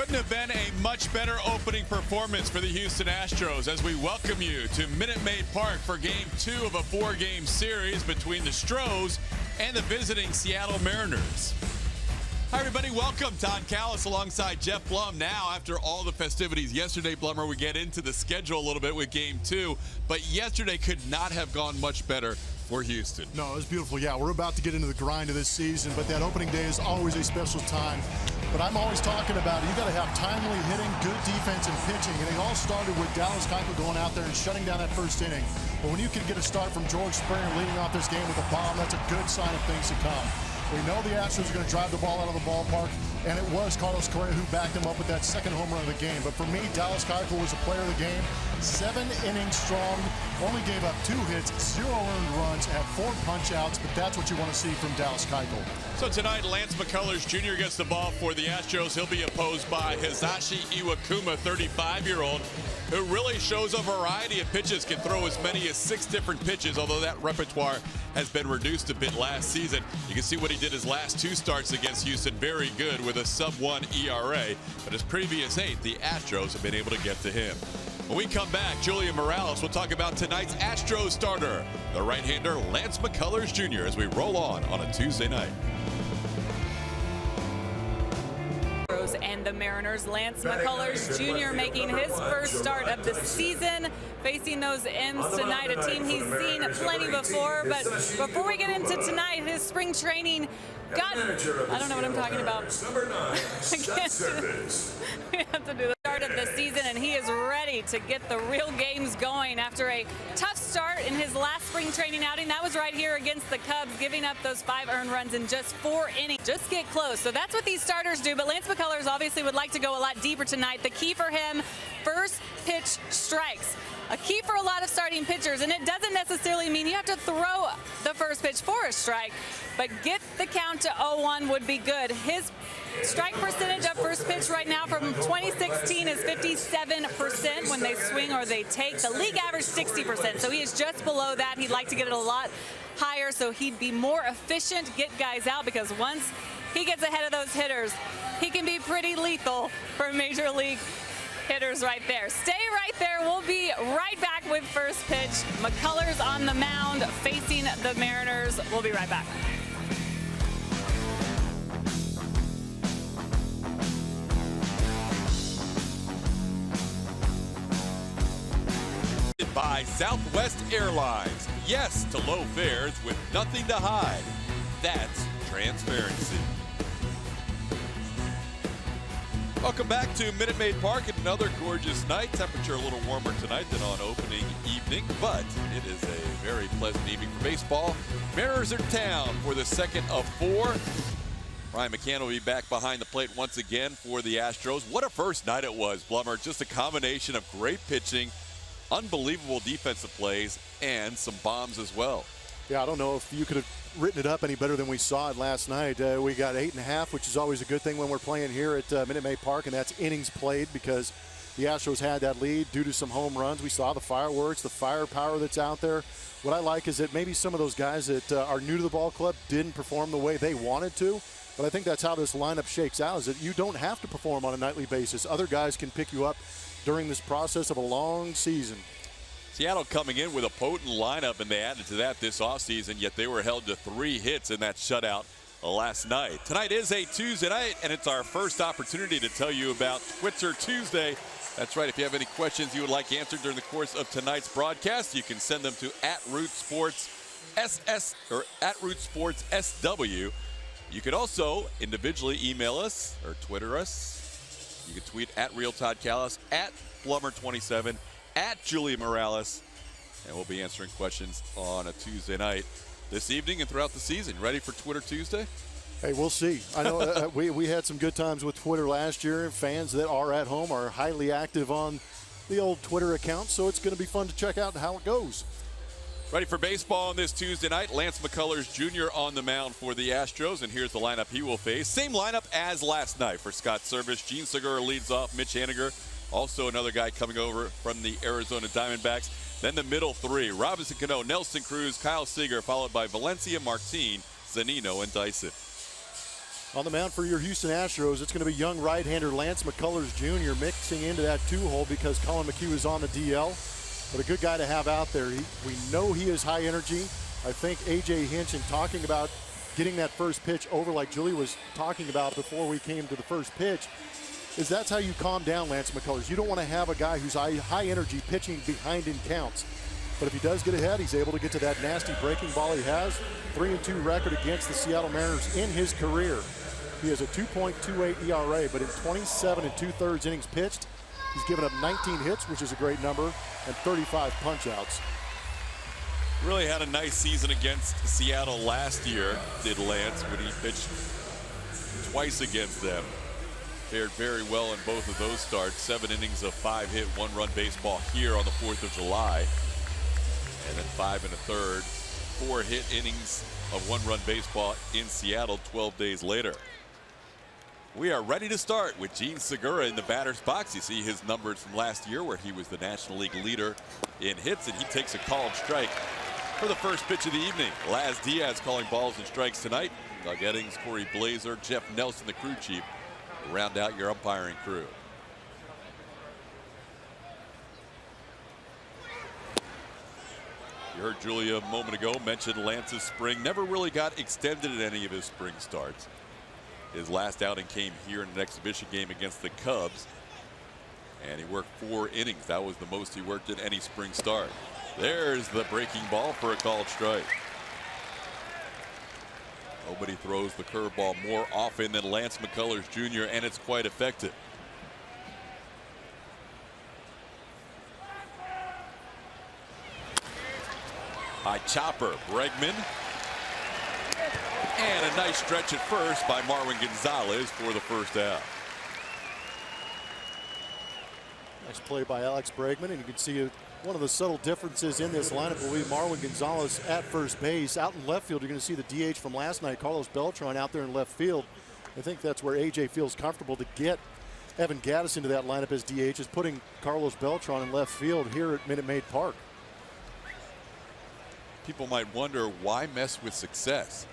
Couldn't have been a much better opening performance for the Houston Astros as we welcome you to Minute Maid Park for Game 2 of a 4-game series between the Astros and the visiting Seattle Mariners. Hi, everybody. Welcome. Todd Callis alongside Jeff Blum. Now, after all the festivities yesterday, Blummer, we get into the schedule a little bit with Game 2. But yesterday could not have gone much better for Houston. No, it was beautiful. Yeah, we're about to get into the grind of this season, but that opening day is always a special time. But I'm always talking about it. You got to have timely hitting, good defense, and pitching. And it all started with Dallas Keuchel going out there and shutting down that first inning. But when you can get a start from George Springer leading off this game with a bomb, that's a good sign of things to come. We know the Astros are going to drive the ball out of the ballpark, and it was Carlos Correa who backed him up with that second home run of the game. But for me, Dallas Keuchel was the player of the game. 7 innings strong, only gave up 2 hits, 0 earned runs, had 4 punch-outs, but that's what you want to see from Dallas Keuchel. So tonight, Lance McCullers Jr. gets the ball for the Astros. He'll be opposed by Hisashi Iwakuma, 35-year-old, who really shows a variety of pitches, can throw as many as 6 different pitches, although that repertoire has been reduced a bit last season. You can see what he did his last 2 starts against Houston, very good with a sub-1 ERA, but his previous 8, the Astros have been able to get to him. When we come back, Julian Morales will talk about tonight's Astros starter, the right-hander Lance McCullers Jr., as we roll on a Tuesday night. And the Mariners, Lance McCullers Jr. making his first start of the season, facing those M's tonight, a team he's seen plenty before. But before we get into tonight, his spring training got, I don't know what I'm talking about. We have to do the start of the season, and he is ready to get the real games going after a tough start in his last spring training outing. That was right here against the Cubs, giving up those 5 earned runs in just 4 innings. Just get close. So that's what these starters do. But Lance McCullers obviously would like to go a lot deeper tonight. The key for him, first pitch strikes. A key for a lot of starting pitchers, and it doesn't necessarily mean you have to throw the first pitch for a strike, but get the count to 0-1 would be good. His strike percentage at first pitch right now from 2016 is 57% when they swing or they take. The league average 60%, so he is just below that. He'd like to get it a lot higher so he'd be more efficient, get guys out, because once he gets ahead of those hitters, he can be pretty lethal for major league hitters right there. Stay right there. We'll be right back with first pitch. McCullers on the mound facing the Mariners. We'll be right back. By Southwest Airlines. Yes to low fares with nothing to hide. That's transparency. Welcome back to Minute Maid Park. Another gorgeous night. Temperature a little warmer tonight than on opening evening, but it is a very pleasant evening for baseball. Mariners are in town for the second of 4. Ryan McCann will be back behind the plate once again for the Astros. What a first night it was, Blummer. Just a combination of great pitching, unbelievable defensive plays, and some bombs as well. Yeah, I don't know if you could have written it up any better than we saw it last night. We got 8.5, which is always a good thing when we're playing here at Minute Maid Park, and that's innings played because the Astros had that lead due to some home runs. We saw the fireworks, the firepower that's out there. What I like is that maybe some of those guys that are new to the ball club didn't perform the way they wanted to, but I think that's how this lineup shakes out, is that you don't have to perform on a nightly basis. Other guys can pick you up during this process of a long season. Seattle coming in with a potent lineup, and they added to that this offseason, yet they were held to 3 hits in that shutout last night. Tonight is a Tuesday night, and it's our first opportunity to tell you about Twitter Tuesday. That's right. If you have any questions you would like answered during the course of tonight's broadcast, you can send them to @RootSportsSS or @RootSportsSW. You could also individually email us or Twitter us. You can tweet @RealToddCallis, @Blummer27, @Julia Morales, and we'll be answering questions on a Tuesday night this evening and throughout the season. Ready for Twitter Tuesday? Hey, we'll see. I know we had some good times with Twitter last year. Fans that are at home are highly active on the old Twitter account, so it's going to be fun to check out how it goes. Ready for baseball on this Tuesday night. Lance McCullers Jr. on the mound for the Astros, and here's the lineup he will face. Same lineup as last night for Scott Service. Gene Segura leads off. Mitch Haniger, also another guy coming over from the Arizona Diamondbacks. Then the middle 3, Robinson Cano, Nelson Cruz, Kyle Seager, followed by Valencia, Martin, Zunino, and Dyson. On the mound for your Houston Astros, it's going to be young right-hander Lance McCullers Jr. mixing into that 2-hole because Colin McHugh is on the DL. But a good guy to have out there. We know he is high energy. I think A.J. Hinch, in talking about getting that first pitch over like Julie was talking about before we came to the first pitch, is that's how you calm down Lance McCullers. You don't want to have a guy who's high energy pitching behind in counts. But if he does get ahead, he's able to get to that nasty breaking ball he has. 3-2 record against the Seattle Mariners in his career. He has a 2.28 ERA, but in 27 2/3 innings pitched, he's given up 19 hits, which is a great number, and 35 punch-outs. Really had a nice season against Seattle last year, did Lance, when he pitched twice against them. Fared very well in both of those starts. 7 innings of 5-hit, 1-run baseball here on the 4th of July. And then 5 1/3, 4-hit innings of 1-run baseball in Seattle 12 days later. We are ready to start with Gene Segura in the batter's box. You see his numbers from last year where he was the National League leader in hits, and he takes a called strike for the first pitch of the evening. Laz Diaz calling balls and strikes tonight. Doug Eddings, Corey Blazer, Jeff Nelson, the crew chief, round out your umpiring crew. You heard Julia a moment ago mention Lance's spring. Never really got extended in any of his spring starts. His last outing came here in an exhibition game against the Cubs. And he worked 4 innings. That was the most he worked in any spring start. There's the breaking ball for a called strike. Nobody throws the curveball more often than Lance McCullers Jr., and it's quite effective. High chopper, Bregman. And a nice stretch at first by Marwin Gonzalez for the first out. Nice play by Alex Bregman, and you can see one of the subtle differences in this lineup will be Marwin Gonzalez at first base. Out in left field, you're going to see the DH from last night, Carlos Beltran, out there in left field. I think that's where AJ feels comfortable to get Evan Gattis into that lineup as DH, is putting Carlos Beltran in left field here at Minute Maid Park. People might wonder why mess with success.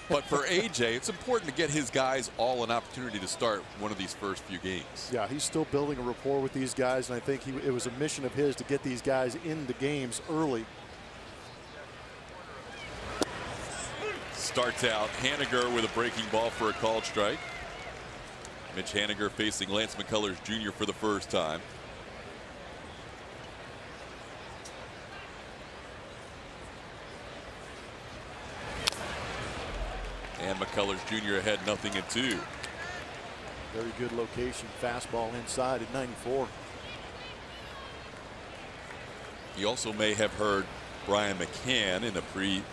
But for AJ, it's important to get his guys all an opportunity to start one of these first few games. Yeah, he's still building a rapport with these guys, and I think it was a mission of his to get these guys in the games early. Starts out Haniger with a breaking ball for a called strike. Mitch Haniger facing Lance McCullers Jr. for the first time. And McCullers Jr. ahead 0-2. Very good location. Fastball inside at 94. You also may have heard Brian McCann in a pre-game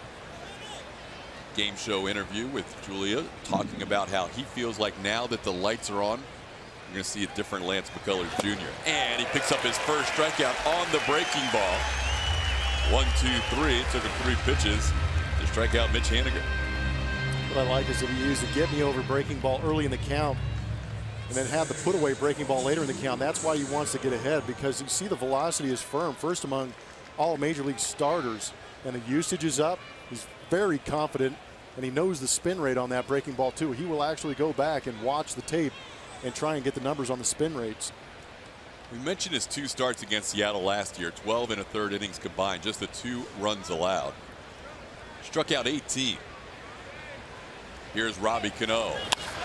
show interview with Julia talking about how he feels like now that the lights are on, you're going to see a different Lance McCullers Jr. And he picks up his first strikeout on the breaking ball. 1-2-3. It took him 3 pitches to strike out Mitch Haniger. What I like is that he used the get-me-over breaking ball early in the count and then had the put-away breaking ball later in the count. That's why he wants to get ahead, because you see the velocity is firm, first among all Major League starters, and the usage is up. He's very confident, and he knows the spin rate on that breaking ball, too. He will actually go back and watch the tape and try and get the numbers on the spin rates. We mentioned his 2 starts against Seattle last year, 12 1/3 innings combined, just the 2 runs allowed. Struck out 18. Here's Robbie Cano.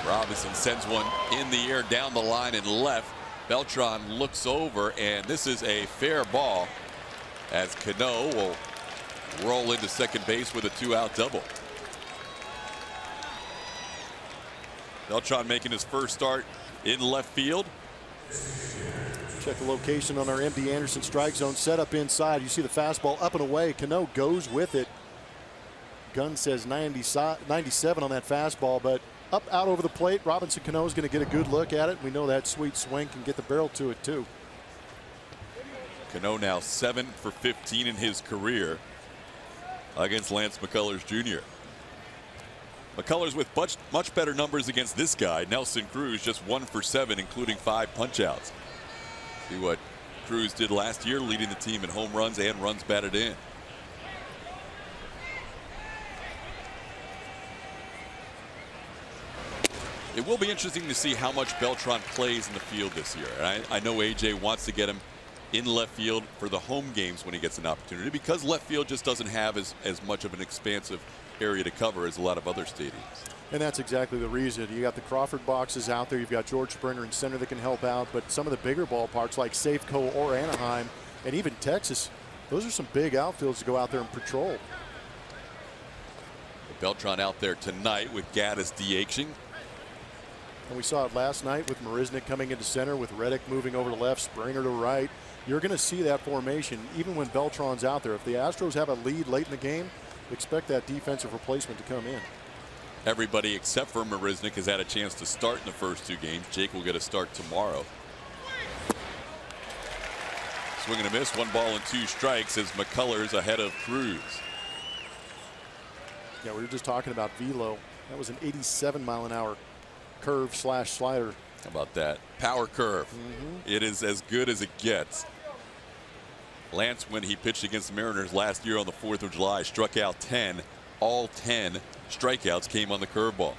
Robinson sends one in the air down the line and left. Beltran looks over, and this is a fair ball as Cano will roll into second base with a 2-out double. Beltran making his first start in left field. Check the location on our MD Anderson strike zone. Set up inside. You see the fastball up and away. Cano goes with it. Gunn says 97 on that fastball, but up out over the plate. Robinson Cano is going to get a good look at it. We know that sweet swing can get the barrel to it too. Cano now 7 for 15 in his career against Lance McCullers Jr. McCullers with much better numbers against this guy, Nelson Cruz, just 1 for 7, including 5 punch-outs. See what Cruz did last year, leading the team in home runs and runs batted in. It will be interesting to see how much Beltran plays in the field this year. And I know AJ wants to get him in left field for the home games when he gets an opportunity, because left field just doesn't have as much of an expansive area to cover as a lot of other stadiums. And that's exactly the reason. You got the Crawford boxes out there. You've got George Springer in center that can help out. But some of the bigger ballparks like Safeco or Anaheim and even Texas, those are some big outfields to go out there and patrol. Beltran out there tonight with Gaddis DHing. And we saw it last night with Marisnick coming into center, with Reddick moving over to left, Springer to right. You're going to see that formation even when Beltran's out there. If the Astros have a lead late in the game, expect that defensive replacement to come in. Everybody except for Marisnick has had a chance to start in the first two games. Jake will get a start tomorrow. Swing and a miss, 1 ball and 2 strikes as McCullers ahead of Cruz. Yeah, we were just talking about velo. That was an 87-mile-an-hour curve slash slider. How about that? Power curve. It is as good as it gets. Lance, when he pitched against the Mariners last year on the 4th of July, struck out 10. All 10 strikeouts came on the curveball.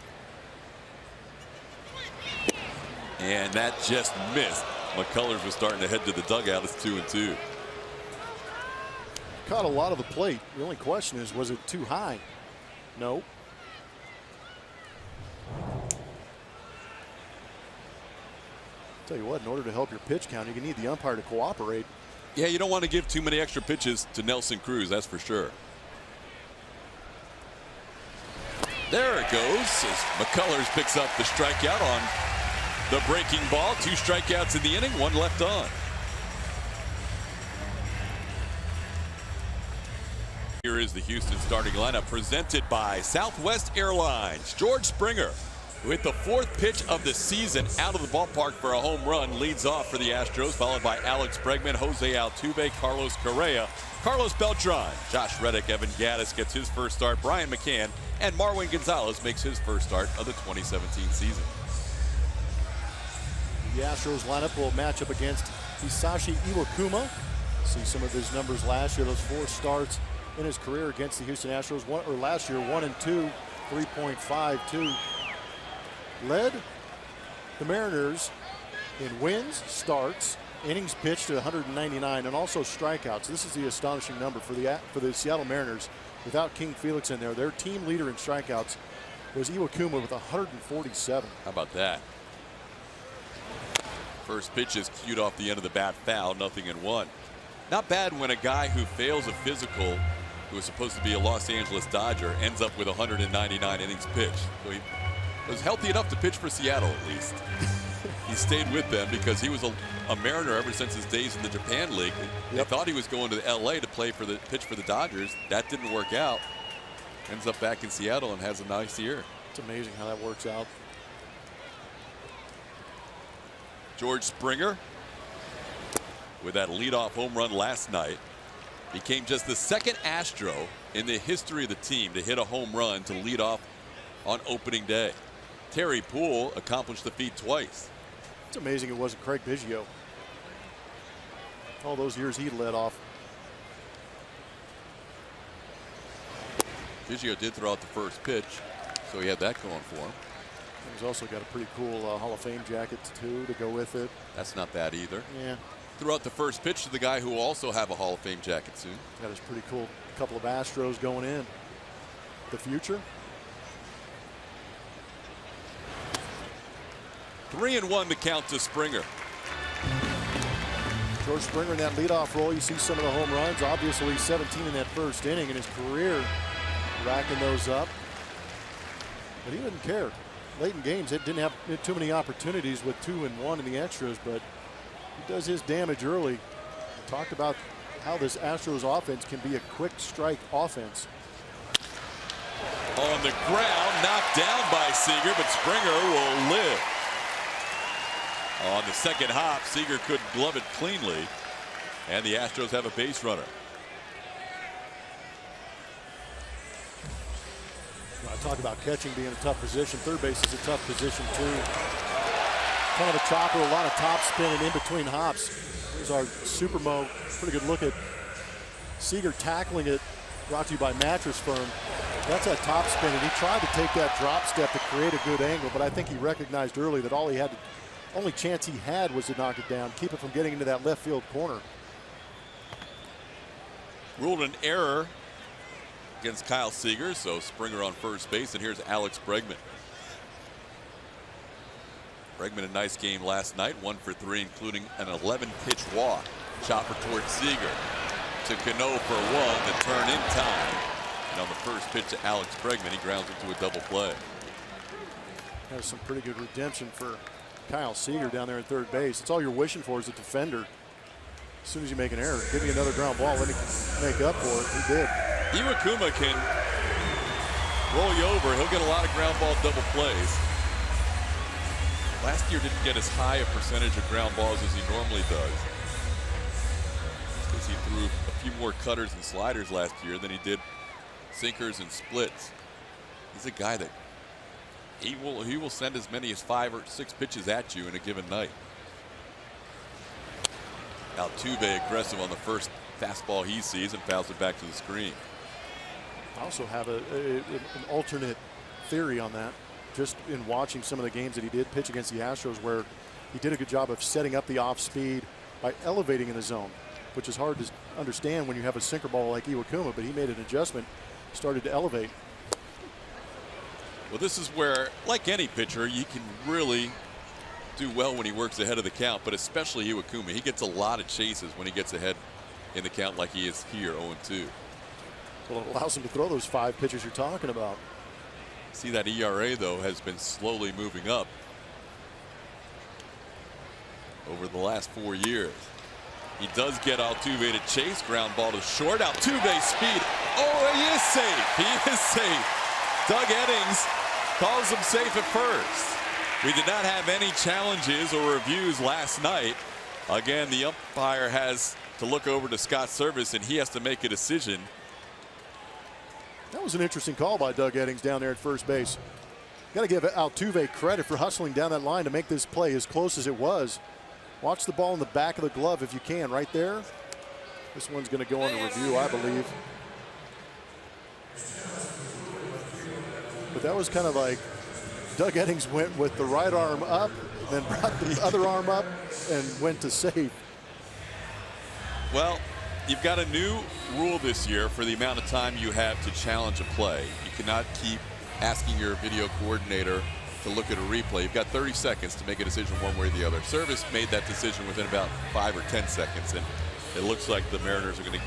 And that just missed. McCullers was starting to head to the dugout. It's 2-2. Caught a lot of the plate. The only question is, was it too high? No. Tell you what, in order to help your pitch count, you need the umpire to cooperate. Yeah, you don't want to give too many extra pitches to Nelson Cruz, that's for sure. There it goes as McCullers picks up the strikeout on the breaking ball. 2 strikeouts in the inning, 1 left on. Here is the Houston starting lineup presented by Southwest Airlines. George Springer, who hit the 4th pitch of the season out of the ballpark for a home run, leads off for the Astros, followed by Alex Bregman, Jose Altuve, Carlos Correa, Carlos Beltran, Josh Reddick, Evan Gaddis gets his first start, Brian McCann, and Marwin Gonzalez makes his first start of the 2017 season. The Astros lineup will match up against Hisashi Iwakuma. See some of his numbers last year, those 4 starts in his career against the Houston Astros. Last year, 1 and 2, 3.52. Led the Mariners in wins, starts, innings pitched to 199, and also strikeouts. This is the astonishing number for the Seattle Mariners. Without King Felix in there, their team leader in strikeouts was Iwakuma with 147. How about that? First pitch is cued off the end of the bat, foul, 0-1. Not bad when a guy who fails a physical, who is supposed to be a Los Angeles Dodger, ends up with 199 innings pitched. So he was healthy enough to pitch for Seattle, at least. He stayed with them because he was a Mariner ever since his days in the Japan League. They thought he was going to LA to pitch for the Dodgers. That didn't work out. Ends up back in Seattle and has a nice year. It's amazing how that works out. George Springer, with that leadoff home run last night, became just the 2nd Astro in the history of the team to hit a home run to lead off on opening day. Terry Poole accomplished the feat twice. It's amazing it wasn't Craig Biggio. All those years he led off. Biggio did throw out the first pitch, so he had that going for him. He's also got a pretty cool Hall of Fame jacket too to go with it. That's not bad either. Yeah. Threw out the first pitch to the guy who will also have a Hall of Fame jacket soon. That is pretty cool. A couple of Astros going in. The future. 3-1 to count to Springer. George Springer in that leadoff role. You see some of the home runs. Obviously 17 in that first inning in his career, racking those up. But he didn't care. Late in games, it didn't have too many opportunities with 2 and 1 in the extras, but he does his damage early. We talked about how this Astros offense can be a quick strike offense. On the ground, knocked down by Seager, but Springer will live. On the second hop, Seager could glove it cleanly, and the Astros have a base runner. I talk about catching being a tough position. Third base is a tough position too. Kind of a chopper, a lot of top spin and in between hops. Here's our Super Mo. Pretty good look at Seager tackling it. Brought to you by Mattress Firm. That's that top spin, and he tried to take that drop step to create a good angle, but I think he recognized early that only chance he had was to knock it down, keep it from getting into that left field corner. Ruled an error against Kyle Seager, so Springer on first base, and here's Alex Bregman. Bregman, a nice game last night, 1 for 3, including an 11-pitch walk. Chopper towards Seager. To Cano for 1 to turn in time. And on the first pitch to Alex Bregman, he grounds into a double play. Has some pretty good redemption for Kyle Seager down there at third base. It's all you're wishing for as a defender. As soon as you make an error, give me another ground ball, let me make up for it. He did. Iwakuma can roll you over. He'll get a lot of ground ball double plays. Last year didn't get as high a percentage of ground balls as he normally does, because he threw a few more cutters and sliders last year than he did sinkers and splits. He's a guy that he will send as many as 5 or 6 pitches at you in a given night. Altuve aggressive on the first fastball he sees and fouls it back to the screen. I also have an alternate theory on that, just in watching some of the games that he did pitch against the Astros, where he did a good job of setting up the off speed by elevating in the zone, which is hard to understand when you have a sinker ball like Iwakuma, but he made an adjustment, started to elevate. Well, this is where, like any pitcher, you can really do well when he works ahead of the count, but especially Iwakuma. He gets a lot of chases when he gets ahead in the count like he is here, 0-2. Well, it allows him to throw those 5 pitches you're talking about. See, that ERA, though, has been slowly moving up over the last 4 years. He does get Altuve to chase. Ground ball to short. Altuve speed. Oh, he is safe. He is safe. Doug Eddings calls him safe at first. We did not have any challenges or reviews last night. Again, the umpire has to look over to Scott Service, and he has to make a decision. That was an interesting call by Doug Eddings down there at first base. Got to give Altuve credit for hustling down that line to make this play as close as it was. Watch the ball in the back of the glove if you can, right there. This one's going to go into review, I believe. But that was kind of like Doug Eddings went with the right arm up, then brought the other arm up and went to safe. Well, you've got a new rule this year for the amount of time you have to challenge a play. You cannot keep asking your video coordinator to look at a replay. You've got 30 seconds to make a decision one way or the other. Service made that decision within about 5 or 10 seconds, and it looks like the Mariners are going to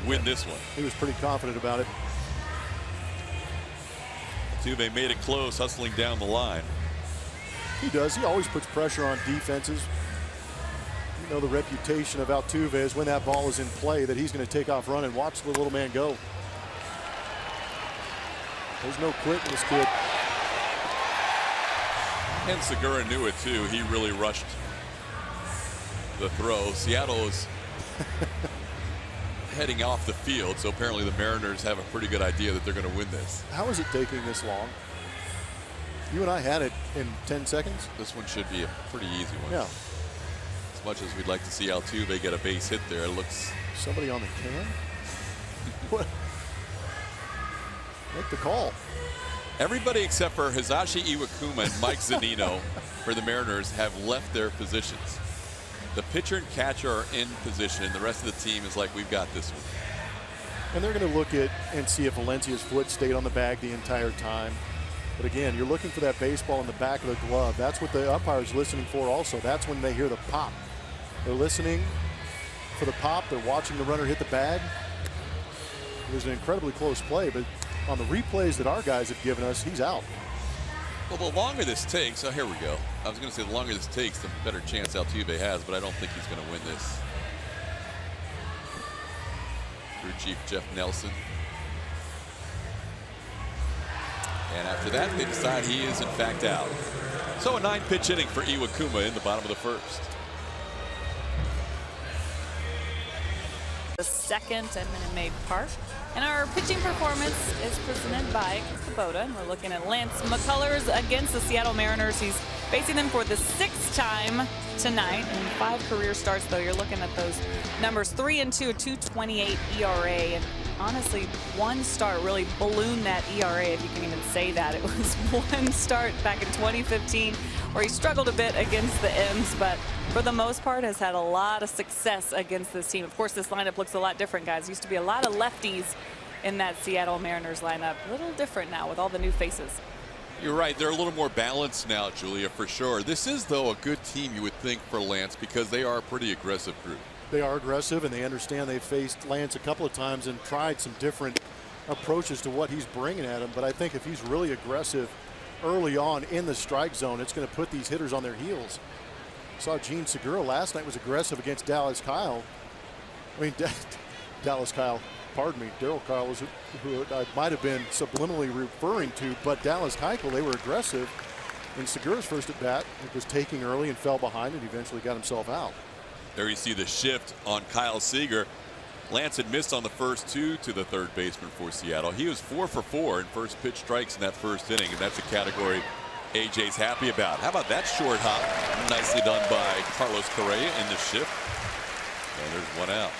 win this one. He was pretty confident about it. Altuve made it close, hustling down the line. He does. He always puts pressure on defenses. You know, the reputation of Altuve is when that ball is in play that he's going to take off running. Watch the little man go. There's no quit in this kid. And Segura knew it too. He really rushed the throw. Seattle is heading off the field, so apparently the Mariners have a pretty good idea that they're going to win this. How is it taking this long? You and I had it in 10 seconds. This one should be a pretty easy one. Yeah. As much as we'd like to see Altuve get a base hit there, it looks... Somebody on the can? What? Make the call. Everybody except for Hisashi Iwakuma and Mike Zunino for the Mariners have left their positions. The pitcher and catcher are in position. The rest of the team is like, we've got this one. And they're going to look at and see if Valencia's foot stayed on the bag the entire time. But again, you're looking for that baseball in the back of the glove. That's what the umpire's listening for also. That's when they hear the pop. They're listening for the pop. They're watching the runner hit the bag. It was an incredibly close play, but on the replays that our guys have given us, he's out. Well, the longer this takes, oh, here we go. I was going to say the longer this takes, the better chance Altuve has, but I don't think he's going to win this. Crew Chief Jeff Nelson. And after that, they decide he is, in fact, out. So a 9-pitch inning for Iwakuma in the bottom of the first. The second at Minute Maid Park. And our pitching performance is presented by Kubota. And we're looking at Lance McCullers against the Seattle Mariners. He's facing them for the 6th time tonight. In 5 career starts, though, you're looking at those numbers: 3-2, 2.28 ERA. And honestly, one start really ballooned that ERA, if you can even say that. It was one start back in 2015 where he struggled a bit against the M's, but for the most part has had a lot of success against this team. Of course, this lineup looks a lot different, guys. Used to be a lot of lefties in that Seattle Mariners lineup. A little different now with all the new faces. You're right. They're a little more balanced now, Julia, for sure. This is, though, a good team, you would think, for Lance, because they are a pretty aggressive group. They are aggressive, and they understand they've faced Lance a couple of times and tried some different approaches to what he's bringing at him. But I think if he's really aggressive early on in the strike zone, it's going to put these hitters on their heels. Saw Gene Segura last night was aggressive against Dallas Kyle. I mean, Dallas Kyle, pardon me, Daryl Kyle was who I might have been subliminally referring to, but Dallas Keuchel, they were aggressive. In Segura's first at bat, it was taking early and fell behind and eventually got himself out. There you see the shift on Kyle Seager. Lance had missed on the first two to the third baseman for Seattle. He was 4 for 4 in first pitch strikes in that first inning, and that's a category AJ's happy about. How about that short hop? Nicely done by Carlos Correa in the shift. And there's one out.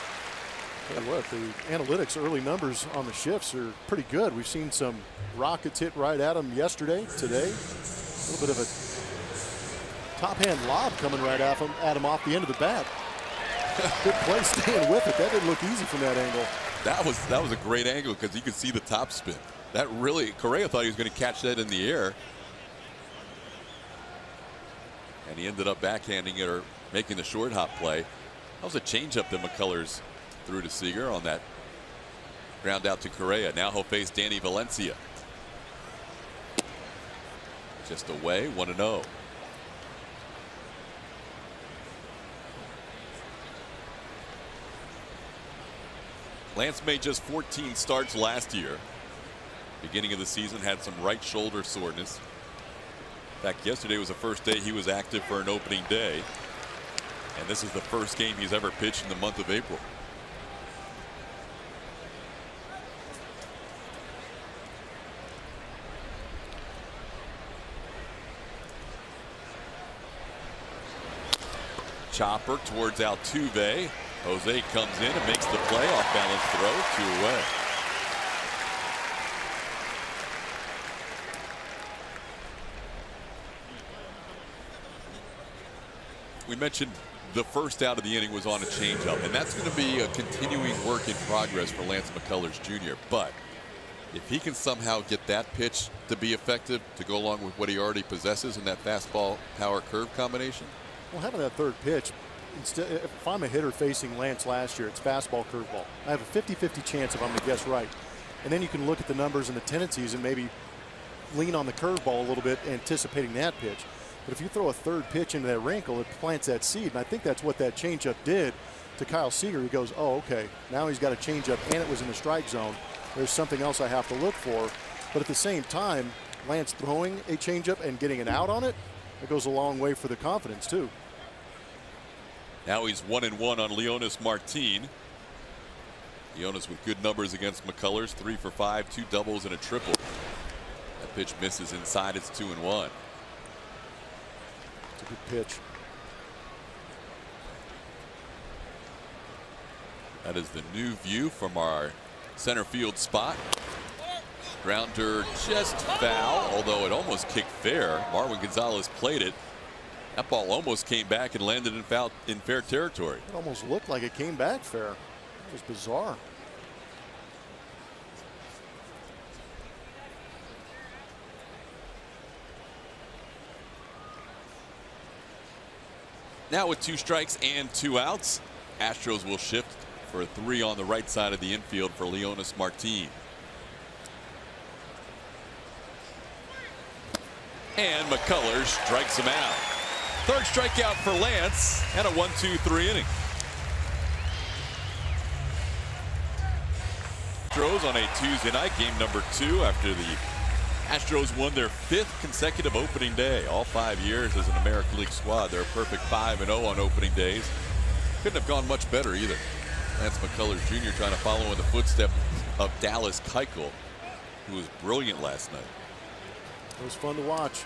Tell you what, the analytics early numbers on the shifts are pretty good. We've seen some rockets hit right at him yesterday, today. A little bit of a top hand lob coming right at him off the end of the bat. Good play staying with it. That didn't look easy from that angle. That was a great angle because you could see the top spin. That really, Correa thought he was going to catch that in the air. And he ended up backhanding it or making the short hop play. That was a changeup that McCullers threw to Seager on that ground out to Correa. Now he'll face Danny Valencia. Just away, 1-0. Lance made just 14 starts last year. Beginning of the season, had some right shoulder soreness. In fact, yesterday was the first day he was active for an opening day. And this is the first game he's ever pitched in the month of April. Chopper towards Altuve. Jose comes in and makes the play. Off balance throw, 2 away. We mentioned the first out of the inning was on a changeup, and that's going to be a continuing work in progress for Lance McCullers Jr. But if he can somehow get that pitch to be effective to go along with what he already possesses in that fastball power curve combination. Well, having that third pitch, instead, if I'm a hitter facing Lance last year, it's fastball, curveball. I have a 50-50 chance if I'm going to guess right. And then you can look at the numbers and the tendencies and maybe lean on the curveball a little bit, anticipating that pitch. But if you throw a third pitch into that wrinkle, it plants that seed. And I think that's what that changeup did to Kyle Seager. He goes, oh, okay, now he's got a changeup and it was in the strike zone. There's something else I have to look for. But at the same time, Lance throwing a changeup and getting an out on it, it goes a long way for the confidence too. Now he's 1-1 on Leonis Martin. Leonis with good numbers against McCullers, 3 for 5, 2 doubles and a triple. That pitch misses inside. It's 2-1. It's a good pitch. That is the new view from our center field spot. Grounder just foul, although it almost kicked fair. Marwin Gonzalez played it. That ball almost came back and landed in fair territory. It almost looked like it came back fair. It was bizarre. Now with 2 strikes and 2 outs, Astros will shift for a 3 on the right side of the infield for Leonis Martin. And McCullers strikes him out. Third strikeout for Lance and a 1-2-3 inning. Astros on a Tuesday night, game number 2 after the Astros won their 5th consecutive opening day. All 5 years as an American League squad. They're a perfect 5-0 on opening days. Couldn't have gone much better either. Lance McCullers Jr. trying to follow in the footsteps of Dallas Keuchel, who was brilliant last night. It was fun to watch.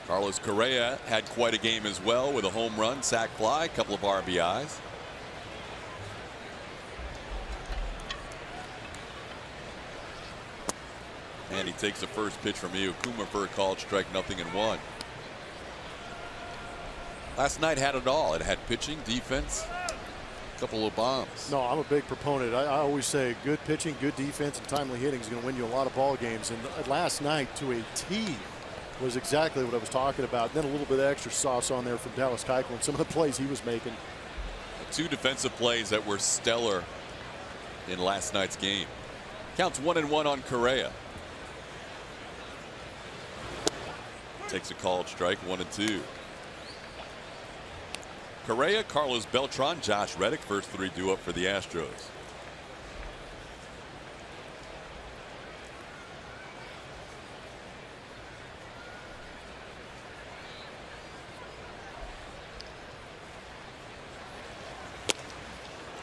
Carlos Correa had quite a game as well with a home run, sac fly, a couple of RBIs. And he takes the first pitch from Iwakuma for a called strike, 0-1. Last night had it all. It had pitching, defense, a couple of bombs. No, I'm a big proponent. I always say good pitching, good defense, and timely hitting is going to win you a lot of ball games. And last night, to a T, was exactly what I was talking about. And then a little bit of extra sauce on there from Dallas Keuchel and some of the plays he was making. 2 defensive plays that were stellar in last night's game. Counts 1-1 on Correa. Takes a called strike, 1-2. Correa, Carlos Beltran, Josh Reddick, first 3 due up for the Astros.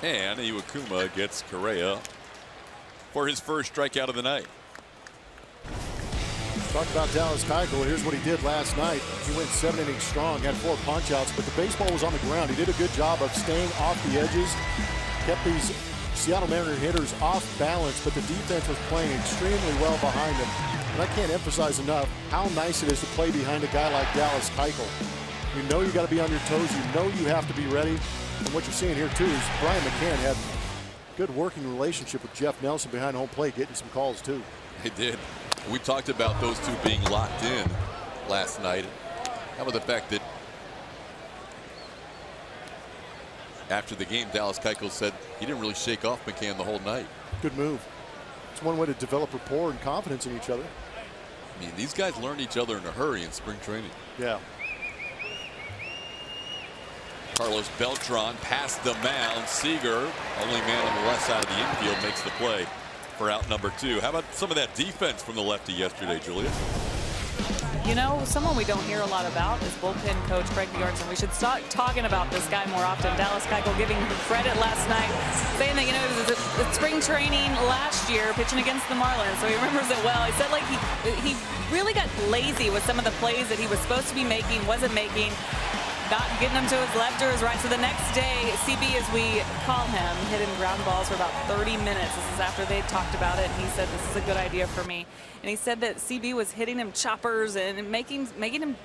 And Iwakuma gets Correa for his first strikeout of the night. Talk about Dallas Keuchel. Here's what he did last night. He went 7 innings strong, had 4 punch-outs, but the baseball was on the ground. He did a good job of staying off the edges, kept these Seattle Mariner hitters off balance, but the defense was playing extremely well behind him. And I can't emphasize enough how nice it is to play behind a guy like Dallas Keuchel. You know you got to be on your toes. You know you have to be ready. And what you're seeing here, too, is Brian McCann had a good working relationship with Jeff Nelson behind home plate, getting some calls, too. He did. We talked about those 2 being locked in last night. How about the fact that after the game, Dallas Keuchel said he didn't really shake off McCann the whole night. Good move. It's one way to develop rapport and confidence in each other. I mean, these guys learned each other in a hurry in spring training. Yeah. Carlos Beltran past the mound. Seager, only man on the left side of the infield, makes the play for out number 2. How about some of that defense from the lefty yesterday, Julia? You know, someone we don't hear a lot about is bullpen coach Craig Bjornson. We should start talking about this guy more often. Dallas Keuchel giving him credit last night, saying that, you know, it was a spring training last year pitching against the Marlins, so he remembers it well. He said, like, he really got lazy with some of the plays that he was supposed to be making, wasn't making. Not getting him to his left or his right. So the next day, CB, as we call him, hit him ground balls for about 30 minutes. This is after they talked about it, and he said, this is a good idea for me. And he said that CB was hitting him choppers and making him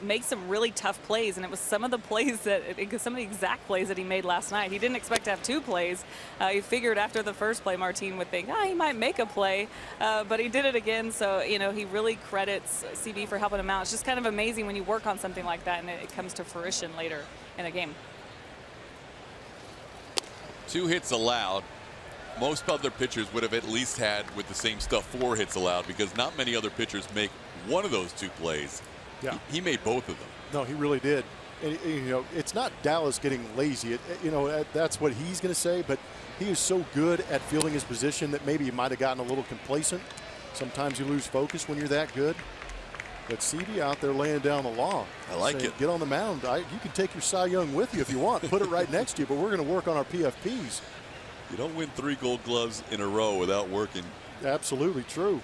make some really tough plays, and it was some of the plays that, some of the exact plays that he made last night. He didn't expect to have 2 plays. He figured after the first play, Martine would think, he might make a play, but he did it again. So, you know, he really credits CB for helping him out. It's just kind of amazing when you work on something like that and it comes to fruition later in a game. 2 hits allowed. Most other pitchers would have at least had, with the same stuff, 4 hits allowed, because not many other pitchers make one of those 2 plays. Yeah. He made both of them. No, he really did. And, you know, it's not Dallas getting lazy. You know, that's what he's going to say, but he is so good at fielding his position that maybe he might have gotten a little complacent. Sometimes you lose focus when you're that good. But CB out there laying down the law. I like it. Get on the mound. You can take your Cy Young with you if you want. Put it right next to you, but we're going to work on our PFPs. You don't win 3 Gold Gloves in a row without working. Absolutely true.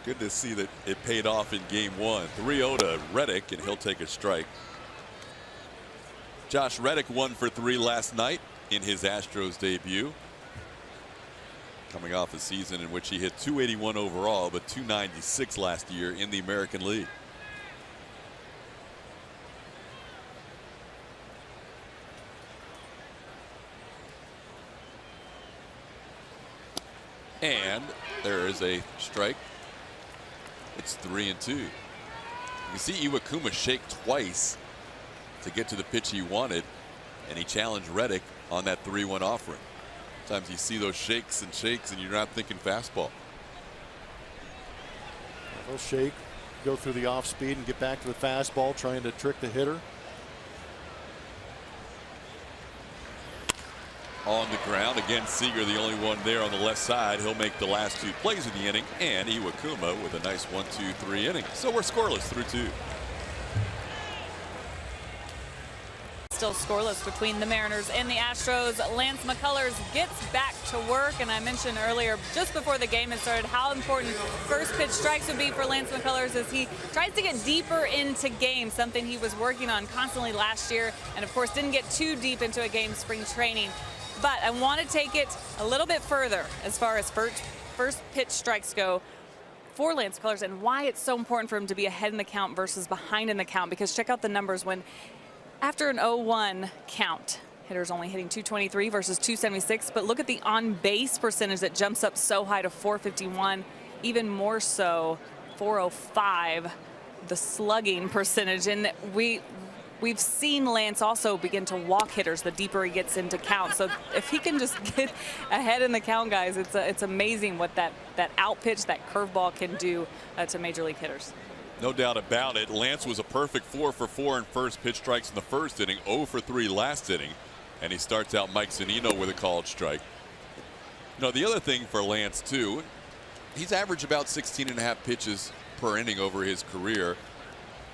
Good to see that it paid off in game 1. 3-0 to Reddick, and he'll take a strike. Josh Reddick 1 for 3 last night in his Astros debut. Coming off a season in which he hit .281 overall, but .296 last year in the American League. And there is a strike. It's 3-2. You can see Iwakuma shake twice to get to the pitch he wanted, and he challenged Reddick on that 3-1 offering. Sometimes you see those shakes and you're not thinking fastball. They'll shake, go through the off speed and get back to the fastball, trying to trick the hitter. On the ground again, Seager the only one there on the left side. He'll make the last 2 plays of the inning, and Iwakuma with a nice 1-2-3 inning. So we're scoreless through 2. Still scoreless between the Mariners and the Astros. Lance McCullers gets back to work, and I mentioned earlier, just before the game had started, how important first pitch strikes would be for Lance McCullers as he tries to get deeper into games, something he was working on constantly last year, and of course didn't get too deep into a game spring training. But I want to take it a little bit further as far as first pitch strikes go for Lance McCullers, and why it's so important for him to be ahead in the count versus behind in the count. Because check out the numbers when after an 0-1 count, hitters only hitting 223 versus 276, but look at the on-base percentage that jumps up so high to 451, even more so 405, the slugging percentage. And we've seen Lance also begin to walk hitters the deeper he gets into count. So if he can just get ahead in the count, guys, it's amazing what that out pitch, that curveball can do to major league hitters. No doubt about it. Lance was a perfect 4 for 4 in first pitch strikes in the first inning, 0 for 3 last inning, and he starts out Mike Zunino with a called strike. You know, the other thing for Lance too, he's averaged about 16.5 pitches per inning over his career.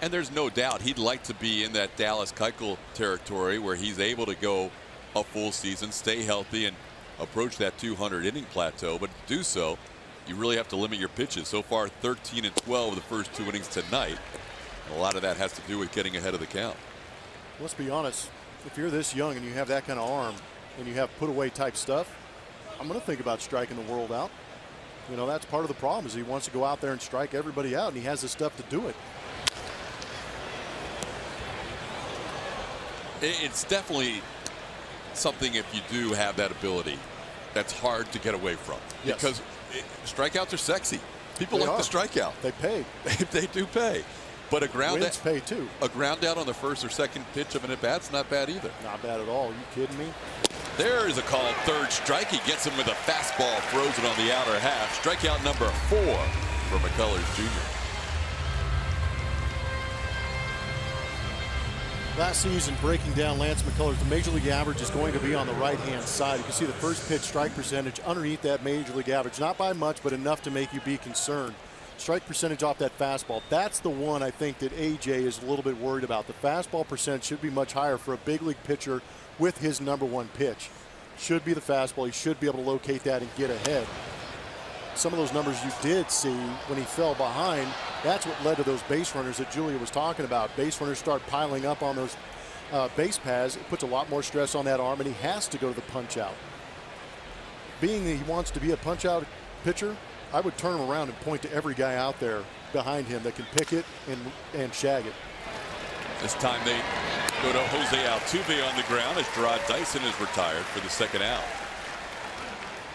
And there's no doubt he'd like to be in that Dallas Keuchel territory where he's able to go a full season, stay healthy, and approach that 200 inning plateau. But to do so, you really have to limit your pitches. So far, 13 and 12 the first 2 innings tonight. And a lot of that has to do with getting ahead of the count. Let's be honest. If you're this young and you have that kind of arm and you have put away type stuff, I'm going to think about striking the world out. You know, that's part of the problem is he wants to go out there and strike everybody out, and he has the stuff to do it. It's definitely something, if you do have that ability, that's hard to get away from. Yes. Because strikeouts are sexy. People like the strikeout. They pay. They do pay. But a ground Wins pay too. A ground out on the first or second pitch of an at-bat's not bad either. Not bad at all. Are you kidding me? There is a called third strike. He gets him with a fastball, throws it on the outer half. Strikeout number 4 for McCullers Jr. Last season, breaking down Lance McCullers, the major league average is going to be on the right-hand side. You can see the first pitch strike percentage underneath that major league average. Not by much, but enough to make you be concerned. Strike percentage off that fastball. That's the one I think that AJ is a little bit worried about. The fastball percentage should be much higher for a big league pitcher with his #1 pitch. Should be the fastball. He should be able to locate that and get ahead. Some of those numbers you did see when he fell behind, that's what led to those base runners that Julia was talking about. Base runners start piling up on those base paths. It puts a lot more stress on that arm, and he has to go to the punch out. Being that he wants to be a punch out pitcher, I would turn him around and point to every guy out there behind him that can pick it and shag it. This time they go to Jose Altuve on the ground as Gerard Dyson is retired for the second out.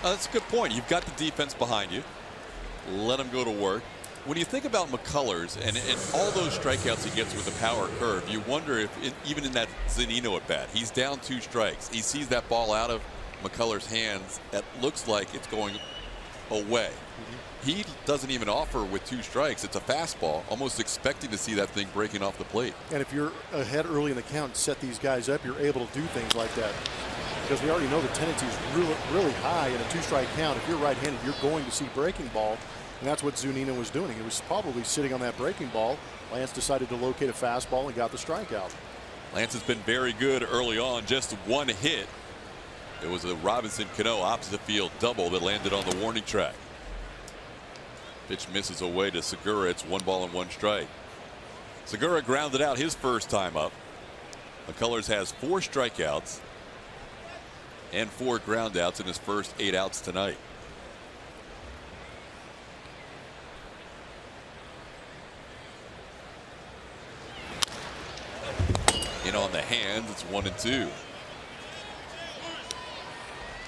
That's a good point. You've got the defense behind you. Let him go to work. When you think about McCullers and all those strikeouts he gets with the power curve, you wonder if even in that Zunino at bat, he's down 2 strikes. He sees that ball out of McCullers' hands that looks like it's going away. He doesn't even offer with 2 strikes. It's a fastball, almost expecting to see that thing breaking off the plate. And if you're ahead early in the count and set these guys up, you're able to do things like that. Because we already know the tendency is really high in a 2-strike count. If you're right-handed, you're going to see breaking ball. And that's what Zunino was doing. He was probably sitting on that breaking ball. Lance decided to locate a fastball and got the strikeout. Lance has been very good early on. Just 1 hit. It was a Robinson Cano opposite field double that landed on the warning track. Pitch misses away to Segura. It's 1 ball and 1 strike. Segura grounded out his first time up. McCullers has 4 strikeouts and 4 groundouts in his first 8 outs tonight. In on the hands, it's 1 and 2.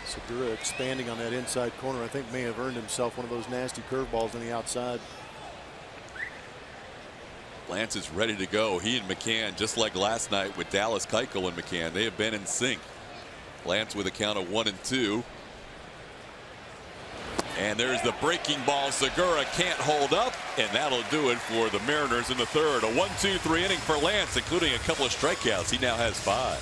Segura expanding on that inside corner, I think may have earned himself one of those nasty curveballs on the outside. Lance is ready to go. He and McCann, just like last night with Dallas Keuchel and McCann, they have been in sync. Lance with a count of 1 and 2. And there's the breaking ball. Segura can't hold up, and that'll do it for the Mariners in the third. A 1-2-3 inning for Lance, including a couple of strikeouts. He now has 5.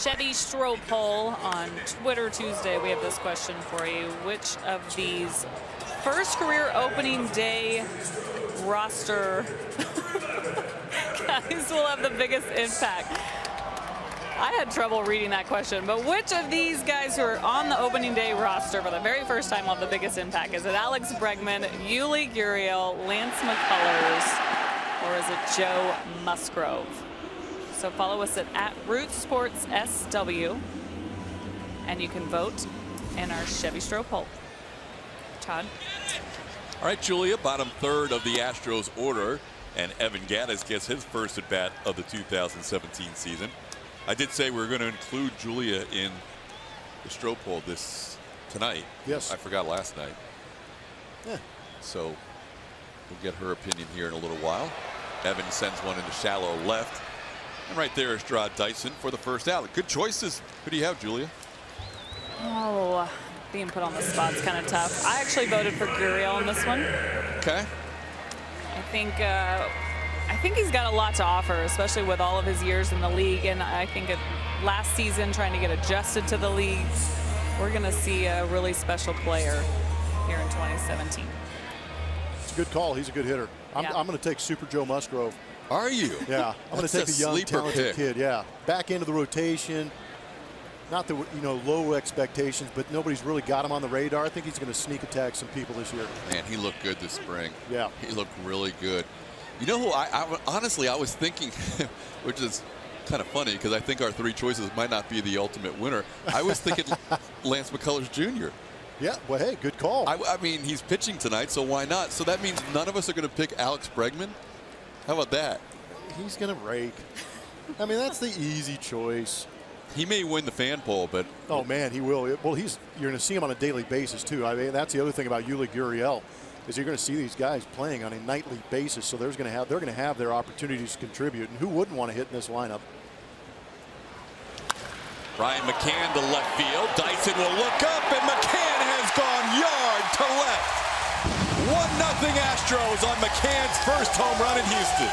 Chevy Stropole on Twitter Tuesday. We have this question for you. Which of these first career opening day roster guys will have the biggest impact? I had trouble reading that question, but which of these guys who are on the opening day roster for the very first time will have the biggest impact? Is it Alex Bregman, Yuli Gurriel, Lance McCullers, or is it Joe Musgrove? So follow us at Root Sports SW, and you can vote in our Chevy Stro poll. Todd. All right, Julia, bottom third of the Astros order, and Evan Gattis gets his first at bat of the 2017 season. I did say we were going to include Julia in the Stro poll tonight. Yes. I forgot last night. Yeah. So we'll get her opinion here in a little while. Evan sends one into shallow left. And right there is Strad Dyson for the first out. Good choices. Who do you have, Julia? Oh, being put on the spot's kind of tough. I actually voted for Gurriel on this one. Okay. I think he's got a lot to offer, especially with all of his years in the league. And I think last season, trying to get adjusted to the league, we're going to see a really special player here in 2017. It's a good call. He's a good hitter. I'm going to take Super Joe Musgrove. Are you? Yeah, I'm going to take a young, talented kid. Yeah, back into the rotation. Not the low expectations, but nobody's really got him on the radar. I think he's going to sneak attack some people this year. Man, he looked good this spring. Yeah, he looked really good. You know who honestly I was thinking, which is kind of funny because I think our three choices might not be the ultimate winner. I was thinking Lance McCullers Jr. Yeah, well, hey, good call. I mean, he's pitching tonight, so why not? So that means none of us are going to pick Alex Bregman. How about that? He's going to rake. I mean, that's the easy choice. He may win the fan poll, but oh man, he will. Well, you're going to see him on a daily basis too. I mean, that's the other thing about Yuli Gurriel is you're going to see these guys playing on a nightly basis, so they're going to have their opportunities to contribute. And who wouldn't want to hit in this lineup? Brian McCann to left field. Dyson will look up, and McCann has gone yard to left. 1-0 Astros on McCann's first home run in Houston.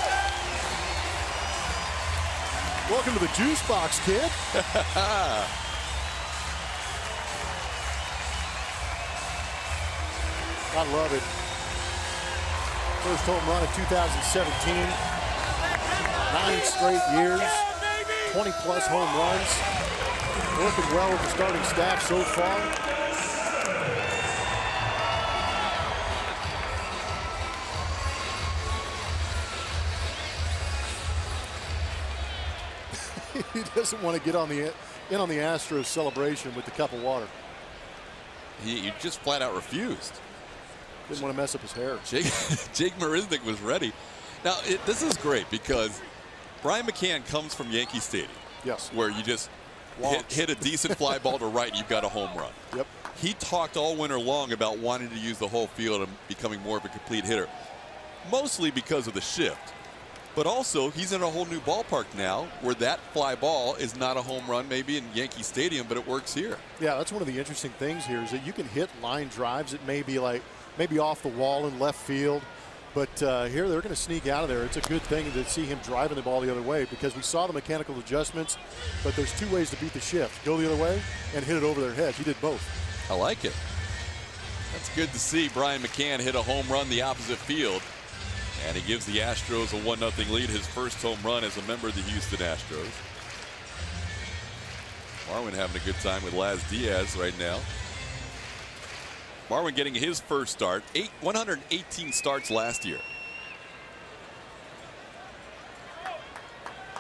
Welcome to the juice box, kid. I love it. First home run of 2017. 9 straight years. 20-plus home runs. Working well with the starting staff so far. He doesn't want to get on the Astros celebration with the cup of water. He just flat out refused. Didn't want to mess up his hair. Jake Marisnick was ready. Now this is great because Brian McCann comes from Yankee Stadium. Yes. Where you just hit a decent fly ball to right and you've got a home run. Yep. He talked all winter long about wanting to use the whole field and becoming more of a complete hitter. Mostly because of the shift. But also, he's in a whole new ballpark now where that fly ball is not a home run maybe in Yankee Stadium, but it works here. Yeah, that's one of the interesting things here is that you can hit line drives that may be maybe off the wall in left field. But here they're going to sneak out of there. It's a good thing to see him driving the ball the other way because we saw the mechanical adjustments, but there's 2 ways to beat the shift. Go the other way and hit it over their heads. He did both. I like it. That's good to see Brian McCann hit a home run the opposite field. And he gives the Astros a 1-0 lead, his first home run as a member of the Houston Astros. Marwin having a good time with Laz Diaz right now. Marwin getting his first start, 118 starts last year.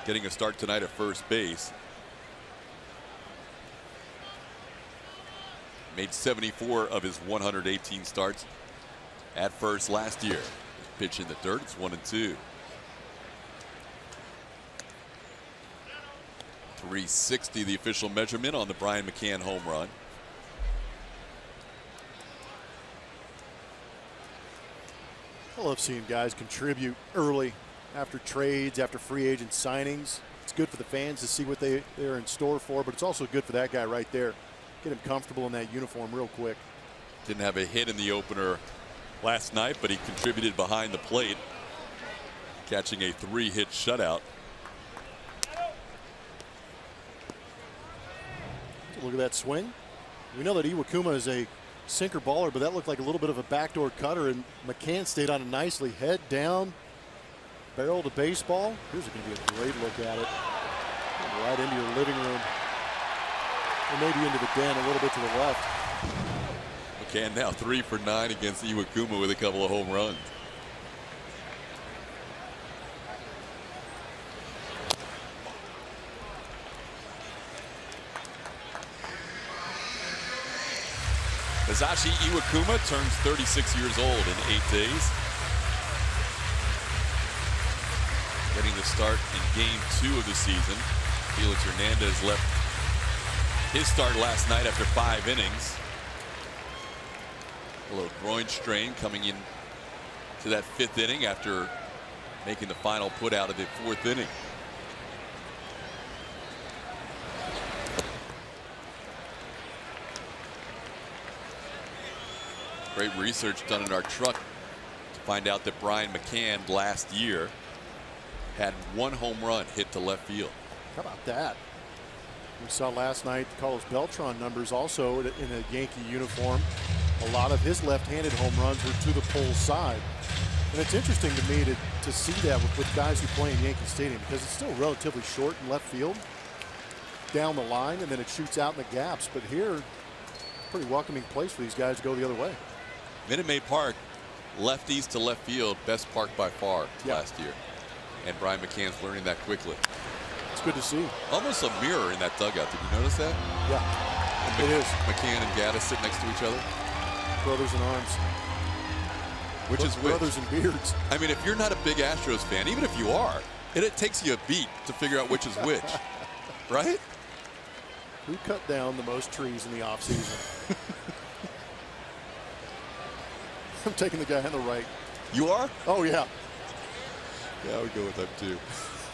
Getting a start tonight at first base. Made 74 of his 118 starts at first last year. Pitch in the dirt. It's 1-2. 360 the official measurement on the Brian McCann home run. I love seeing guys contribute early after trades, after free agent signings. It's good for the fans to see what they're in store for, but it's also good for that guy right there. Get him comfortable in that uniform real quick. Didn't have a hit in the opener last night, but he contributed behind the plate, catching a 3-hit shutout. Look at that swing. We know that Iwakuma is a sinker baller, but that looked like a little bit of a backdoor cutter, and McCann stayed on it nicely. Head down, barrel to baseball. Here's going to be a great look at it. Right into your living room. Or maybe into the den a little bit to the left. McCann now 3 for 9 against Iwakuma with a couple of home runs. Hisashi Iwakuma turns 36 years old in 8 days. Getting the start in Game 2 of the season. Felix Hernandez left his start last night after 5 innings. A little groin strain coming in to that 5th inning after making the final put out of the 4th inning. Great research done in our truck to find out that Brian McCann last year had 1 home run hit to left field. How about that? We saw last night Carlos Beltran numbers also in a Yankee uniform. A lot of his left-handed home runs were to the pole side. And it's interesting to me to see that with guys who play in Yankee Stadium, because it's still relatively short in left field down the line, and then it shoots out in the gaps. But here, pretty welcoming place for these guys to go the other way. Minute Maid Park, lefties to left field, best park by far last year. And Brian McCann's learning that quickly. It's good to see. Almost a mirror in that dugout. Did you notice that? Yeah, it is. McCann and Gaddis sit next to each other. Brothers in arms. Which is which? Brothers in beards. I mean, if you're not a big Astros fan, even if you are, it takes you a beat to figure out which is which. Right? Who cut down the most trees in the offseason? I'm taking the guy on the right. You are? Oh, yeah. Yeah, I would go with that too.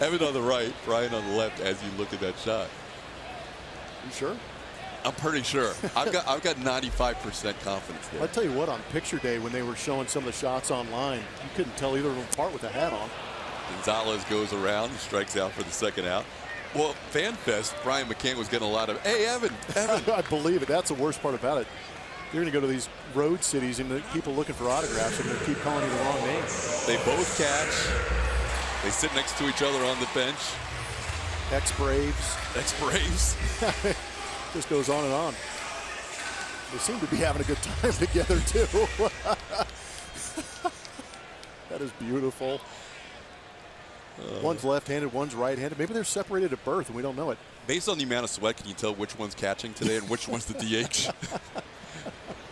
Evan on the right, Brian on the left as you look at that shot. You sure? I'm pretty sure. I've got 95% confidence there. I'll tell you what, on picture day when they were showing some of the shots online, you couldn't tell either of them apart with a hat on. Gonzalez goes around and strikes out for the 2nd out. Well, FanFest, Brian McCann was getting a lot of, hey, Evan. I believe it. That's the worst part about it. You're going to go to these road cities and people looking for autographs and they keep calling you the wrong name. They both catch. They sit next to each other on the bench. Ex-Braves. Ex-Braves. Just goes on and on. They seem to be having a good time together, too. That is beautiful. One's left-handed, one's right-handed. Maybe they're separated at birth and we don't know it. Based on the amount of sweat, can you tell which one's catching today and which one's the DH?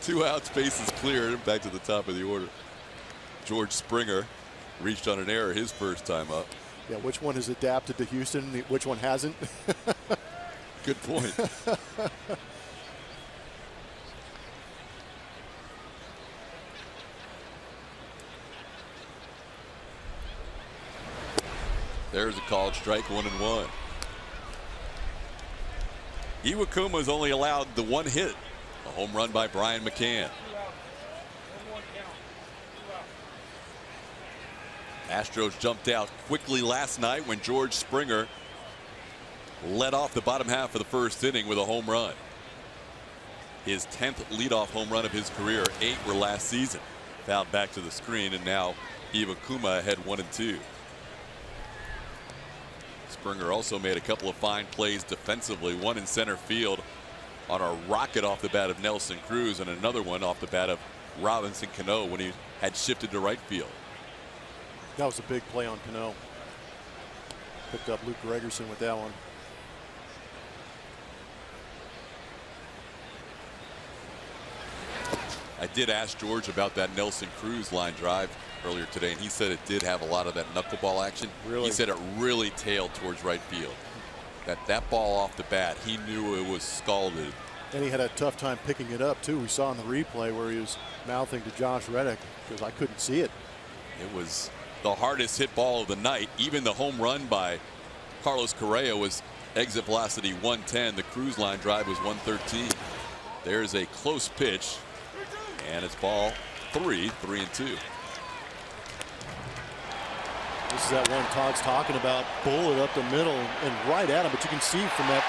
2 outs, base is clear. Back to the top of the order. George Springer reached on an error his first time up. Yeah, which one has adapted to Houston, which one hasn't? Good point. There's a called strike, 1-1. Iwakuma's only allowed the 1 hit. A home run by Brian McCann. Astros jumped out quickly last night when George Springer led off the bottom half of the 1st inning with a home run. His 10th leadoff home run of his career. 8 were last season. Fouled back to the screen, and now Iwakuma ahead 1-2. Springer also made a couple of fine plays defensively. One in center field on a rocket off the bat of Nelson Cruz, and another one off the bat of Robinson Cano when he had shifted to right field. That was a big play on Cano. Picked up Luke Gregerson with that one. I did ask George about that Nelson Cruz line drive earlier today, and he said it did have a lot of that knuckleball action. Really? He said it really tailed towards right field. That ball off the bat, he knew it was scalded. And he had a tough time picking it up, too. We saw in the replay where he was mouthing to Josh Reddick because I couldn't see it. It was the hardest hit ball of the night. Even the home run by Carlos Correa was exit velocity 110. The Cruz line drive was 113. There's a close pitch, and it's ball 3, 3-2. This is that one Todd's talking about. Bullet up the middle and right at him, but you can see from that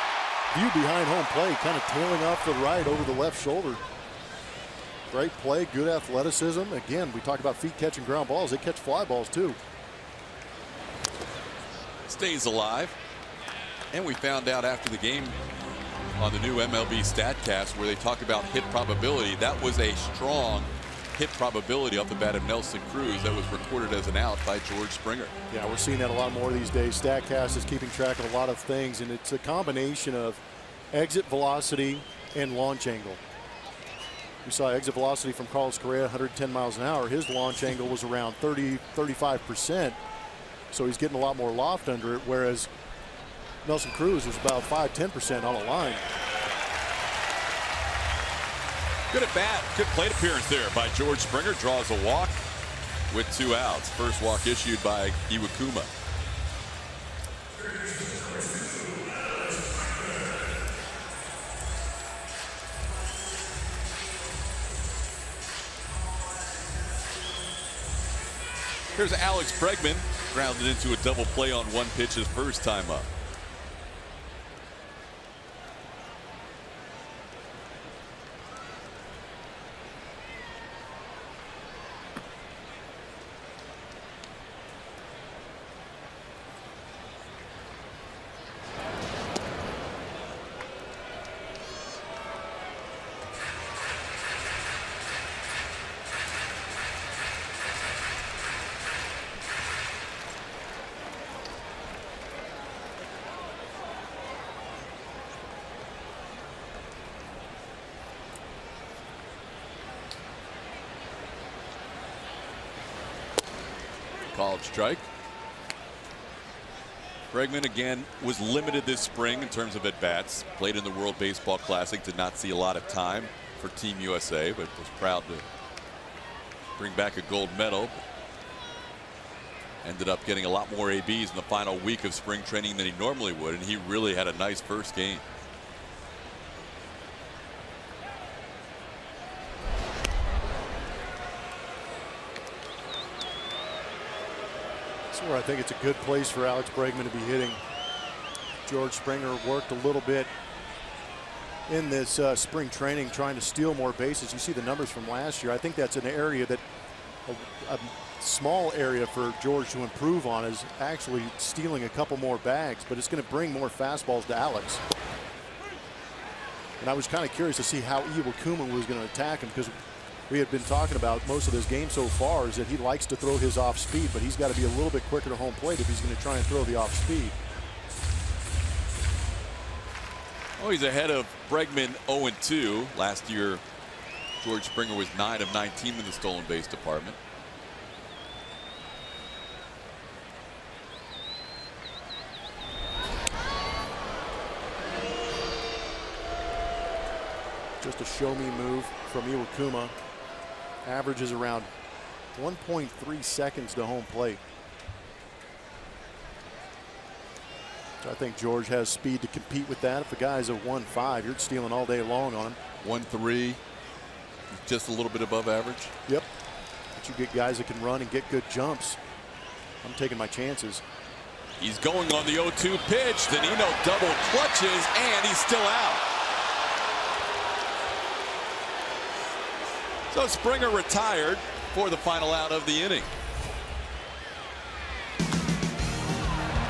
view behind home plate, kind of tailing off the right over the left shoulder. Great play, good athleticism. Again, we talk about feet catching ground balls. They catch fly balls too. Stays alive. And we found out after the game on the new MLB StatCast where they talk about hit probability. That was a strong hit probability off the bat of Nelson Cruz that was recorded as an out by George Springer. Yeah, we're seeing that a lot more these days. StatCast is keeping track of a lot of things, and it's a combination of exit velocity and launch angle. We saw exit velocity from Carlos Correa, 110 miles an hour. His launch angle was around 35%. So he's getting a lot more loft under it, whereas Nelson Cruz was about 5–10% on a line. Good at bat. Good plate appearance there by George Springer. Draws a walk with 2 outs. First walk issued by Iwakuma. Here's Alex Bregman, grounded into a double play on 1 pitch his first time up. Called strike. Bregman again was limited this spring in terms of at-bats. Played in the World Baseball Classic, did not see a lot of time for Team USA, but was proud to bring back a gold medal. Ended up getting a lot more ABs in the final week of spring training than he normally would, and he really had a nice first game. Where I think it's a good place for Alex Bregman to be hitting. George Springer worked a little bit in this spring training trying to steal more bases. You see the numbers from last year. I think that's an area that a small area for George to improve on is actually stealing a couple more bags, but it's going to bring more fastballs to Alex. And I was kind of curious to see how Iwakuma was going to attack him, because we had been talking about most of this game so far is that he likes to throw his off speed, but he's got to be a little bit quicker to home plate if he's going to try and throw the off speed. Oh, he's ahead of Bregman 0-2. Last year, George Springer was 9 of 19 in the stolen base department. Just a show me move from Iwakuma. Averages around 1.3 seconds to home plate. So I think George has speed to compete with that. If the guy's a 1.5, you're stealing all day long on him. 1.3, just a little bit above average. Yep. But you get guys that can run and get good jumps. I'm taking my chances. He's going on the 0-2 pitch. Danino double clutches, and he's still out. So Springer retired for the final out of the inning.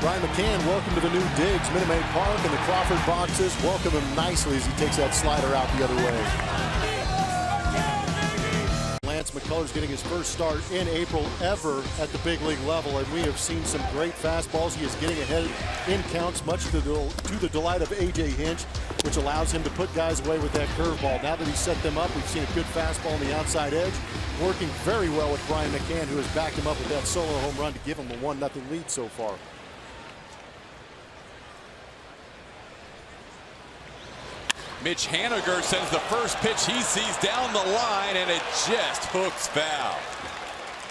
Brian McCann, welcome to the new digs. Minute Maid Park and the Crawford boxes. Welcome him nicely as he takes that slider out the other way. Lance McCullers getting his first start in April ever at the big league level, and we have seen some great fastballs. He is getting ahead in counts, much to the delight of AT Hinch, which allows him to put guys away with that curveball. Now that he's set them up, we've seen a good fastball on the outside edge, working very well with Brian McCann, who has backed him up with that solo home run to give him a 1-0 lead so far. Mitch Haniger sends the first pitch he sees down the line, and it just hooks foul.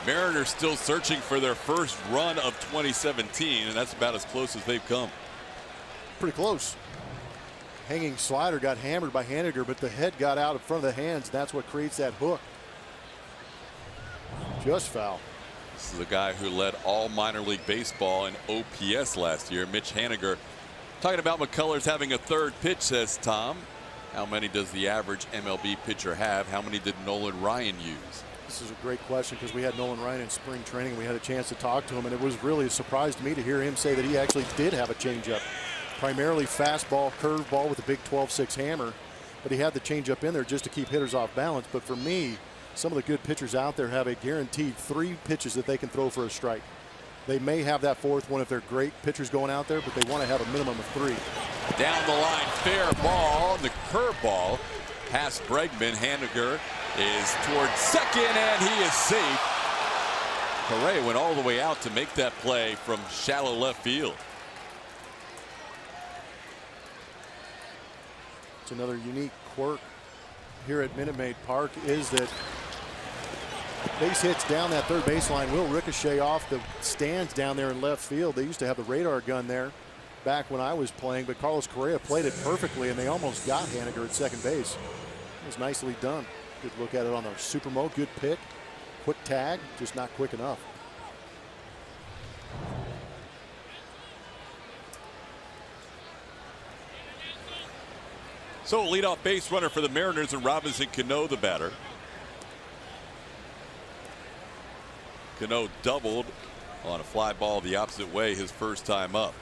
Mariners still searching for their first run of 2017, and that's about as close as they've come. Pretty close. Hanging slider got hammered by Haniger, but the head got out in front of the hands. That's what creates that hook. Just foul. This is a guy who led all minor league baseball in OPS last year. Mitch Haniger. Talking about McCullers having a third pitch, says Tom. How many does the average MLB pitcher have? How many did Nolan Ryan use? This is a great question, because we had Nolan Ryan in spring training. We had a chance to talk to him, and it was really a surprise to me to hear him say that he actually did have a changeup. Primarily fastball, curveball with a big 12-6 hammer, but he had the changeup in there just to keep hitters off balance. But for me, some of the good pitchers out there have a guaranteed 3 pitches that they can throw for a strike. They may have that 4th one if they're great pitchers going out there, but they want to have a minimum of 3. Down the line, fair ball, the curveball past Bregman. Haniger is towards second, and he is safe. Correa went all the way out to make that play from shallow left field. It's another unique quirk here at Minute Maid Park is that base hits down that third baseline will ricochet off the stands down there in left field. They used to have the radar gun there back when I was playing, but Carlos Correa played it perfectly, and they almost got Haniger at second base. It was nicely done. Good look at it on the super mode. Good pick. Quick tag, just not quick enough. So leadoff base runner for the Mariners, and Robinson Cano the batter. Cano doubled on a fly ball the opposite way his first time up.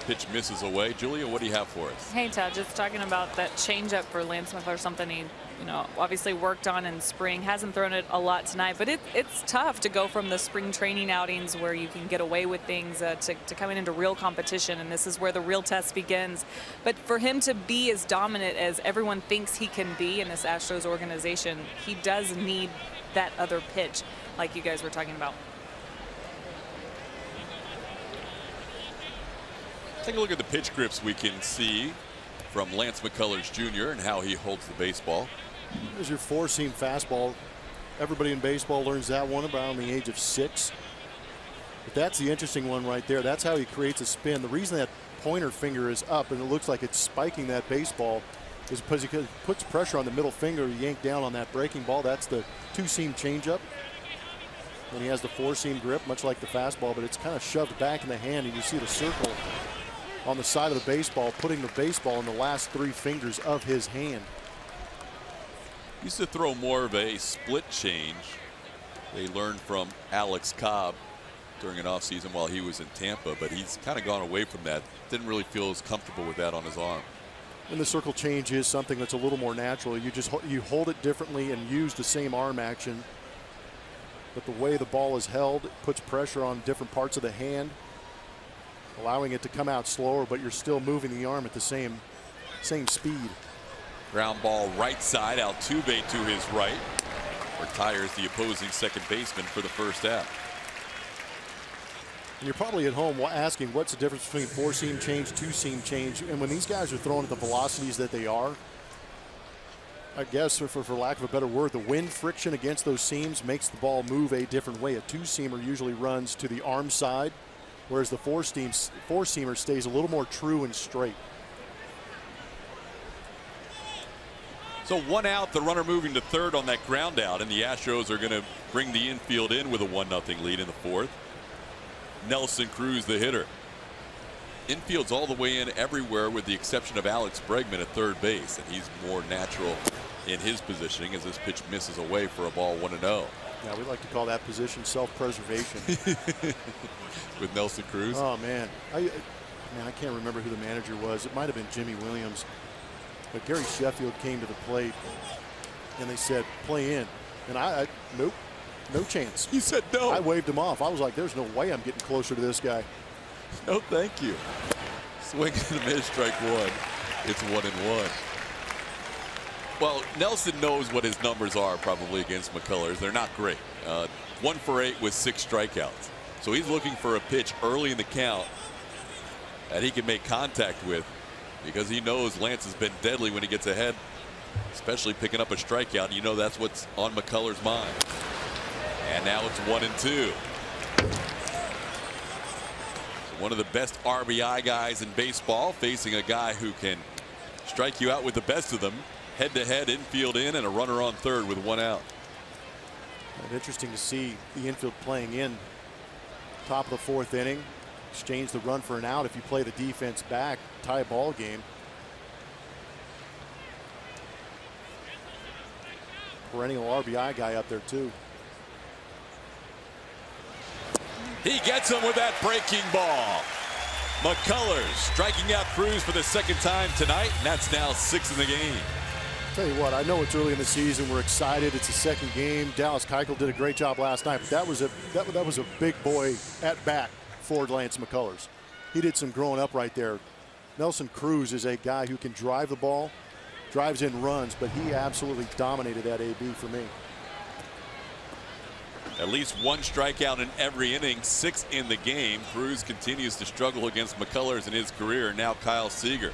Pitch misses away. Julia, what do you have for us? Hey, Todd, just talking about that changeup for Lance McCullers, something he, obviously worked on in spring. Hasn't thrown it a lot tonight, but it's tough to go from the spring training outings where you can get away with things to coming into real competition, and this is where the real test begins. But for him to be as dominant as everyone thinks he can be in this Astros organization, he does need that other pitch, like you guys were talking about. Take a look at the pitch grips we can see from Lance McCullers Jr. and how he holds the baseball. There's your four-seam fastball. Everybody in baseball learns that one around the age of 6. But that's the interesting one right there. That's how he creates a spin. The reason that pointer finger is up and it looks like it's spiking that baseball is because he puts pressure on the middle finger to yank down on that breaking ball. That's the two-seam changeup. And he has the four-seam grip, much like the fastball, but it's kind of shoved back in the hand, and you see the circle on the side of the baseball, putting the baseball in the last 3 fingers of his hand. Used to throw more of a split change. They learned from Alex Cobb during an offseason while he was in Tampa, but he's kind of gone away from that. Didn't really feel as comfortable with that on his arm. And the circle change is something that's a little more natural. You hold it differently and use the same arm action, but the way the ball is held, it puts pressure on different parts of the hand, allowing it to come out slower, but you're still moving the arm at the same speed. Ground ball right side. Altuve to his right. Retires the opposing second baseman for the first out. And you're probably at home asking what's the difference between four-seam change, two-seam change, and when these guys are throwing at the velocities that they are, I guess for lack of a better word, the wind friction against those seams makes the ball move a different way. A two-seamer usually runs to the arm side, whereas the four-seamer stays a little more true and straight. So 1 out, the runner moving to third on that ground out, and the Astros are going to bring the infield in with a 1-0 lead in the fourth. Nelson Cruz, the hitter. Infield's all the way in everywhere with the exception of Alex Bregman at third base, and he's more natural in his positioning as this pitch misses away for a ball 1-0. Yeah, we like to call that position self-preservation. With Nelson Cruz. Oh man, I can't remember who the manager was. It might have been Jimmy Williams, but Gary Sheffield came to the plate and they said play in, and I nope, no chance. You said no. I waved him off. I was like, there's no way I'm getting closer to this guy. No thank you. Swing and a miss, strike one. It's 1-1. Well, Nelson knows what his numbers are probably against McCullers. They're not great. 1 for 8 with 6 strikeouts. So he's looking for a pitch early in the count that he can make contact with, because he knows Lance has been deadly when he gets ahead, especially picking up a strikeout. You know that's what's on McCullers' mind. And now it's 1-2. One of the best RBI guys in baseball facing a guy who can strike you out with the best of them. Head-to-head, infield in, and a runner on third with 1 out. Interesting to see the infield playing in. Top of the 4th inning. Exchange the run for an out. If you play the defense back, tie a ball game. Perennial RBI guy up there too. He gets him with that breaking ball. McCullers striking out Cruz for the 2nd time tonight, and that's now 6 in the game. Tell you what, I know it's early in the season. We're excited. It's the second game. Dallas Keuchel did a great job last night, but that was a big boy at bat for Lance McCullers. He did some growing up right there. Nelson Cruz is a guy who can drive the ball, drives in runs, but he absolutely dominated that AB for me. At least one strikeout in every inning, 6 in the game. Cruz continues to struggle against McCullers in his career. Now Kyle Seager.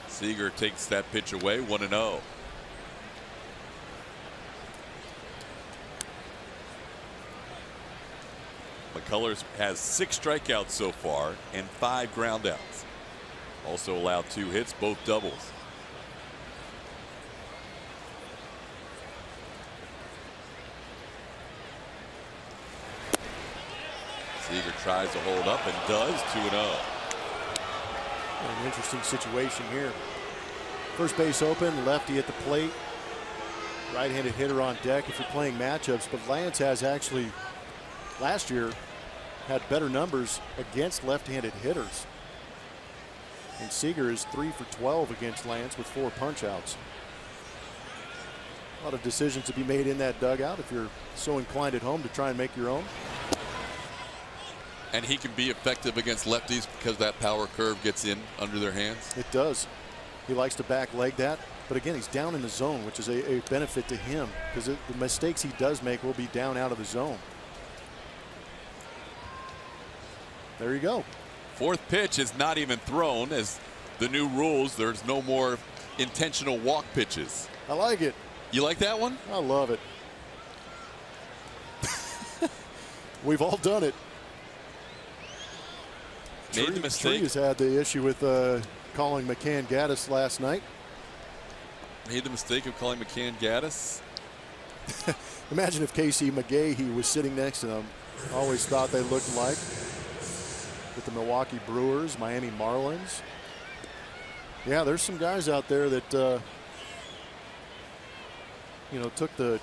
Seager takes that pitch away, 1-0. McCullers has 6 strikeouts so far and 5 groundouts. Also allowed 2 hits, both doubles. Seager tries to hold up and does. 2-0. An interesting situation here. First base open, lefty at the plate. Right-handed hitter on deck if you're playing matchups, but Lance has actually last year had better numbers against left-handed hitters. And Seager is 3 for 12 against Lance with 4 punch-outs. A lot of decisions to be made in that dugout if you're so inclined at home to try and make your own. And he can be effective against lefties because that power curve gets in under their hands. It does. He likes to back leg that. But again, he's down in the zone, which is a benefit to him because the mistakes he does make will be down out of the zone. There you go. 4th pitch is not even thrown, as the new rules, there's no more intentional walk pitches. I like it. You like that one? I love it. We've all done it. Made the mistake. Tree has had the issue with calling McCann Gonzalez last night. Made the mistake of calling McCann Gonzalez. Imagine if Casey McGahee was sitting next to him. Always thought they looked alike. With the Milwaukee Brewers, Miami Marlins. Yeah, there's some guys out there that you know, took the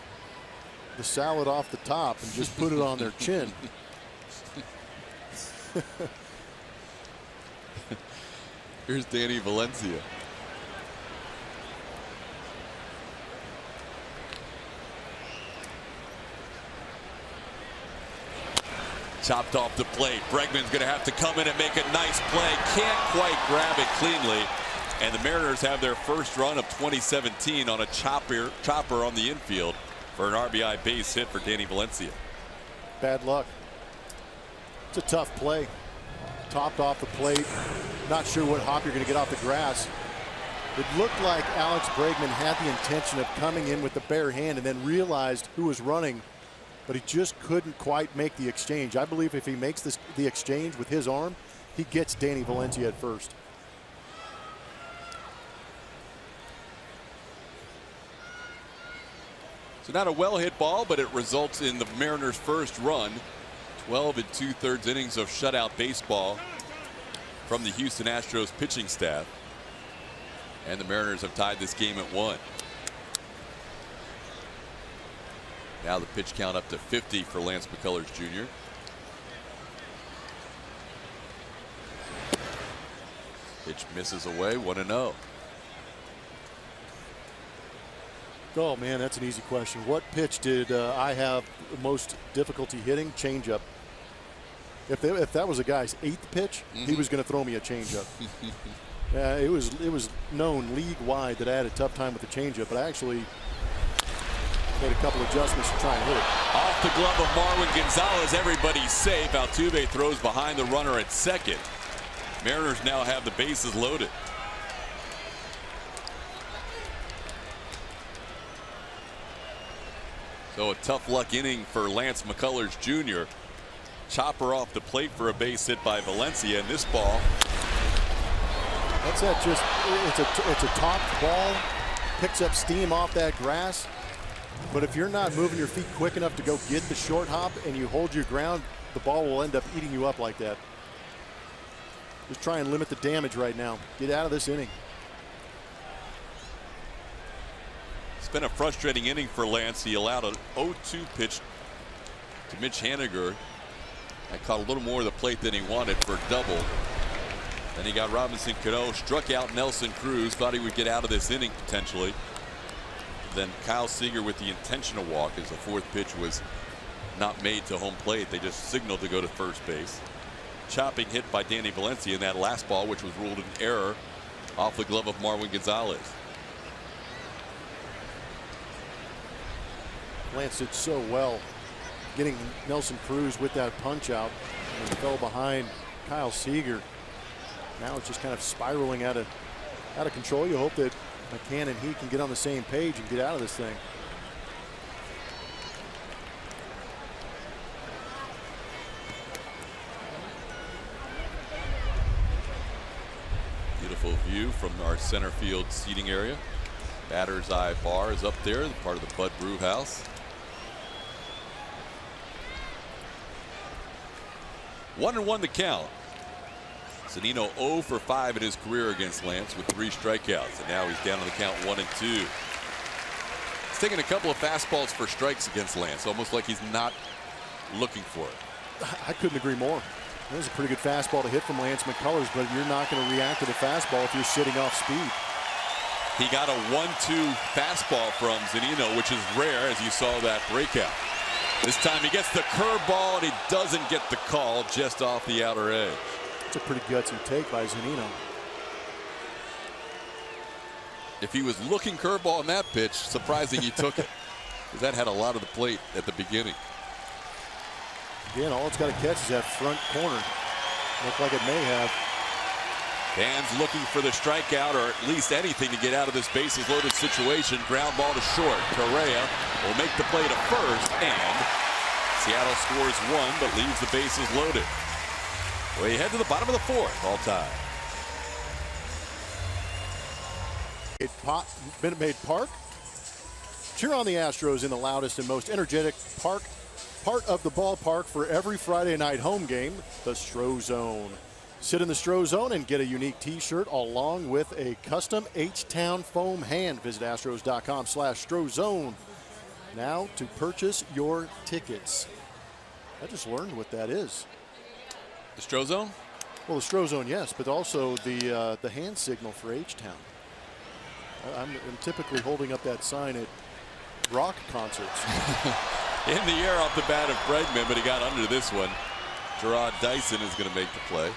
salad off the top and just put it on their chin. Here's Danny Valencia. Chopped off the plate. Bregman's going to have to come in and make a nice play. Can't quite grab it cleanly. And the Mariners have their first run of 2017 on a chopper on the infield for an RBI base hit for Danny Valencia. Bad luck. It's a tough play. Topped off the plate. Not sure what hop you're going to get off the grass. It looked like Alex Bregman had the intention of coming in with the bare hand and then realized who was running, but he just couldn't quite make the exchange. I believe if he makes the exchange with his arm, he gets Danny Valencia at first. So not a well-hit ball, but it results in the Mariners' first run. 12 2/3 innings of shutout baseball from the Houston Astros pitching staff. And the Mariners have tied this game at 1. Now the pitch count up to 50 for Lance McCullers Jr. Pitch misses away, 1-0. Oh man, that's an easy question. What pitch did I have the most difficulty hitting? Changeup. If that was a guy's 8th pitch, he was going to throw me a changeup. It was known league wide that I had a tough time with the changeup, but I actually made a couple adjustments to try and hit it. Off the glove of Marwin Gonzalez, everybody's safe. Altuve throws behind the runner at second. Mariners now have the bases loaded. So a tough luck inning for Lance McCullers Jr. Chopper off the plate for a base hit by Valencia, and this ball. That's that just, it's a topped ball, picks up steam off that grass. But if you're not moving your feet quick enough to go get the short hop and you hold your ground, the ball will end up eating you up like that. Just try and limit the damage right now. Get out of this inning. It's been a frustrating inning for Lance. He allowed an 0-2 pitch to Mitch Haniger. That caught a little more of the plate than he wanted for a double. Then he got Robinson Cano, struck out Nelson Cruz, thought he would get out of this inning potentially. Then Kyle Seager with the intentional walk as the fourth pitch was not made to home plate. They just signaled to go to first base. Chopping hit by Danny Valencia in that last ball, which was ruled an error off the glove of Marwin Gonzalez. Lance did so well getting Nelson Cruz with that punch out and fell behind Kyle Seager. Now it's just kind of spiraling out of control. You hope that McCann and he can get on the same page and get out of this thing. Beautiful view from our center field seating area. Batter's eye bar is up there, part of the Bud Brew House. 1-1 the count. Zunino 0 for 5 in his career against Lance with 3 strikeouts, and now he's down on the count 1-2. He's taking a couple of fastballs for strikes against Lance, almost like he's not looking for it. I couldn't agree more. That was a pretty good fastball to hit from Lance McCullers, but you're not going to react to the fastball if you're sitting off speed. He got a 1-2 fastball from Zunino, which is rare, as you saw that breakout. This time he gets the curveball, and he doesn't get the call, just off the outer edge. It's a pretty gutsy take by Zunino. If he was looking curveball on that pitch, surprising he took it, because that had a lot of the plate at the beginning. Again, all it's got to catch is that front corner. Looked like it may have. Fans looking for the strikeout, or at least anything to get out of this bases loaded situation. Ground ball to short. Correa will make the play to first, and Seattle scores 1 but leaves the bases loaded. We head to the bottom of the 4th, all time. Minute Maid Park. Cheer on the Astros in the loudest and most energetic part of the ballpark for every Friday night home game, the Stro Zone. Sit in the Stro Zone and get a unique t-shirt along with a custom H-Town foam hand. Visit astros.com/StroZone now to purchase your tickets. I just learned what that is. The Stro Zone? Well, the Stro Zone, yes, but also the hand signal for H-Town. I'm typically holding up that sign at rock concerts. In the air off the bat of Bregman, but he got under this one. Gerard Dyson is going to make the play.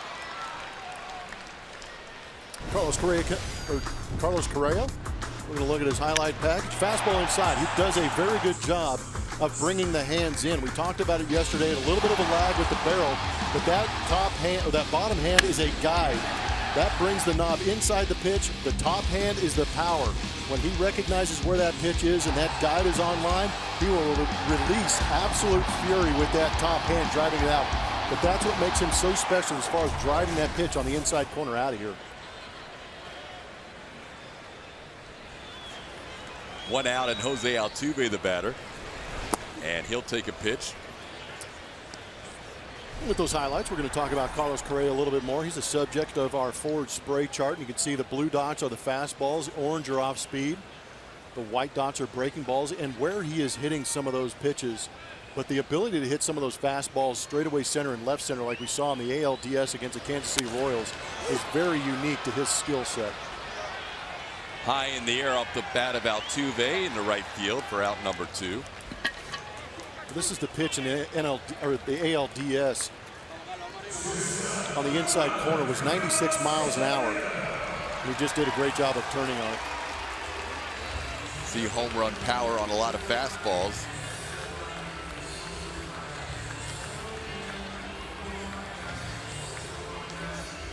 Carlos Correa. We're going to look at his highlight package. Fastball inside. He does a very good job of bringing the hands in. We talked about it yesterday. A little bit of a lag with the barrel, but that top hand or that bottom hand is a guide. That brings the knob inside the pitch. The top hand is the power. When he recognizes where that pitch is and that guide is online, he will release absolute fury with that top hand driving it out. But that's what makes him so special as far as driving that pitch on the inside corner out of here. 1 out, and Jose Altuve the batter, and he'll take a pitch. With those highlights, we're going to talk about Carlos Correa a little bit more. He's the subject of our forward spray chart, and you can see the blue dots are the fastballs, the orange are off speed, the white dots are breaking balls, and where he is hitting some of those pitches. But the ability to hit some of those fastballs straightaway center and left center like we saw in the ALDS against the Kansas City Royals is very unique to his skill set. High in the air off the bat of Altuve in the right field for out number 2. This is the pitch in the ALDS on the inside corner was 96 miles an hour. He just did a great job of turning on it. See home run power on a lot of fastballs.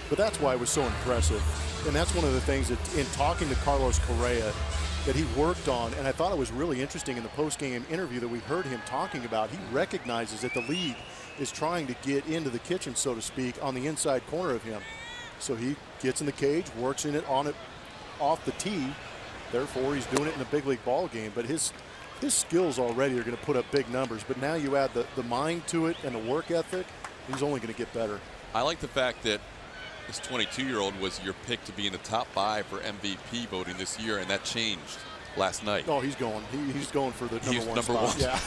But that's why it was so impressive. And that's one of the things that in talking to Carlos Correa that he worked on, and I thought it was really interesting in the post-game interview that we heard him talking about. He recognizes that the league is trying to get into the kitchen, so to speak, on the inside corner of him. So he gets in the cage, works in it on it off the tee. Therefore, he's doing it in a big league ball game. But his skills already are going to put up big numbers. But now you add the mind to it and the work ethic, he's only going to get better. I like the fact that this 22-year-old was your pick to be in the top 5 for MVP voting this year, and that changed last night. Oh, he's going. He's going for the number one spot. Yeah.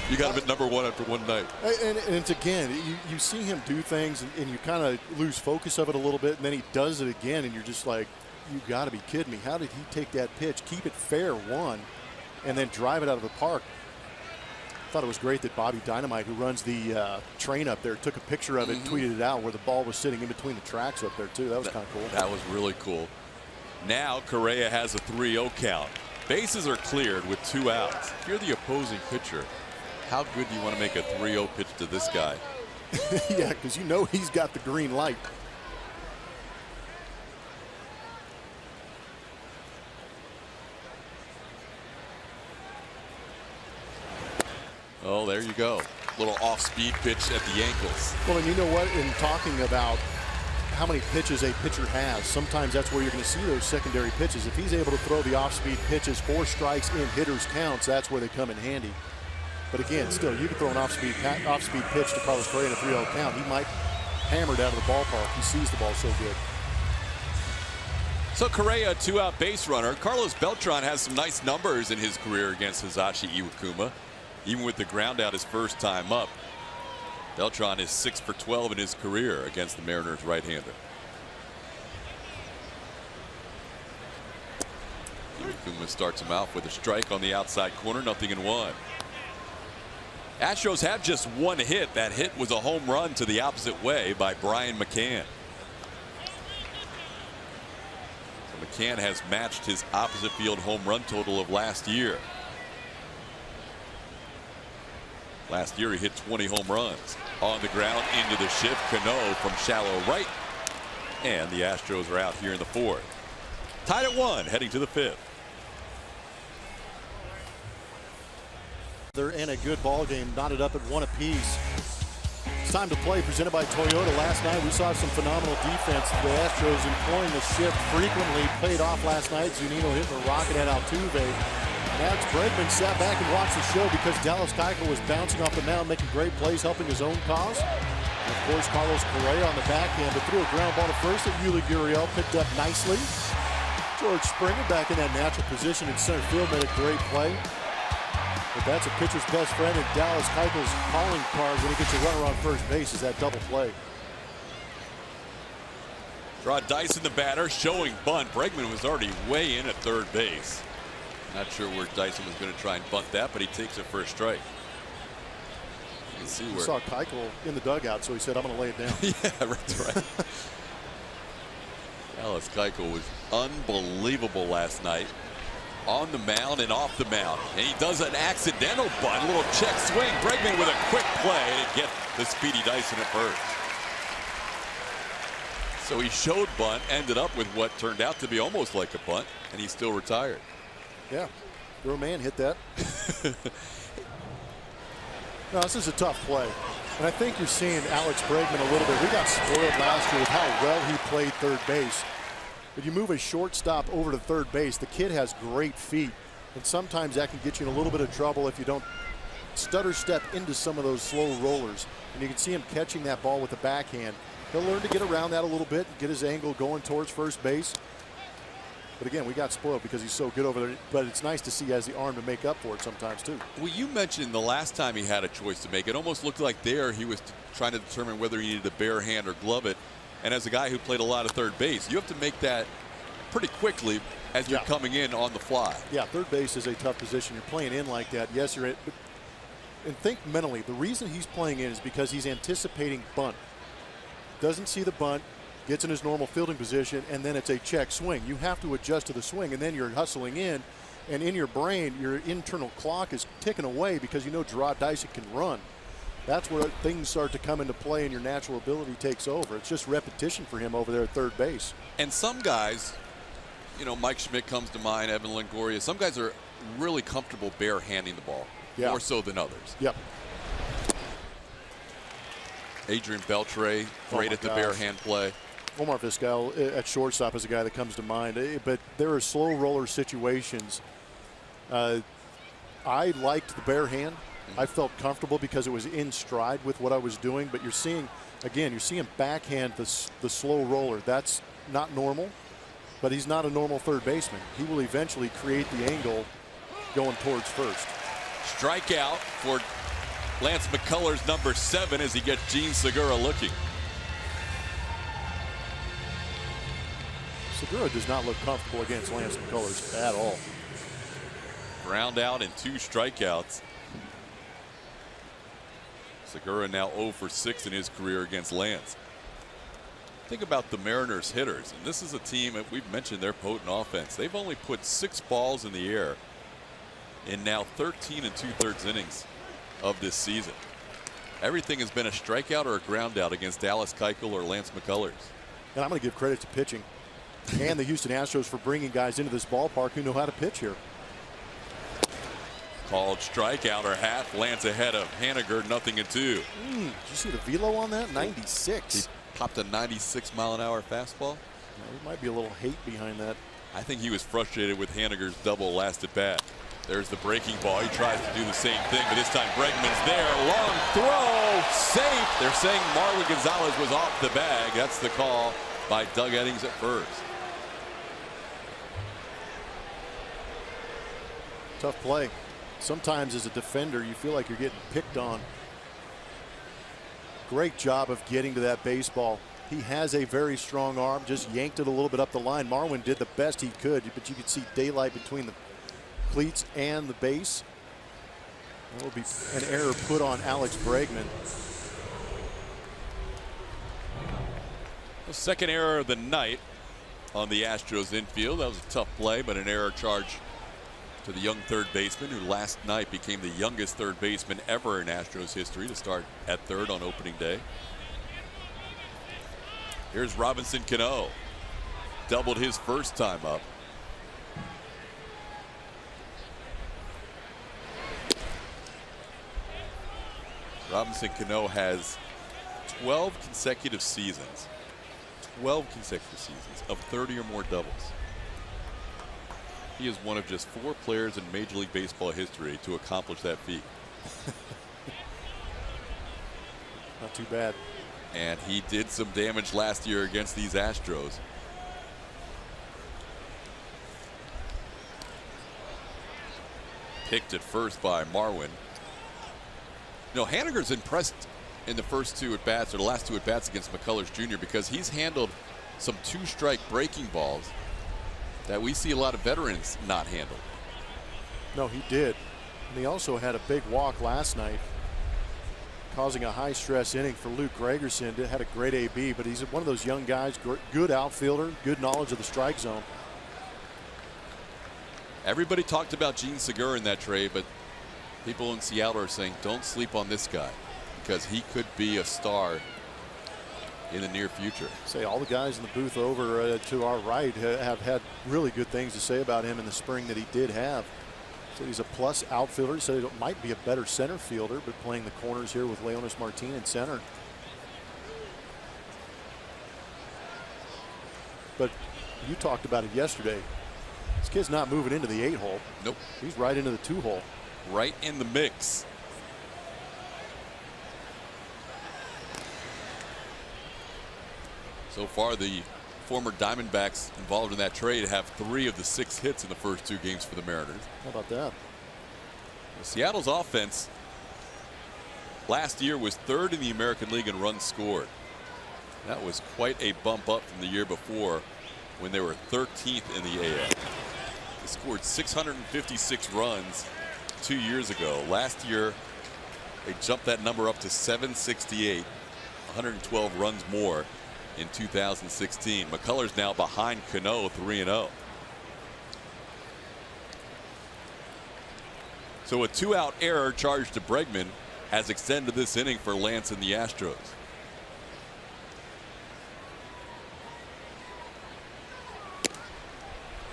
You got him at number one after one night. And it's again, you see him do things, and you kind of lose focus of it a little bit, and then he does it again, and you're just like, you got to be kidding me. How did he take that pitch, keep it fair, one, and then drive it out of the park? I thought it was great that Bobby Dynamite, who runs the train up there, took a picture of it, tweeted it out where the ball was sitting in between the tracks up there, too. That was kind of cool. That was really cool. Now Correa has a 3-0 count. Bases are cleared with 2 outs. If you're the opposing pitcher, how good do you want to make a 3-0 pitch to this guy? Yeah, because you know he's got the green light. Oh, there you go. Little off-speed pitch at the ankles. Well, and you know what? In talking about how many pitches a pitcher has, sometimes that's where you're going to see those secondary pitches. If he's able to throw the off-speed pitches, 4 strikes in hitters' counts, that's where they come in handy. But again, still, you can throw an off-speed pitch to Carlos Correa in a 3-0 count. He might hammer it out of the ballpark. He sees the ball so good. So Correa, a 2-out base runner. Carlos Beltran has some nice numbers in his career against Hisashi Iwakuma. Even with the ground out his first time up, Beltran is 6 for 12 in his career against the Mariners right-hander. Iwakuma starts him off with a strike on the outside corner, 0-1. Astros have just 1 hit. That hit was a home run to the opposite way by Brian McCann. So McCann has matched his opposite field home run total of last year. Last year he hit 20 home runs. On the ground into the shift, Cano from shallow right. And the Astros are out here in the 4th. Tied at 1 heading to the 5th. They're in a good ball game, knotted up at 1 apiece. It's time to play, presented by Toyota. Last night we saw some phenomenal defense. The Astros employing the shift frequently. Paid off last night. Zunino hitting a rocket at Altuve. Alex Bregman sat back and watched the show because Dallas Keuchel was bouncing off the mound, making great plays, helping his own cause. And of course, Carlos Correa on the backhand, but threw a ground ball to first that Yuli Gurriel picked up nicely. George Springer back in that natural position in center field made a great play. But that's a pitcher's best friend in Dallas Keuchel's calling card when he gets a runner on first base is that double play. Draw dice in the batter, showing bunt. Bregman was already way in at third base. Not sure where Dyson was going to try and bunt that, but he takes it for a strike. You can see where. He saw Keuchel in the dugout, so he said, I'm going to lay it down. Yeah, that's right. Dallas Keuchel was unbelievable last night. On the mound and off the mound. And he does an accidental bunt, a little check swing. Bregman with a quick play to get the speedy Dyson at first. So he showed bunt, ended up with what turned out to be almost like a bunt, and he's still retired. Yeah, your man hit that. No, this is a tough play. And I think you're seeing Alex Bregman a little bit. We got spoiled last year with how well he played third base. But you move a shortstop over to third base, the kid has great feet. And sometimes that can get you in a little bit of trouble if you don't stutter step into some of those slow rollers. And you can see him catching that ball with the backhand. He'll learn to get around that a little bit, get his angle going towards first base. But again, we got spoiled because he's so good over there. But it's nice to see he has the arm to make up for it sometimes, too. Well, you mentioned the last time he had a choice to make. It almost looked like there he was trying to determine whether he needed to bare hand or glove it. And as a guy who played a lot of third base, you have to make that pretty quickly as you're coming in on the fly. Yeah, third base is a tough position. You're playing in like that. Yes, you're in. And think mentally. The reason he's playing in is because he's anticipating bunt. Doesn't see the bunt. Gets in his normal fielding position, and then it's a check swing. You have to adjust to the swing, and then you're hustling in, and in your brain, your internal clock is ticking away because you know Gerard Dyson can run. That's where things start to come into play and your natural ability takes over. It's just repetition for him over there at third base. And some guys, you know, Mike Schmidt comes to mind, Evan Longoria, some guys are really comfortable bare-handing the ball, more so than others. Yep. Adrian Beltre, great at the bare hand play. Omar Vizquel at shortstop is a guy that comes to mind. But there are slow roller situations. I liked the bare hand. I felt comfortable because it was in stride with what I was doing. But you're seeing, again, you're seeing backhand the slow roller. That's not normal. but he's not a normal third baseman. He will eventually create the angle going towards first. Strikeout for Lance McCullers, number 7, as he gets Gene Segura looking. Segura does not look comfortable against Lance McCullers at all. Ground out and 2 strikeouts. Segura now 0 for 6 in his career against Lance. Think about the Mariners hitters, and this is a team that we've mentioned their potent offense. They've only put 6 balls in the air in now 13 2/3 innings of this season. Everything has been a strikeout or a ground out against Dallas Keuchel or Lance McCullers. And I'm going to give credit to pitching and the Houston Astros for bringing guys into this ballpark who know how to pitch here. Called strikeout or half. Lance ahead of Haniger, 0-2. Did you see the velo on that? 96. He popped a 96-mile-an-hour fastball. There might be a little hate behind that. I think he was frustrated with Haniger's double last at bat. There's the breaking ball. He tries to do the same thing, but this time Bregman's there. Long throw, safe. They're saying Marwin Gonzalez was off the bag. That's the call by Doug Eddings at first. Tough play. Sometimes as a defender, you feel like you're getting picked on. Great job of getting to that baseball. He has a very strong arm, just yanked it a little bit up the line. Marwin did the best he could, but you could see daylight between the cleats and the base. That will be an error put on Alex Bregman. The second error of the night on the Astros infield. That was a tough play, but an error charge to the young third baseman, who last night became the youngest third baseman ever in Astros history to start at third on opening day. Here's Robinson Cano. Doubled his first time up. Robinson Cano has 12 consecutive seasons. 12 consecutive seasons of 30 or more doubles. He is one of just 4 players in Major League Baseball history to accomplish that feat. Not too bad. And he did some damage last year against these Astros. Picked at first by Marwin. You know, Haniger's impressed in the first 2 at-bats, or the last 2 at-bats against McCullers Jr., because he's handled some 2-strike breaking balls that we see a lot of veterans not handle. No, he did. And he also had a big walk last night, causing a high-stress inning for Luke Gregerson. Had a great AB, but he's one of those young guys, good outfielder, good knowledge of the strike zone. Everybody talked about Gene Segura in that trade, but people in Seattle are saying don't sleep on this guy because he could be a star in the near future. Say all the guys in the booth over to our right have had really good things to say about him in the spring that he did have. So he's a plus outfielder. He said he might be a better center fielder, but playing the corners here with Leonis Martin in center. But you talked about it yesterday. This kid's not moving into the 8-hole. Nope. He's right into the 2-hole. Right in the mix. So far, the former Diamondbacks involved in that trade have 3 of the 6 hits in the first 2 games for the Mariners. How about that? Seattle's offense last year was 3rd in the American League in runs scored. That was quite a bump up from the year before when they were 13th in the AL. They scored 656 runs 2 years ago. Last year, they jumped that number up to 768, 112 runs more in 2016. McCullers now behind Cano, 3-0. So a 2-out error charged to Bregman has extended this inning for Lance and the Astros.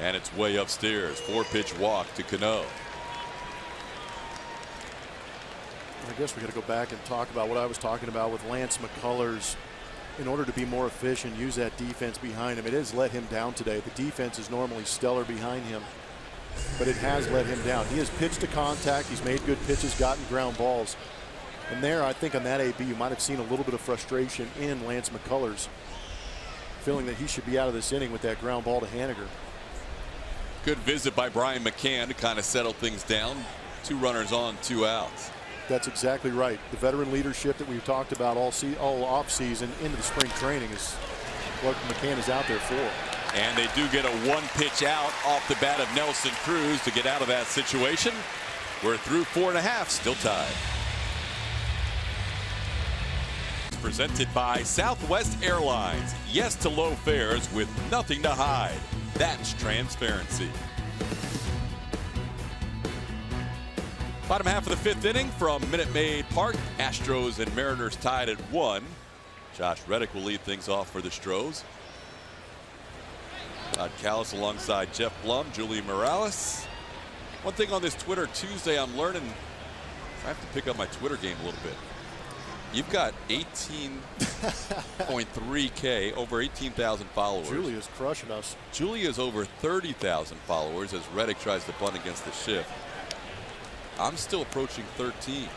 And it's way upstairs. 4-pitch walk to Cano. I guess we got to go back and talk about what I was talking about with Lance McCullers. In order to be more efficient, use that defense behind him. It has let him down today. The defense is normally stellar behind him, but it has let him down. He has pitched to contact. He's made good pitches, gotten ground balls. And there, I think on that AB, you might have seen a little bit of frustration in Lance McCullers. feeling that he should be out of this inning with that ground ball to Haniger. Good visit by Brian McCann to kind of settle things down. 2 runners on, 2 outs. That's exactly right. The veteran leadership that we've talked about all off season into the spring training is what McCann is out there for. And they do get a 1-pitch out off the bat of Nelson Cruz to get out of that situation. We're through 4.5, still tied. It's presented by Southwest Airlines. Yes to low fares with nothing to hide. That's transparency. Bottom half of the 5th inning from Minute Maid Park. Astros and Mariners tied at 1. Josh Reddick will lead things off for the Stros. Todd Callis alongside Jeff Blum, Julian Morales. One thing on this Twitter Tuesday I'm learning, I have to pick up my Twitter game a little bit. You've got 18.3K, over 18,000 followers. Julia's crushing us. Julia's over 30,000 followers as Reddick tries to bunt against the shift. I'm still approaching 13,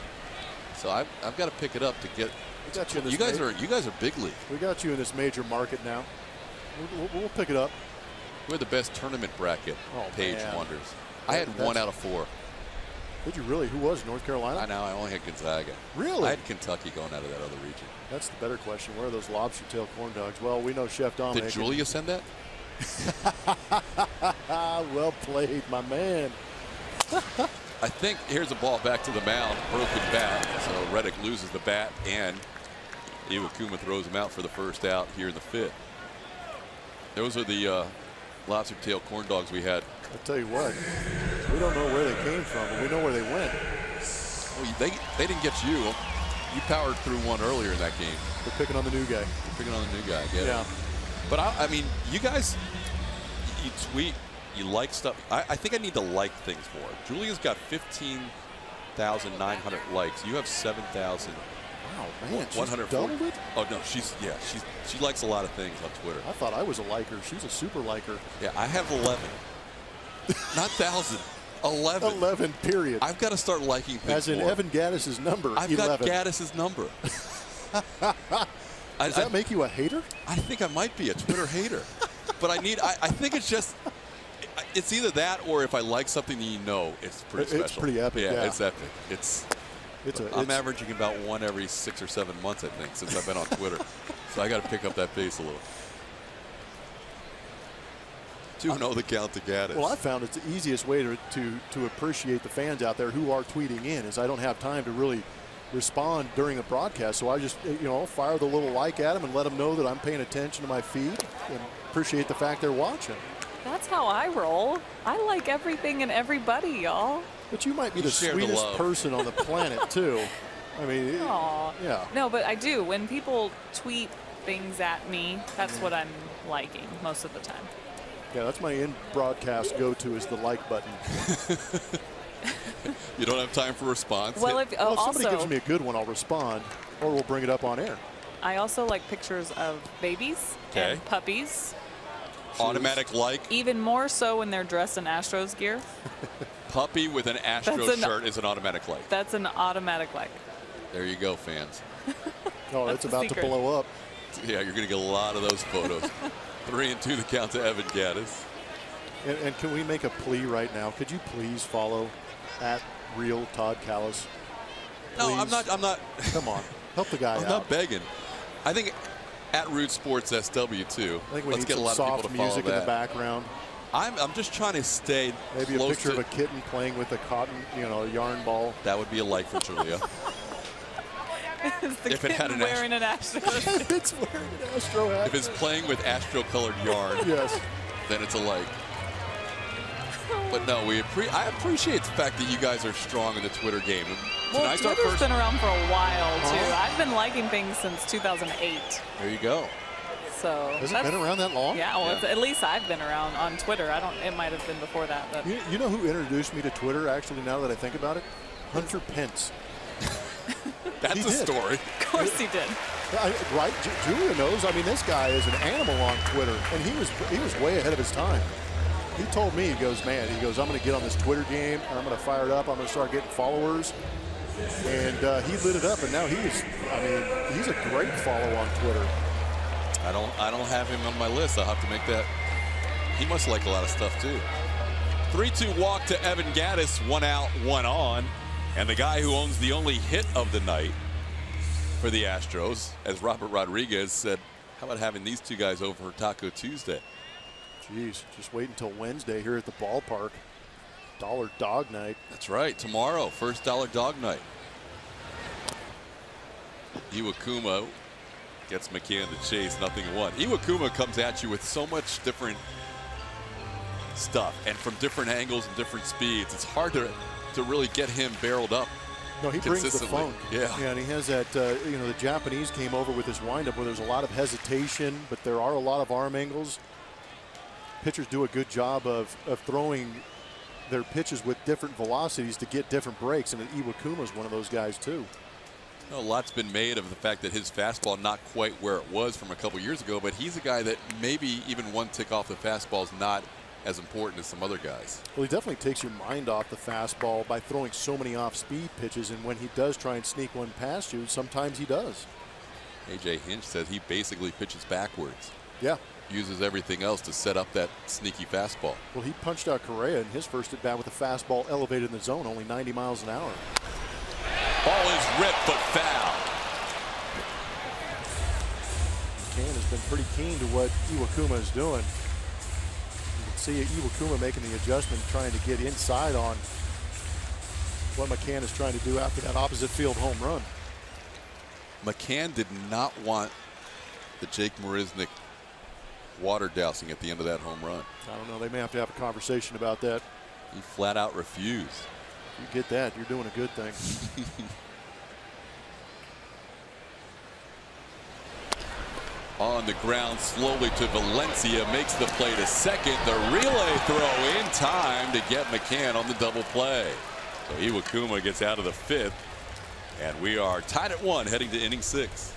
so I've got to pick it up to get. We got you in this you guys are big league. We got you in this major market now. We'll pick it up. We're the best tournament bracket. Page wonders. I had 1 out of 4. Did you really? Who was North Carolina? I know. I only had Gonzaga. Really? I had Kentucky going out of that other region. That's the better question. Where are those lobster tail corn dogs? Well, we know Chef Dominic. Did Julia send that? Well played, my man. I think here's a ball back to the mound, broken bat. So Reddick loses the bat, and Iwakuma throws him out for the first out here in the 5th. Those are the lobster tail corn dogs we had. I'll tell you what, we don't know where they came from, but we know where they went. Well, they didn't get you. You powered through one earlier in that game. They're picking on the new guy. They're picking on the new guy. Yeah. But I mean, you guys, you tweet, you like stuff. I think I need to like things more. Julia's got 15,900 likes. You have 7,000. Wow, man, she's 140. doubled it? Oh no, she likes a lot of things on Twitter. I thought I was a liker. She's a super liker. Yeah, I have 11. Not 1,000. 11. 11, period. I've got to start liking things As in more. Evan Gaddis's number, I've 11. got Gaddis's number. Does that make you a hater? I think I might be a Twitter hater. But I think it's just, it's either that or if I like something that you know, it's pretty special. It's pretty epic, yeah. It's epic. I'm averaging about 1 every 6 or 7 months, I think, since I've been on Twitter. So I got to pick up that pace a little. 2-0 the count to Gaddis. Well, I found it's the easiest way to appreciate the fans out there who are tweeting in is I don't have time to really respond during a broadcast. So I just, fire the little like at them and let them know that I'm paying attention to my feed and appreciate the fact they're watching. That's how I roll. I like everything and everybody, y'all. But you might be the sweetest person on the planet, too. I mean, yeah. No, but I do. When people tweet things at me, that's what I'm liking most of the time. Yeah, that's my in-broadcast go-to is the like button. You don't have time for response? Well, if somebody gives me a good one, I'll respond, or we'll bring it up on air. I also like pictures of babies and puppies. Automatic like? Even more so when they're dressed in Astros gear. Puppy with an Astros shirt is an automatic like. That's an automatic like. There you go, fans. Oh, it's about to blow up. Yeah, you're going to get a lot of those photos. 3-2 the count to Evan Gaddis. And can we make a plea right now? Could you please follow at Real Todd Callis? No, I'm not. Come on, help the guy out. I'm not begging. I think at Root Sports SW too. I think we Let's need get some a lot soft of people to music follow in the background. I'm just trying to stay maybe close a picture to of a kitten playing with a cotton, yarn ball. That would be a like for Julia. If it had wearing an Astro. It's wearing an Astro hat. If it's playing with Astro-colored yarn, yes, then it's a like. But no, I appreciate the fact that you guys are strong in the Twitter game. Well, Twitter's been around for a while too. I've been liking things since 2008. There you go. So has it been around that long? Yeah, well, at least I've been around on Twitter. It might have been before that. But you know who introduced me to Twitter? Actually, now that I think about it, Hunter Pence. That's a story. Of course he did. Right, Julia knows. I mean, this guy is an animal on Twitter, and he was way ahead of his time. He told me, he goes, I'm going to get on this Twitter game. I'm going to fire it up. I'm going to start getting followers. And he lit it up, and now he's a great follow on Twitter. I don't have him on my list. I'll have to make that. He must like a lot of stuff too. 3-2 walk to Evan Gattis, 1 out, 1 on. And the guy who owns the only hit of the night for the Astros, as Robert Rodriguez said, how about having these two guys over for Taco Tuesday? Jeez, just wait until Wednesday here at the ballpark. Dollar Dog Night. That's right, tomorrow, first Dollar Dog Night. Iwakuma gets McCann to chase, 0-1. Iwakuma comes at you with so much different stuff and from different angles and different speeds. It's hard to really get him barreled up. No, he brings the funk. Yeah, and he has that, you know, the Japanese came over with this windup where there's a lot of hesitation, but there are a lot of arm angles. Pitchers do a good job of throwing their pitches with different velocities to get different breaks, and Iwakuma is one of those guys too. A lot's been made of the fact that his fastball not quite where it was from a couple years ago, but he's a guy that maybe even one tick off the fastball is not as important as some other guys. Well, he definitely takes your mind off the fastball by throwing so many off-speed pitches, and when he does try and sneak one past you, sometimes he does. AJ Hinch says he basically pitches backwards. Yeah. Uses everything else to set up that sneaky fastball. Well, he punched out Correa in his first at bat with a fastball elevated in the zone, only 90 miles an hour. Ball is ripped but foul. McCann has been pretty keen to what Iwakuma is doing. See Iwakuma making the adjustment, trying to get inside on what McCann is trying to do after that opposite field home run. McCann did not want the Jake Marisnick water dousing at the end of that home run. I don't know. They may have to have a conversation about that. He flat out refused. You get that, you're doing a good thing. On the ground slowly to Valencia, makes the play to second. The relay throw in time to get McCann on the double play. So Iwakuma gets out of the 5th, and we are tied at 1 heading to inning 6.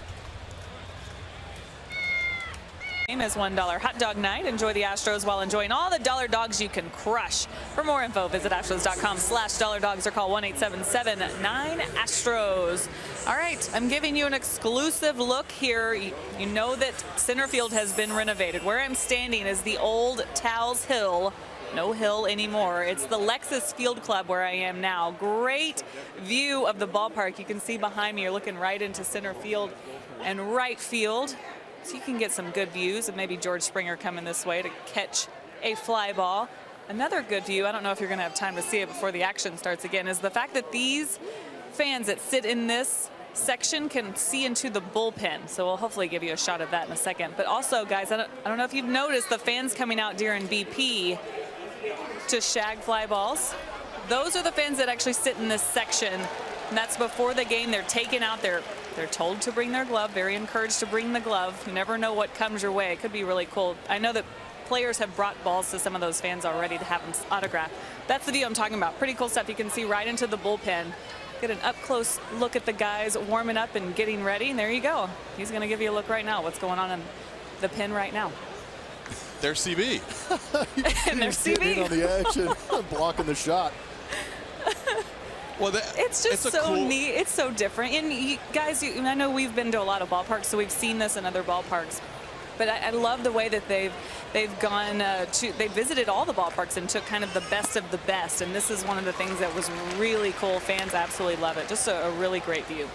Is $1 hot dog night. Enjoy the Astros while enjoying all the dollar dogs you can crush. For more info, visit astros.com/dollardogs or call 1-877-9-ASTROS. All right, I'm giving you an exclusive look here. You know that center field has been renovated. Where I'm standing is the old Towles Hill. No hill anymore. It's the Lexus Field Club where I am now. Great view of the ballpark. You can see behind me, you're looking right into center field and right field. So you can get some good views of maybe George Springer coming this way to catch a fly ball. Another good view, I don't know if you're going to have time to see it before the action starts again, is the fact that these fans that sit in this section can see into the bullpen. So we'll hopefully give you a shot of that in a second. But also, guys, I don't know if you've noticed the fans coming out during BP to shag fly balls. Those are the fans that actually sit in this section. And that's before the game. They're taken out. They're told to bring their glove, very encouraged to bring the glove. You never know what comes your way. It could be really cool. I know that players have brought balls to some of those fans already to have them autographed. That's the view I'm talking about. Pretty cool stuff. You can see right into the bullpen. Get an up-close look at the guys warming up and getting ready. And there you go. He's going to give you a look right now. What's going on in the pen right now. There's CB. And there's CB. On the action, blocking the shot. Well, it's just so cool... neat. It's so different. And you guys, I know we've been to a lot of ballparks, so we've seen this in other ballparks. But I love the way that they've gone they visited all the ballparks and took kind of the best of the best. And this is one of the things that was really cool. Fans absolutely love it. Just a really great view.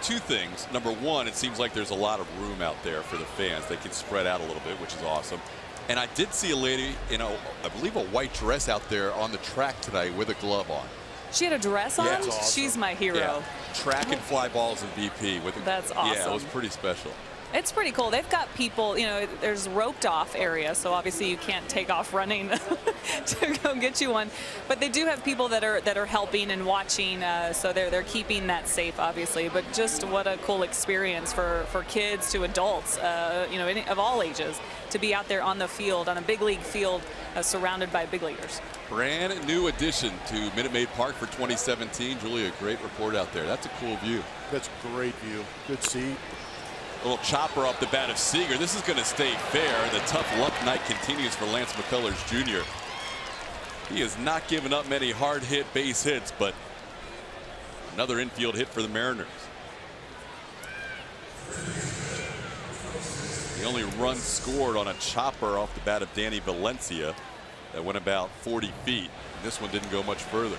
Two things. Number one, it seems like there's a lot of room out there for the fans. They can spread out a little bit, which is awesome. And I did see a lady in I believe a white dress out there on the track today with a glove on. She had a dress on? Yeah, awesome. She's my hero. Yeah. Track and fly balls in BP. That's awesome. Yeah, it was pretty special. It's pretty cool. They've got people, there's roped off area, so obviously you can't take off running to go get you one. But they do have people that are helping and watching, so they're keeping that safe, obviously. But just what a cool experience for kids to adults, of all ages, to be out there on the field, on a big league field, surrounded by big leaguers. Brand new addition to Minute Maid Park for 2017. Julia, great report out there. That's a cool view. That's a great view. Good seat. Little chopper off the bat of Seager. This is going to stay fair. The tough luck night continues for Lance McCullers Jr. He has not given up many hard hit base hits, but another infield hit for the Mariners. The only run scored on a chopper off the bat of Danny Valencia that went about 40 feet. And this one didn't go much further.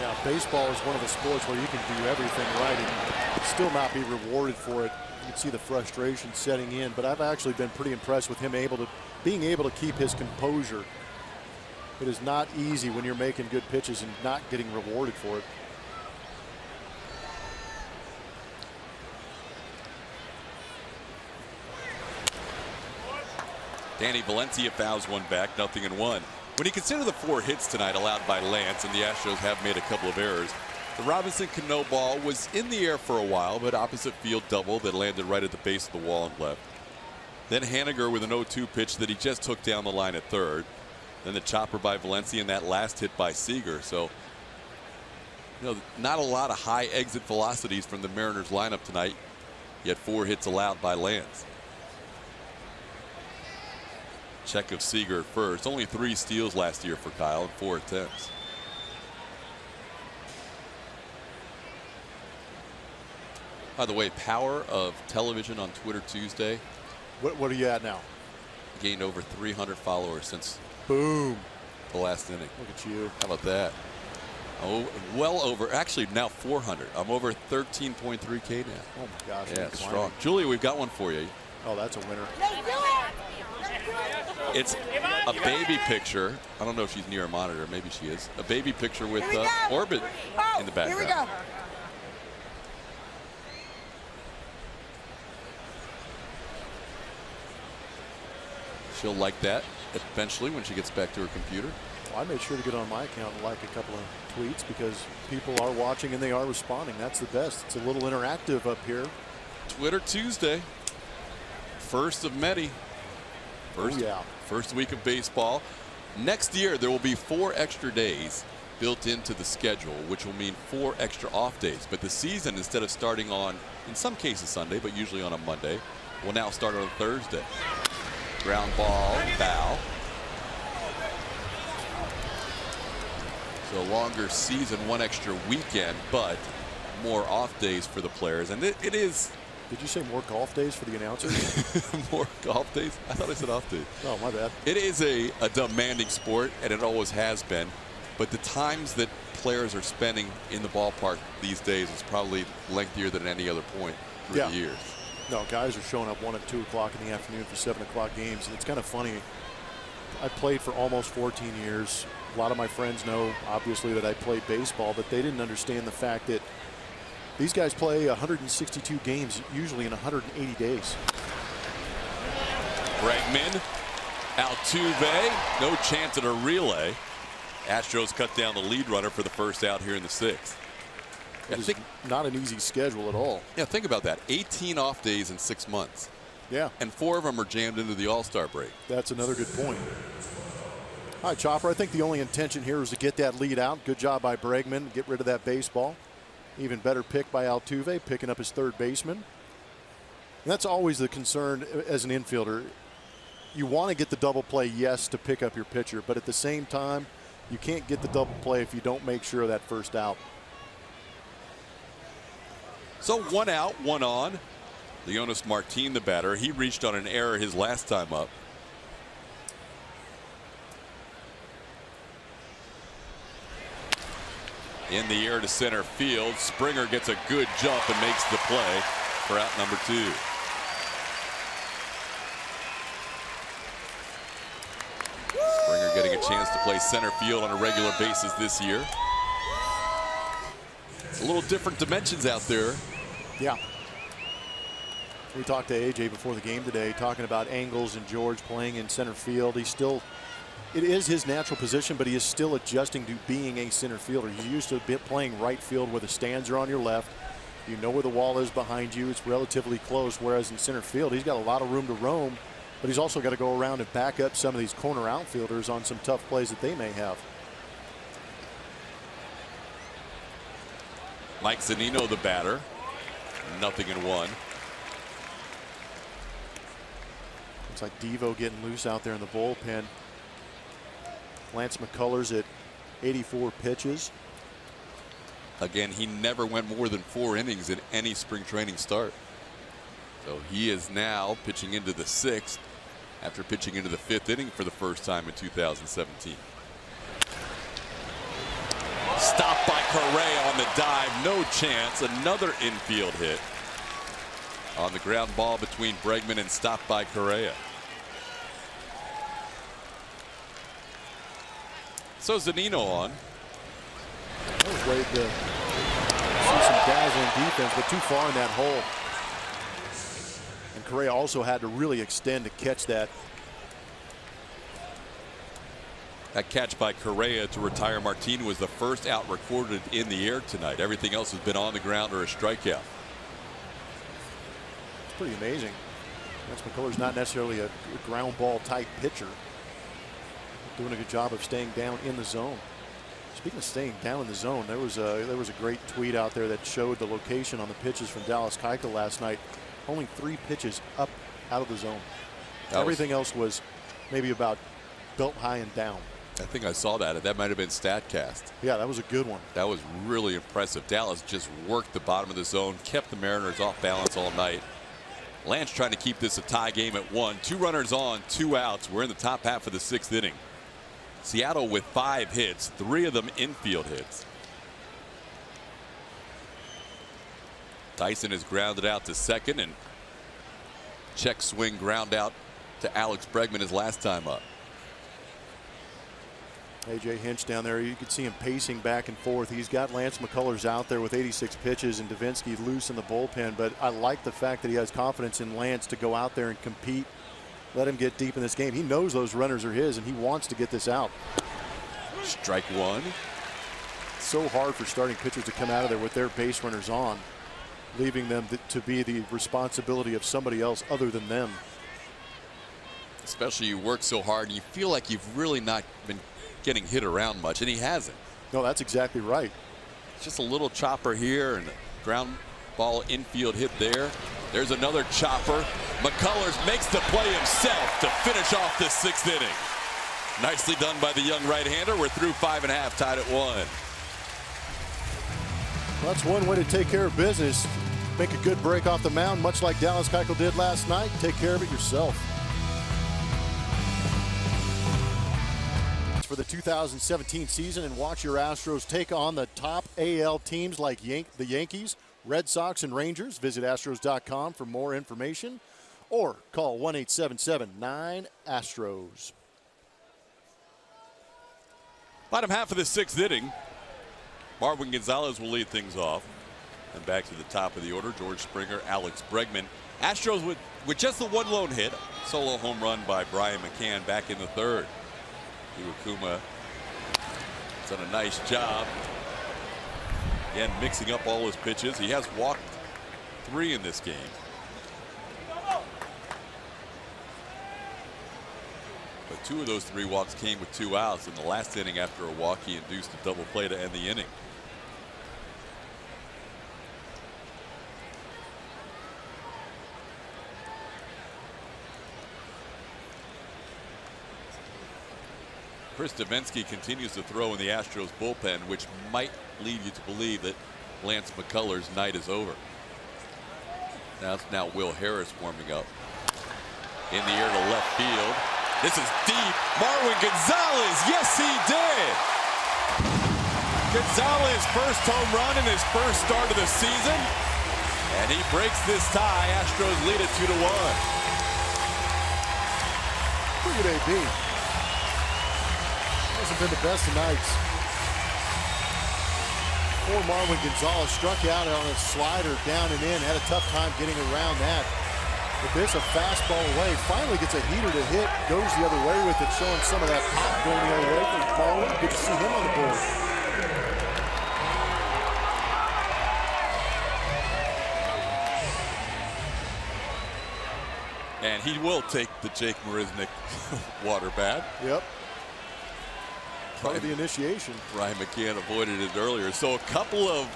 Yeah, baseball is one of the sports where you can do everything right and still not be rewarded for it. You can see the frustration setting in, but I've actually been pretty impressed with him being able to keep his composure. It is not easy when you're making good pitches and not getting rewarded for it. Danny Valencia fouls one back, 0-1. When you consider the 4 hits tonight allowed by Lance, and the Astros have made a couple of errors, the Robinson Cano ball was in the air for a while, but opposite field double that landed right at the base of the wall and left. Then Haniger with an 0-2 pitch that he just took down the line at third. Then the chopper by Valencia and that last hit by Seager. So, not a lot of high exit velocities from the Mariners lineup tonight, yet 4 hits allowed by Lance. Check of Seager at first. Only 3 steals last year for Kyle and 4 attempts. By the way, power of television on Twitter Tuesday. What are you at now? Gained over 300 followers since boom the last inning. Look at you. How about that? Oh, well over, actually now 400. I'm over 13.3K now. Oh my gosh. Yeah, it's strong. Julia, we've got one for you. Oh, that's a winner. It's a baby picture. I don't know if she's near a monitor. Maybe she is. A baby picture with Orbit in the background. Here we go. She'll like that eventually when she gets back to her computer. Well, I made sure to get on my account and like a couple of tweets because people are watching and they are responding. That's the best. It's a little interactive up here. Twitter Tuesday. First of many. First week of baseball. Next year there will be 4 extra days built into the schedule, which will mean 4 extra off days. But the season, instead of starting on, in some cases Sunday, but usually on a Monday, will now start on a Thursday. Ground ball, foul. So longer season, 1 extra weekend, but more off days for the players. And it is. Did you say more golf days for the announcers? More golf days? I thought I said off days. Oh, my bad. It is a demanding sport, and it always has been. But the times that players are spending in the ballpark these days is probably lengthier than any other point through the years. No, guys are showing up 1 and 2 o'clock in the afternoon for 7 o'clock games. And it's kind of funny. I played for almost 14 years. A lot of my friends know, obviously, that I played baseball, but they didn't understand the fact that these guys play 162 games, usually in 180 days. Bregman, Altuve, no chance at a relay. Astros cut down the lead runner for the first out here in the 6th. It's not an easy schedule at all. Yeah, think about that. 18 off days in 6 months. Yeah. And 4 of them are jammed into the All-Star break. That's another good point. All right, Chopper, I think the only intention here is to get that lead out. Good job by Bregman. Get rid of that baseball. Even better pick by Altuve, picking up his 3rd baseman. And that's always the concern as an infielder. You want to get the double play, yes, to pick up your pitcher. But at the same time, you can't get the double play if you don't make sure of that first out. So 1 out, 1 on. Leonis Martin, the batter. He reached on an error his last time up. In the air to center field. Springer gets a good jump and makes the play for out number 2. Springer getting a chance to play center field on a regular basis this year. It's a little different dimensions out there. Yeah. We talked to AJ before the game today, talking about Angles and George playing in center field. It is his natural position, but he is still adjusting to being a center fielder. He's used to playing right field where the stands are on your left. You know where the wall is behind you. It's relatively close, whereas in center field, he's got a lot of room to roam, but he's also got to go around and back up some of these corner outfielders on some tough plays that they may have. Mike Zunino, the batter. 0-1. Looks like Devo getting loose out there in the bullpen. Lance McCullers at 84 pitches. Again, he never went more than 4 innings in any spring training start. So he is now pitching into the 6th after pitching into the 5th inning for the first time in 2017. Stopped by Correa on the dive. No chance. Another infield hit on the ground ball between Bregman and stopped by Correa. So Zunino on. That was way to see some dazzling defense, but too far in that hole. And Correa also had to really extend to catch that. That catch by Correa to retire Martin was the first out recorded in the air tonight. Everything else has been on the ground or a strikeout. It's pretty amazing. Lance McCullers not necessarily a ground ball type pitcher. Doing a good job of staying down in the zone. Speaking of staying down in the zone, there was a great tweet out there that showed the location on the pitches from Dallas Keuchel last night. Only 3 pitches up out of the zone. Everything else was maybe about belt high and down. I think I saw that. That might have been StatCast. Yeah, that was a good one. That was really impressive. Dallas just worked the bottom of the zone, kept the Mariners off balance all night. Lance trying to keep this a tie game at 1. 2 runners on, 2 outs. We're in the top half of the 6th inning. Seattle with 5 hits, 3 of them infield hits. Tyson is grounded out to second, and check swing ground out to Alex Bregman his last time up. A.J. Hinch down there, you could see him pacing back and forth. He's got Lance McCullers out there with 86 pitches and Davinsky loose in the bullpen, but I like the fact that he has confidence in Lance to go out there and compete. Let him get deep in this game. He knows those runners are his, and he wants to get this out. Strike 1. It's so hard for starting pitchers to come out of there with their base runners on, leaving them to be the responsibility of somebody else other than them. Especially you work so hard and you feel like you've really not been getting hit around much, and he hasn't. No, that's exactly right. It's just a little chopper here and a ground ball infield hit there. There's another chopper. McCullers makes the play himself to finish off the 6th inning. Nicely done by the young right-hander. We're through 5 1/2, tied at 1. Well, that's one way to take care of business. Make a good break off the mound, much like Dallas Keuchel did last night. Take care of it yourself. For the 2017 season, and watch your Astros take on the top AL teams like the Yankees, Red Sox, and Rangers. Visit Astros.com for more information or call 1-877-9-ASTROS. Bottom half of the 6th inning. Marwin Gonzalez will lead things off. And back to the top of the order, George Springer, Alex Bregman. Astros with just the 1 lone hit. Solo home run by Brian McCann back in the 3rd. Iwakuma has done a nice job. Again, mixing up all his pitches. He has walked 3 in this game. But 2 of those 3 walks came with 2 outs. In the last inning, after a walk, he induced a double play to end the inning. Chris Davinsky continues to throw in the Astros bullpen, which might lead you to believe that Lance McCullers' night is over. Now Will Harris warming up. In the air to left field. This is deep. Marwin Gonzalez. Yes, he did. Gonzalez first home run in his first start of the season. And he breaks this tie. Astros lead it 2-1. Look at AB. Hasn't been the best of nights. Poor Marwin Gonzalez struck out on a slider down and in. Had a tough time getting around that. But this a fastball away. Finally gets a heater to hit. Goes the other way with it, showing some of that pop going the other way from Marwin. Good to see him on the board. And he will take the Jake Marisnick water bath. Yep. Part of the initiation. Ryan McCann avoided it earlier. So a couple of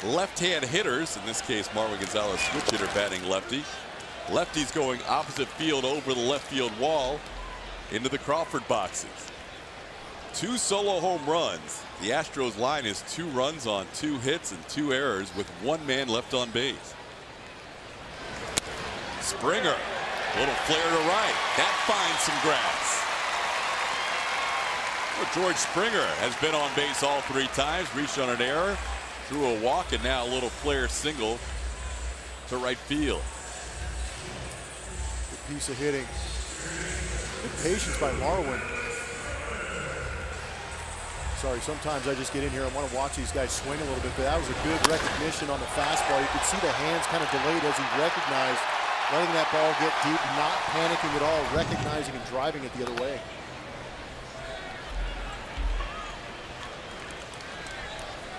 left-hand hitters, in this case Marwin Gonzalez, switch hitter batting lefty. Lefty's going opposite field over the left field wall into the Crawford boxes. 2 solo home runs. The Astros line is 2 runs on 2 hits and 2 errors with 1 man left on base. Springer, a little flare to right. That finds some grass. Well, George Springer has been on base all 3 times, reached on an error, threw a walk, and now a little flare single to right field. Good piece of hitting. Good patience by Marwin. Sorry, sometimes I just get in here. I want to watch these guys swing a little bit, but that was a good recognition on the fastball. You could see the hands kind of delayed as he recognized letting that ball get deep, not panicking at all, recognizing and driving it the other way.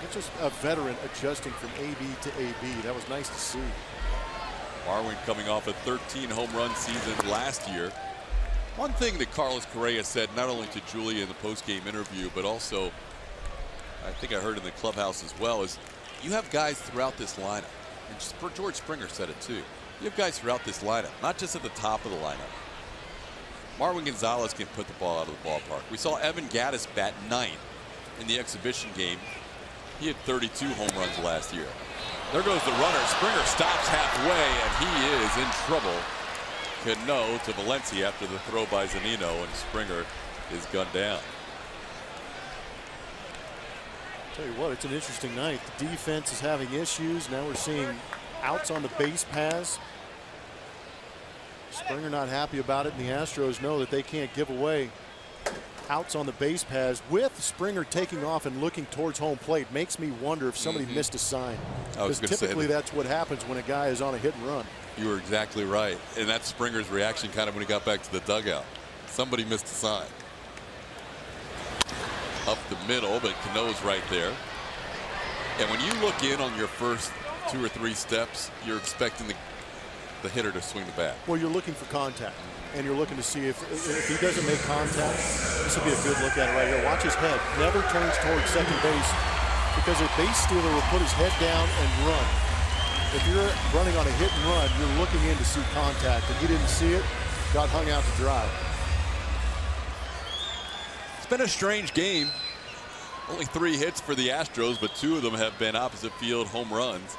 It's just a veteran adjusting from AB to AB. That was nice to see. Marwin coming off a 13 home run season last year. One thing that Carlos Correa said, not only to Julia in the post-game interview, but also I think I heard in the clubhouse as well, is you have guys throughout this lineup. And George Springer said it too. You have guys throughout this lineup, not just at the top of the lineup. Marwin Gonzalez can put the ball out of the ballpark. We saw Evan Gattis bat 9th in the exhibition game. He had 32 home runs last year. There goes the runner. Springer stops halfway, and he is in trouble. Cano to Valencia after the throw by Zunino, and Springer is gunned down. Tell you what, it's an interesting night. The defense is having issues. Now we're seeing outs on the base paths. Springer not happy about it, and the Astros know that they can't give away outs on the base paths. With Springer taking off and looking towards home plate, makes me wonder if somebody missed a sign. Because typically that's what happens when a guy is on a hit and run. You were exactly right. And that's Springer's reaction kind of when he got back to the dugout. Somebody missed a sign. Up the middle, but Cano's right there. And when you look in on your first 2 or 3 steps, you're expecting the hitter to swing the bat. Well, you're looking for contact, and you're looking to see if he doesn't make contact. This will be a good look at it right here. Watch his head. Never turns towards second base, because a base stealer will put his head down and run. If you're running on a hit and run, you're looking in to see contact, and he didn't see it, got hung out to dry. It's been a strange game. Only 3 hits for the Astros, but 2 of them have been opposite field home runs.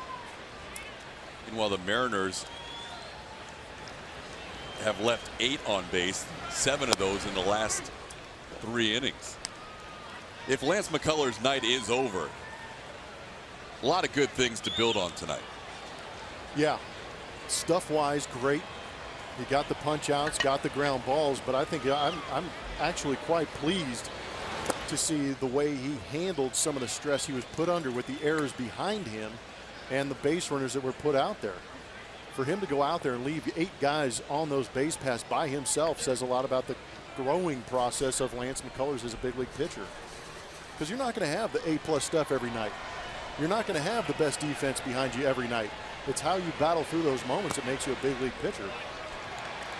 Meanwhile, the Mariners have left 8 on base, 7 of those in the last 3 innings. If Lance McCullers' night is over, a lot of good things to build on tonight. Yeah, stuff-wise, great. He got the punch-outs, got the ground balls, but I think I'm actually quite pleased to see the way he handled some of the stress he was put under with the errors behind him and the base runners that were put out there. For him to go out there and leave 8 guys on those base paths by himself says a lot about the growing process of Lance McCullers as a big league pitcher. Because you're not going to have the A+ stuff every night. You're not going to have the best defense behind you every night. It's how you battle through those moments that makes you a big league pitcher.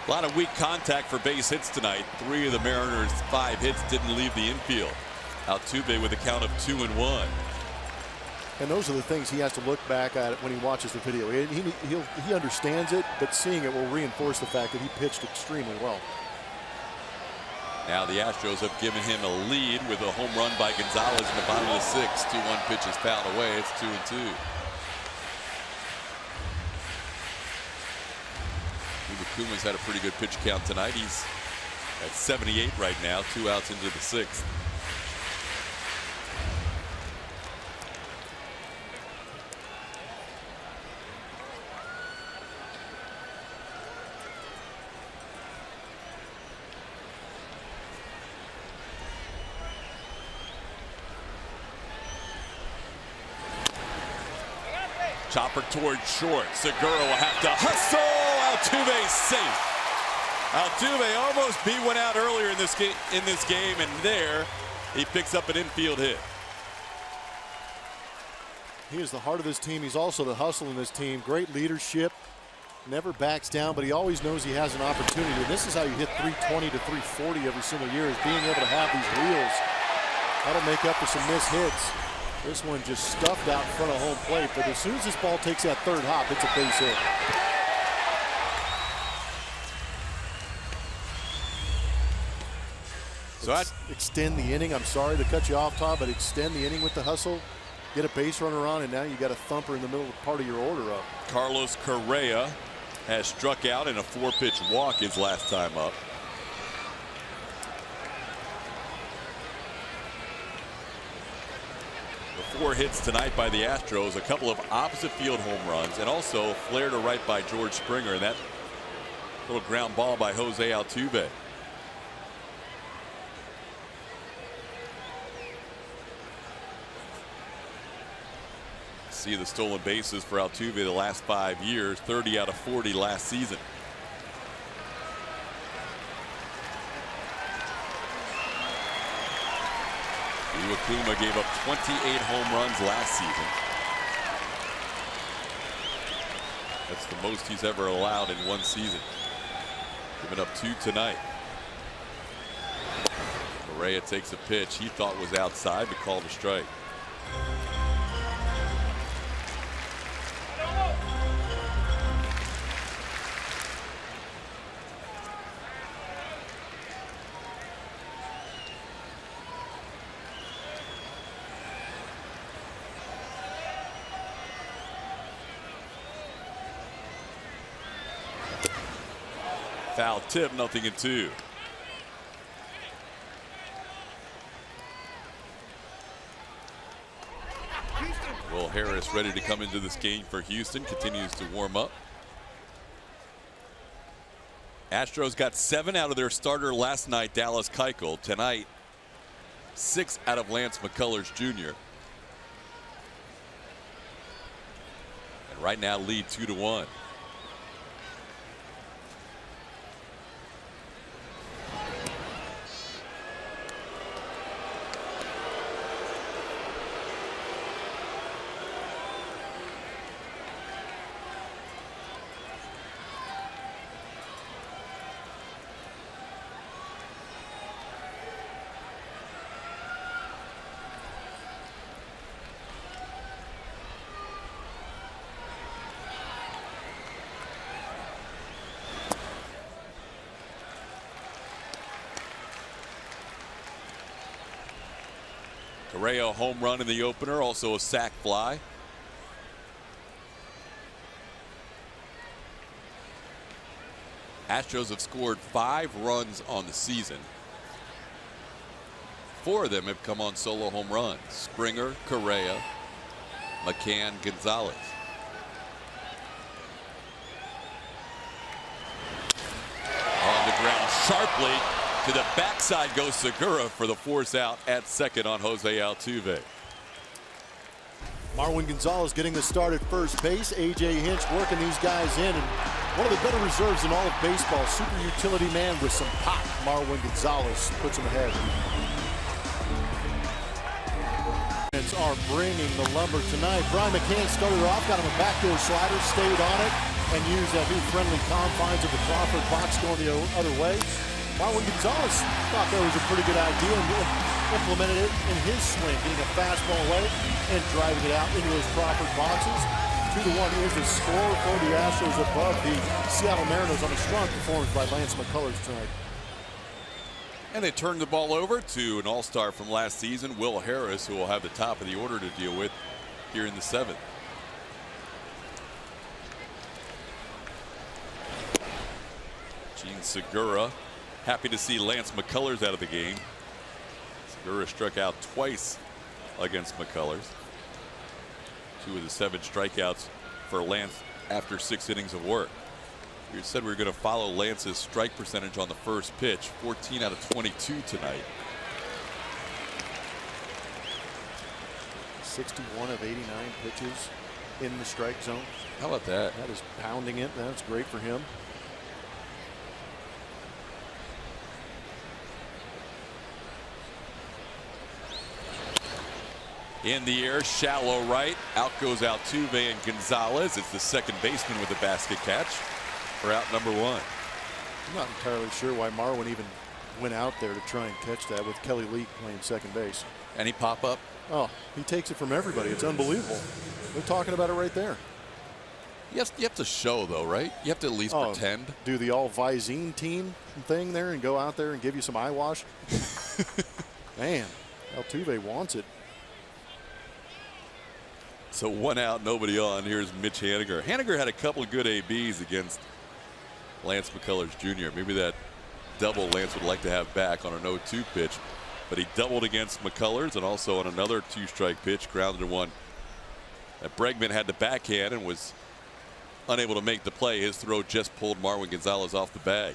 A lot of weak contact for base hits tonight. 3 of the Mariners' 5 hits didn't leave the infield. Altuve with a count of 2-1. And those are the things he has to look back at when he watches the video. He understands it, but seeing it will reinforce the fact that he pitched extremely well. Now the Astros have given him a lead with a home run by Gonzalez in the bottom of the 6th. 2-1 pitch is fouled away. It's 2-2. Kuma's had a pretty good pitch count tonight. He's at 78 right now, 2 outs into the 6th. Chopper towards short. Segura will have to hustle. Altuve safe. Altuve almost beat one out earlier in this game, and there he picks up an infield hit. He is the heart of this team. He's also the hustle in this team. Great leadership. Never backs down, but he always knows he has an opportunity. And this is how you hit 320 to 340 every single year, is being able to have these wheels. That'll make up for some missed hits. This one just stuffed out in front of home plate, but as soon as this ball takes that 3rd hop, it's a base hit. So extend the inning. I'm sorry to cut you off, Todd, but extend the inning with the hustle. Get a base runner on, and now you got a thumper in the middle part of your order up. Carlos Correa has struck out in a 4-pitch walk his last time up. The 4 hits tonight by the Astros, a couple of opposite field home runs, and also flare to right by George Springer, and that little ground ball by Jose Altuve. See the stolen bases for Altuve the last 5 years, 30 out of 40 last season. Iwakuma gave up 28 home runs last season. That's the most he's ever allowed in one season. Giving up 2 tonight. Correa takes a pitch he thought was outside, but called a strike. Foul tip, 0-2. Will Harris ready to come into this game for Houston, continues to warm up. Astros got 7 out of their starter last night, Dallas Keuchel. Tonight, 6 out of Lance McCullers Jr. And right now lead 2-1. Correa home run in the opener, also a sac fly. Astros have scored 5 runs on the season. 4 of them have come on solo home runs. Springer, Correa, McCann, Gonzalez. On the ground sharply. To the backside goes Segura for the force out at second on Jose Altuve. Marwin Gonzalez getting the start at first base. AT HOU working these guys in. And one of the better reserves in all of baseball. Super utility man with some pop. Marwin Gonzalez puts him ahead. Are bringing the lumber tonight. Brian McCann started off, got him a backdoor slider, stayed on it, and used that new friendly confines of the Crawford box going the other way. Marwin Gonzalez thought that was a pretty good idea and implemented it in his swing, getting a fastball late and driving it out into those Crawford boxes. 2-1 is the score for the Astros above the Seattle Mariners on a strong performance by Lance McCullers tonight. And they turned the ball over to an all-star from last season, Will Harris, who will have the top of the order to deal with here in the 7th. Gene Segura, happy to see Lance McCullers out of the game. Segura struck out twice against McCullers. 2 of the 7 strikeouts for Lance after 6 innings of work. We said we were going to follow Lance's strike percentage on the first pitch. 14 out of 22 tonight. 61 of 89 pitches in the strike zone. How about that? That is pounding it. That's great for him. In the air, shallow right. Out goes Altuve and Gonzalez. It's the second baseman with the basket catch for out number 1. I'm not entirely sure why Marwin even went out there to try and catch that with Kelly Leak playing second base. Any pop up? Oh, he takes it from everybody. It's unbelievable. They're talking about it right there. You have to show, though, right? You have to at least pretend. Do the all Visine team thing there and go out there and give you some eyewash. Man, Altuve wants it. So 1 out, nobody on. Here's Mitch Haniger. Haniger had a couple of good ABs against Lance McCullers Jr. Maybe that double Lance would like to have back on an 0-2 pitch, but he doubled against McCullers and also on another 2-strike pitch, grounded to one. That Bregman had the backhand and was unable to make the play. His throw just pulled Marwin Gonzalez off the bag.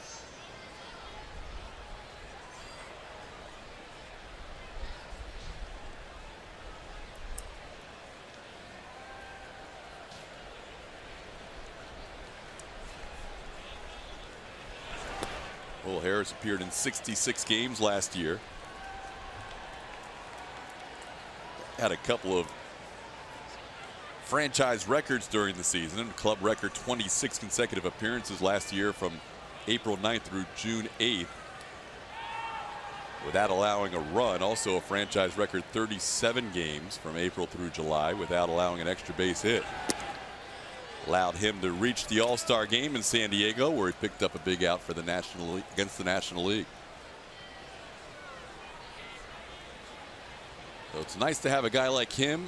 Will Harris appeared in 66 games last year. Had a couple of franchise records during the season. Club record 26 consecutive appearances last year from April 9th through June 8th without allowing a run. Also a franchise record 37 games from April through July without allowing an extra base hit. Allowed him to reach the All-Star game in San Diego, where he picked up a big out for the National League against the National League. So it's nice to have a guy like him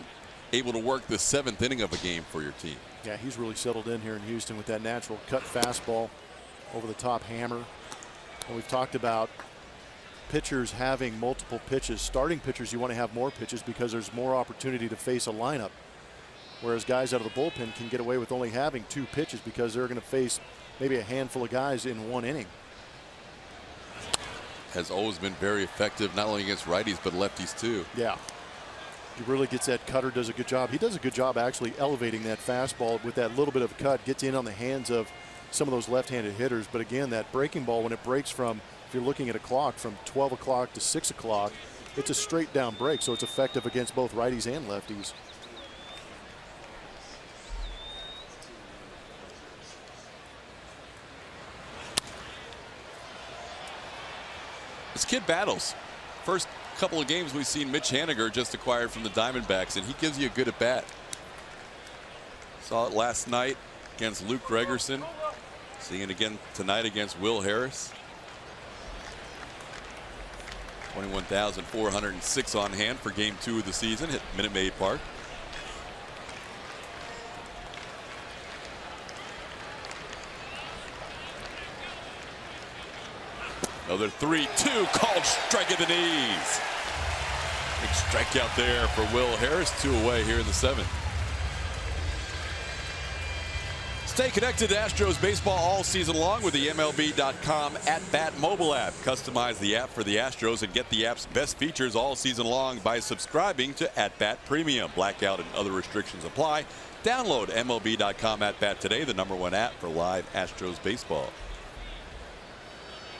able to work the 7th inning of a game for your team. Yeah, he's really settled in here in Houston with that natural cut fastball, over the top hammer. And we've talked about pitchers having multiple pitches. Starting pitchers, you want to have more pitches because there's more opportunity to face a lineup. Whereas guys out of the bullpen can get away with only having 2 pitches because they're going to face maybe a handful of guys in 1 inning. Has always been very effective, not only against righties, but lefties too. Yeah. He really gets that cutter, does a good job. He does a good job actually elevating that fastball with that little bit of cut, gets in on the hands of some of those left-handed hitters. But again, that breaking ball, when it breaks from, if you're looking at a clock, from 12 o'clock to 6 o'clock, it's a straight down break, so it's effective against both righties and lefties. This kid battles. First couple of games we've seen Mitch Haniger, just acquired from the Diamondbacks, and he gives you a good at bat. Saw it last night against Luke Gregerson. Seeing it again tonight against Will Harris. 21,406 on hand for game 2 of the season at Minute Maid Park. Another 3-2 called strike at the knees. Big strikeout there for Will Harris. 2 away here in the 7th. Stay connected to Astros baseball all season long with the MLB.com at-bat mobile app. Customize the app for the Astros and get the app's best features all season long by subscribing to At-Bat Premium. Blackout and other restrictions apply. Download MLB.com at-bat today, the #1 app for live Astros baseball.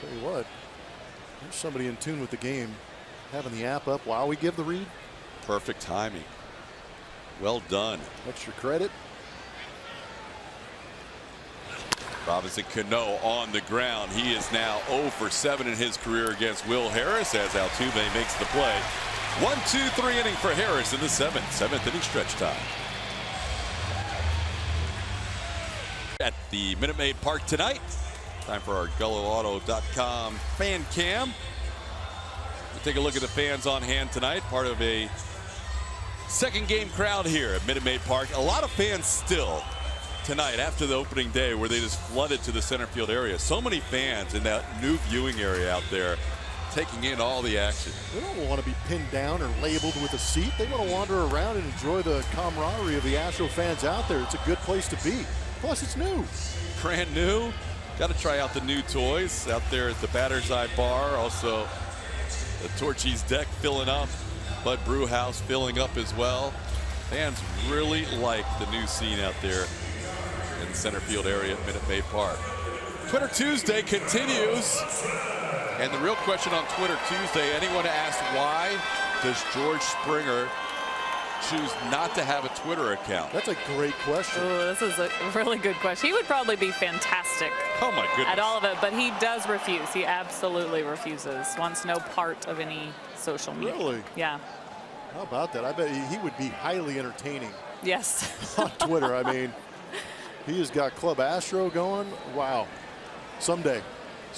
Tell you what, there's somebody in tune with the game, having the app up while we give the read. Perfect timing. Well done. Extra credit. Robinson Cano on the ground. He is now 0 for 7 in his career against Will Harris as Altuve makes the play. 1-2-3 inning for Harris in the 7th inning stretch time. At the Minute Maid Park tonight. Time for our GulloAuto.com fan cam. We'll take a look at the fans on hand tonight. Part of a second game crowd here at Minute Maid Park. A lot of fans still tonight after the opening day where they just flooded to the center field area. So many fans in that new viewing area out there taking in all the action. They don't want to be pinned down or labeled with a seat. They want to wander around and enjoy the camaraderie of the Astro fans out there. It's a good place to be. Plus, it's new. Brand new. Got to try out the new toys out there at the Batter's Eye Bar. Also, the Torchy's deck filling up. Bud Brewhouse filling up as well. Fans really like the new scene out there in the center field area at Minute Maid Park. Twitter Tuesday continues. And the real question on Twitter Tuesday, anyone asked why does George Springer choose not to have a Twitter account? That's a great question. Ooh, this is a really good question. He would probably be fantastic Oh my goodness. at all of it, but he does refuse. He absolutely refuses. Wants no part of any social media. Really? Yeah. How about that? I bet he would be highly entertaining Yes. on Twitter. I mean, he has got Club Astro going. Wow. Someday.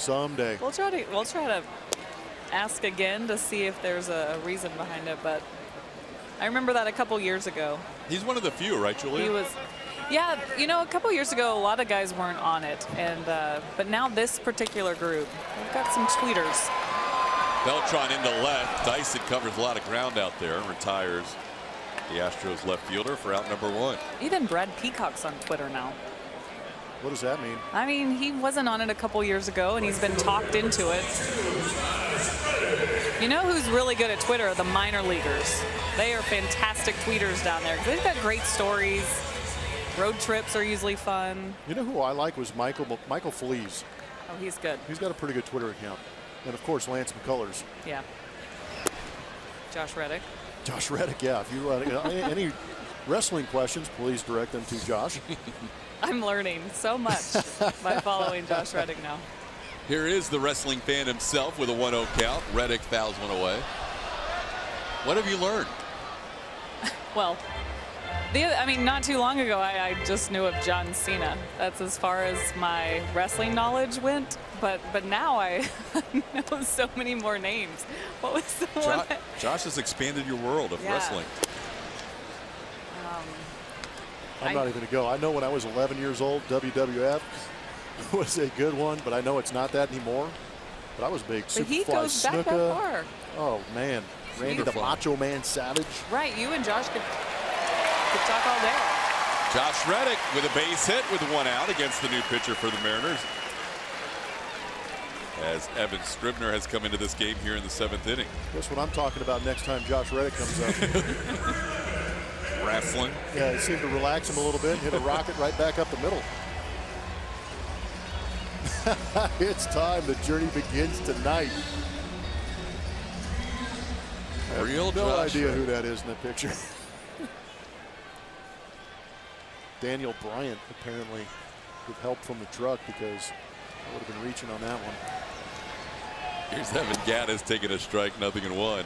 We'll try to ask again to see if there's a reason behind it, but I remember that a couple years ago. He's one of the few, right, Julia? Yeah, you know, a couple years ago, a lot of guys weren't on it, and but now this particular group, we've got some tweeters. Beltran into left. Dyson covers a lot of ground out there and retires the Astros left fielder for out number 1. Even Brad Peacock's on Twitter now. What does that mean? I mean, he wasn't on it a couple years ago, and he's been talked into it. You know who's really good at Twitter? The minor leaguers. They are fantastic tweeters down there. They've got great stories. Road trips are usually fun. You know who I like was Michael Feliz. Oh, he's good. He's got a pretty good Twitter account. And, of course, Lance McCullers. Yeah. Josh Reddick. Josh Reddick, yeah. If you any wrestling questions, please direct them to Josh. I'm learning so much by following Josh Reddick now. Here is the wrestling fan himself with a 1-0 count. Reddick fouls one away. What have you learned? Well, I mean, not too long ago, I just knew of John Cena. That's as far as my wrestling knowledge went. But now I know so many more names. What was the one? Josh has expanded your world of wrestling. I'm not even going to go. I know when I was 11 years old, WWF was a good one, but I know it's not that anymore. But I was big. But he goes back that far. Oh, man. Randy the Macho Man Savage. Right. You and Josh could talk all day. Josh Reddick with a base hit with 1 out against the new pitcher for the Mariners. As Evan Scribner has come into this game here in the 7th inning. That's what I'm talking about next time Josh Reddick comes up. Wrestling. Yeah, it seemed to relax him a little bit, hit a rocket right back up the middle. It's time. The journey begins tonight. Real no Josh idea Reddick. who that is in the picture. Daniel Bryant, apparently, with help from the truck, because I would have been reaching on that one. Here's Evan Gattis taking a strike, 0-1.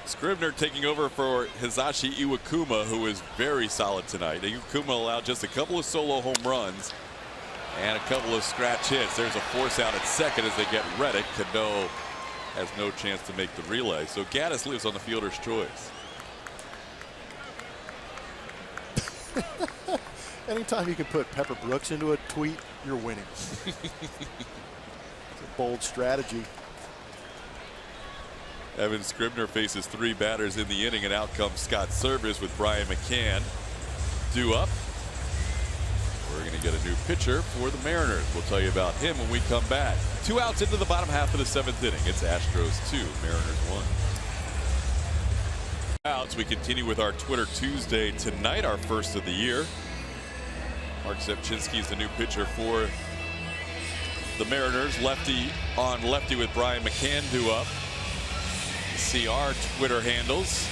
Scribner taking over for Hisashi Iwakuma, who is very solid tonight. Iwakuma allowed just a couple of solo home runs and a couple of scratch hits. There's a force out at second as they get Reddick. Cano has no chance to make the relay. So Gattis lives on the fielder's choice. Anytime you can put Pepper Brooks into a tweet, you're winning. It's a bold strategy. Evan Scribner faces 3 batters in the inning, and out comes Scott Service with Brian McCann due up. We're going to get a new pitcher for the Mariners. We'll tell you about him when we come back. 2 outs into the bottom half of the 7th inning. It's Astros 2, Mariners 1. Outs. We continue with our Twitter Tuesday tonight, our first of the year. Mark Zepchinski is the new pitcher for the Mariners. Lefty on lefty with Brian McCann due up. See our Twitter handles.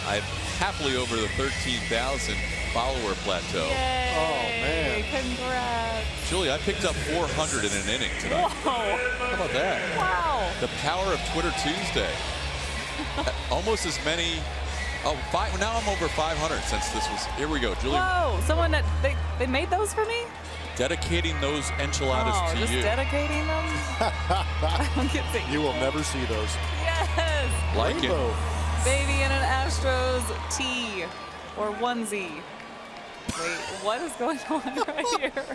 I'm happily over the 13,000 follower plateau. Yay. Oh, man. Congrats. Julie, I picked up 400 in an inning tonight. Whoa. How about that? Wow. The power of Twitter Tuesday. Almost as many. Oh, now I'm over 500 since this was. Here we go, Julie. Whoa. Someone that they made those for me? Dedicating those enchiladas to just you. dedicating them? I don't get to You will eat never see those. Yes. Like Rainbow. it. Baby in an Astros tee or onesie. Wait, what is going on right here?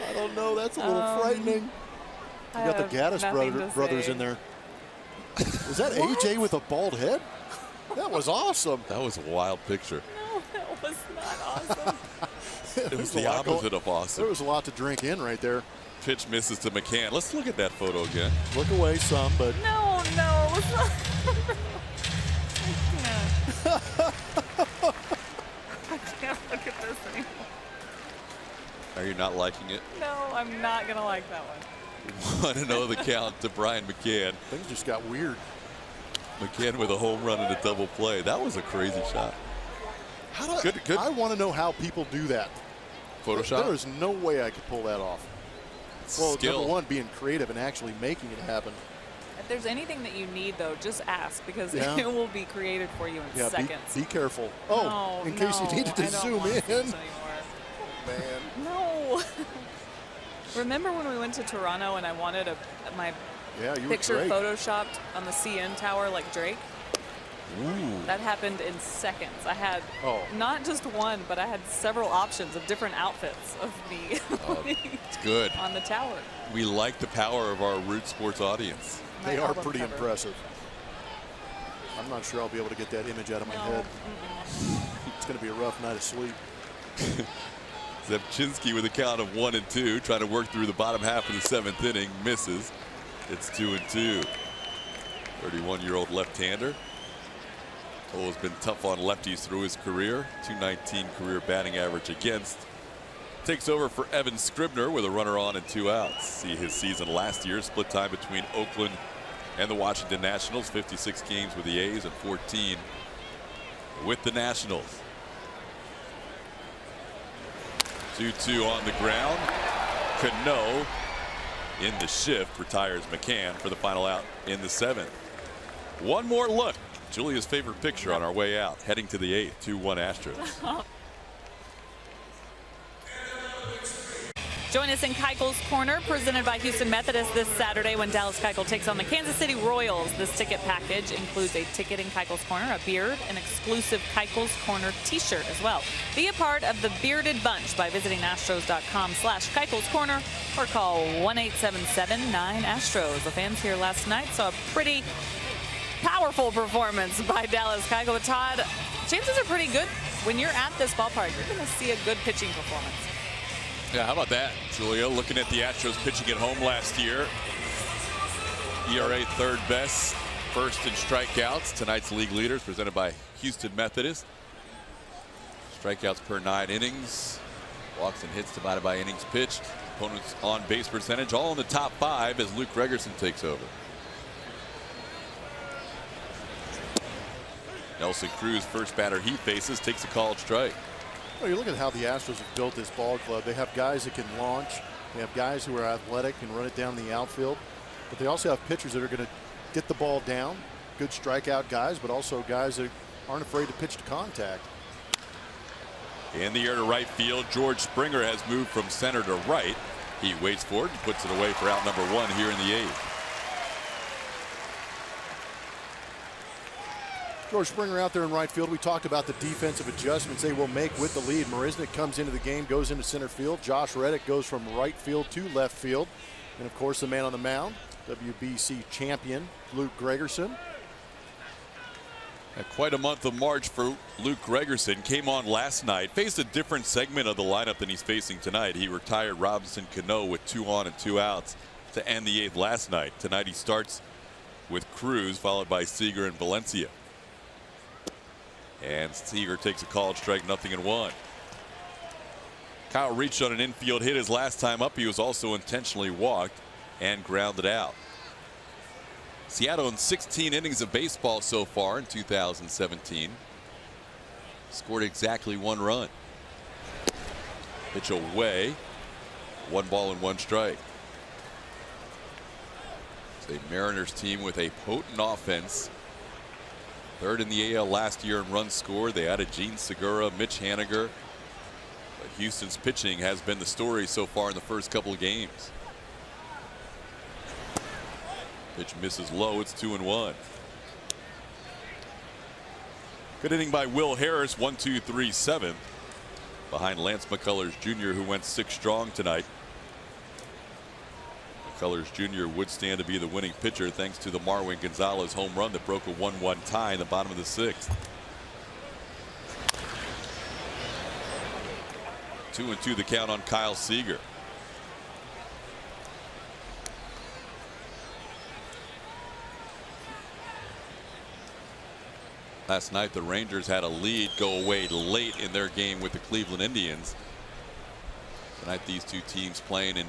I don't know. That's a little frightening. You got the Gattis brothers in there. Is that AJ with a bald head? That was awesome. That was a wild picture. No, that was not awesome. It was the opposite of awesome. There was a lot to drink in right there. Pitch misses to McCann. Let's look at that photo again. Look away some, but No, it's not. I can't look at this anymore. Are you not liking it? No, I'm not going to like that one. 1-0 the count to Brian McCann. things just got weird. McCann with a home run and a double play. That was a crazy shot. Good. I want to know how people do that. Photoshop? There is no way I could pull that off. Well, Skill. number one, being creative and actually making it happen. If there's anything that you need, though, just ask because Yeah. it will be created for you in Yeah, seconds. be careful. Oh, No, in case you no, needed to I don't zoom want in. this anymore. Man. No. Remember when we went to Toronto and I wanted my picture photoshopped on the CN Tower like Drake? Ooh. That happened in seconds. I had not just one, but I had several options of different outfits of me. It's good. On the tower. We like the power of our Root Sports audience. They are pretty impressive. I'm not sure I'll be able to get that image out of my head. It's going to be a rough night of sleep. Zepchinski with a count of 1-2, trying to work through the bottom half of the 7th inning, misses. It's 2-2. 31-year-old left-hander. Cole has been tough on lefties through his career. .219 career batting average against. Takes over for Evan Scribner with a runner on and 2 outs. See his season last year, split time between Oakland and the Washington Nationals. 56 games with the A's and 14 with the Nationals. 2-2 on the ground. Cano in the shift retires McCann for the final out in the 7th. One more look. Julia's favorite picture on our way out, heading to the 8th. 2-1 Astros. Join us in Keuchel's Corner, presented by Houston Methodist this Saturday when Dallas Keuchel takes on the Kansas City Royals. This ticket package includes a ticket in Keuchel's Corner, a beard, an exclusive Keuchel's Corner t-shirt as well. Be a part of the Bearded Bunch by visiting astros.com/Keuchel's Corner or call 1-877-9-ASTROS. The fans here last night saw a pretty powerful performance by Dallas Keuchel. Todd, chances are pretty good when you're at this ballpark. You're going to see a good pitching performance. Yeah, how about that, Julia? Looking at the Astros pitching at home last year. ERA third best, first in strikeouts. Tonight's league leaders presented by Houston Methodist. Strikeouts per 9 innings. Walks and hits divided by innings pitched. Opponents on base percentage all in the top 5 as Luke Gregerson takes over. Nelson Cruz, first batter he faces, takes a called strike. Well, you look at how the Astros have built this ball club. They have guys that can launch. They have guys who are athletic and run it down the outfield. But they also have pitchers that are going to get the ball down. Good strikeout guys, but also guys that aren't afraid to pitch to contact. In the air to right field, George Springer has moved from center to right. He waits for it and puts it away for out number 1 here in the 8th. George Springer out there in right field. We talked about the defensive adjustments they will make with the lead. Marisnik comes into the game, goes into center field. Josh Reddick goes from right field to left field. And of course the man on the mound, WBC champion Luke Gregerson. Quite a month of March for Luke Gregerson. Came on last night, faced a different segment of the lineup than he's facing tonight. He retired Robinson Cano with 2 on and 2 outs to end the 8th last night. Tonight he starts with Cruz, followed by Seager and Valencia. And Seager takes a called strike, 0-1. Kyle reached on an infield hit his last time up. He was also intentionally walked and grounded out. Seattle in 16 innings of baseball so far in 2017. Scored exactly 1 run. Pitch away. 1 ball and 1 strike. It's a Mariners team with a potent offense. 3rd in the AL last year in runs scored. They added Gene Segura, Mitch Haniger. But Houston's pitching has been the story so far in the first couple of games. Pitch misses low. It's 2-1. Good inning by Will Harris. 1-2-3-7 behind Lance McCullers Jr., who went 6 strong tonight. McCullers Jr. would stand to be the winning pitcher thanks to the McCann and Gonzalez home run that broke a 1-1 tie in the bottom of the 6th. 2-2 the count on Kyle Seager. Last night the Rangers had a lead go away late in their game with the Cleveland Indians. Tonight these two teams playing in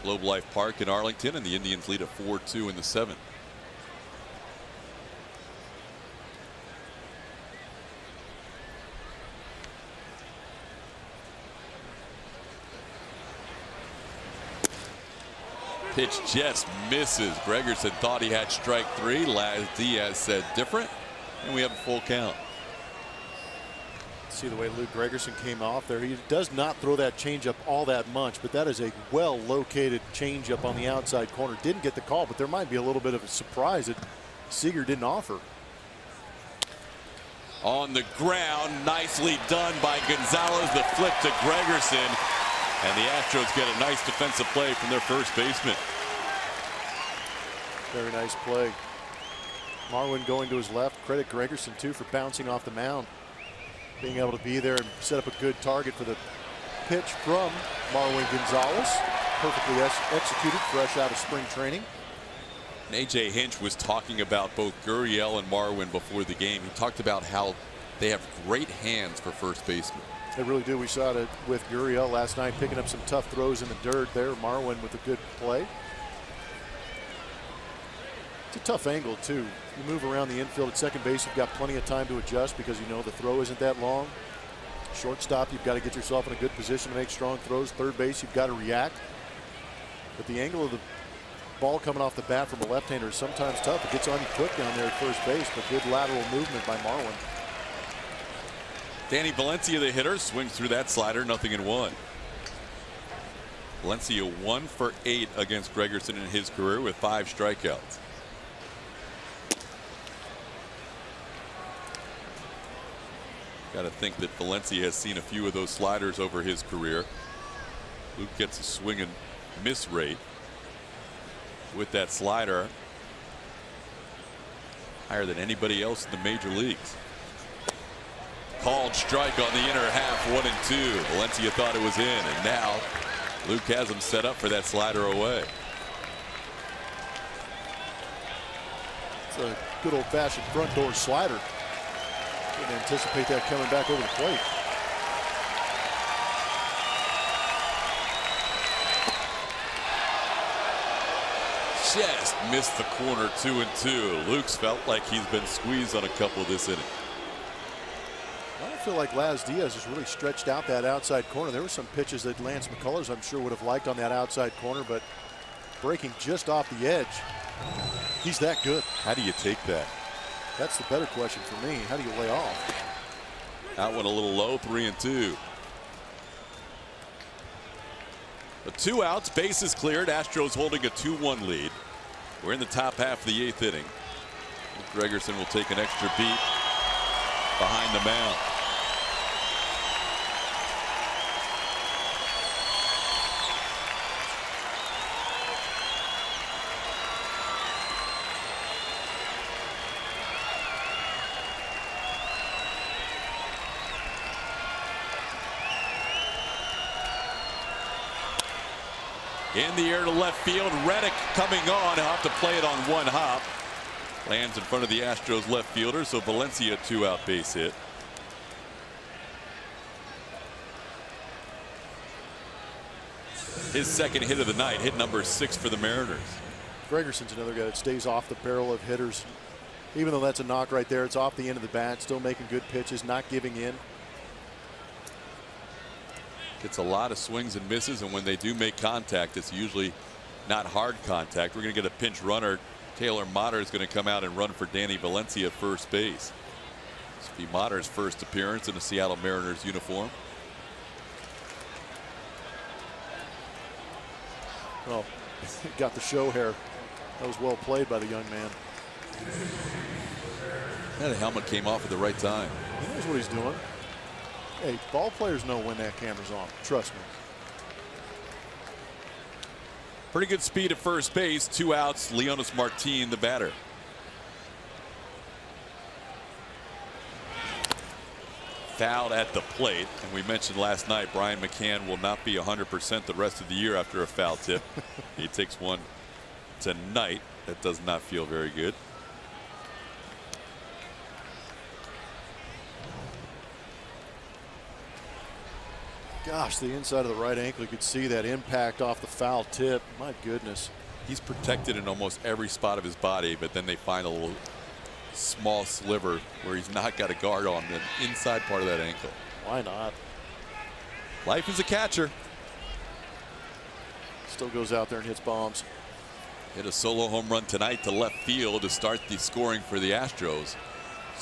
Globe Life Park in Arlington, and the Indians lead at 4-2 in the 7th. Pitch just misses. Gregerson thought he had strike 3. Laz Diaz said different, and we have a full count. See the way Luke Gregerson came off there. He does not throw that changeup all that much, but that is a well-located changeup on the outside corner. Didn't get the call, but there might be a little bit of a surprise that Seager didn't offer. On the ground, nicely done by Gonzalez. The flip to Gregerson, and the Astros get a nice defensive play from their first baseman. Very nice play. Marwin going to his left. Credit Gregerson too for bouncing off the mound, being able to be there and set up a good target for the pitch from Marwin Gonzalez. Perfectly executed, fresh out of spring training. And AJ Hinch was talking about both Gurriel and Marwin before the game. He talked about how they have great hands for first baseman. They really do. We saw it with Gurriel last night, picking up some tough throws in the dirt there. Marwin with a good play. It's a tough angle too. You move around the infield at second base, you've got plenty of time to adjust because you know the throw isn't that long. Shortstop, you've got to get yourself in a good position to make strong throws. Third base, you've got to react. But the angle of the ball coming off the bat from a left-hander is sometimes tough. It gets on you quick down there at first base, but good lateral movement by Marwin. Danny Valencia, the hitter, swings through that slider, 0-1. Valencia 1 for 8 against Gregerson in his career with 5 strikeouts. Got to think that Valencia has seen a few of those sliders over his career. Luke gets a swing and miss rate with that slider higher than anybody else in the major leagues. Called strike on the inner half, 1-2. Valencia thought it was in, and now Luke has him set up for that slider away. It's a good old-fashioned front door slider. Didn't anticipate that coming back over the plate. Just missed the corner, 2-2. Luke's felt like he's been squeezed on a couple this inning. I feel like Laz Diaz has really stretched out that outside corner. There were some pitches that Lance McCullers, I'm sure, would have liked on that outside corner, but breaking just off the edge. He's that good. How do you take that? That's the better question for me. How do you lay off? That one a little low, 3-2. But 2 outs, bases cleared. Astros holding a 2-1 lead. We're in the top half of the 8th inning. Gregerson will take an extra beat behind the mound. In the air to left field. Reddick coming on. He'll have to play it on one hop. Lands in front of the Astros left fielder, so Valencia 2-out base hit. His second hit of the night, hit number 6 for the Mariners. Gregerson's another guy that stays off the barrel of hitters. Even though that's a knock right there, it's off the end of the bat, still making good pitches, not giving in. Gets a lot of swings and misses, and when they do make contact, it's usually not hard contact. We're going to get a pinch runner. Taylor Motter is going to come out and run for Danny Valencia at first base. This will be Motter's first appearance in a Seattle Mariners uniform. Well, got the show hair. That was well played by the young man. That helmet came off at the right time. He knows what he's doing. Hey, ball players know when that camera's on. Trust me. Pretty good speed at first base. 2 outs. Leonis Martin, the batter. Fouled at the plate. And we mentioned last night Brian McCann will not be 100% the rest of the year after a foul tip. He takes one tonight. That does not feel very good. Gosh, the inside of the right ankle, you could see that impact off the foul tip. My goodness. He's protected in almost every spot of his body, but then they find a little small sliver where he's not got a guard on the inside part of that ankle. Why not? Life as a catcher. Still goes out there and hits bombs. Hit a solo home run tonight to left field to start the scoring for the Astros.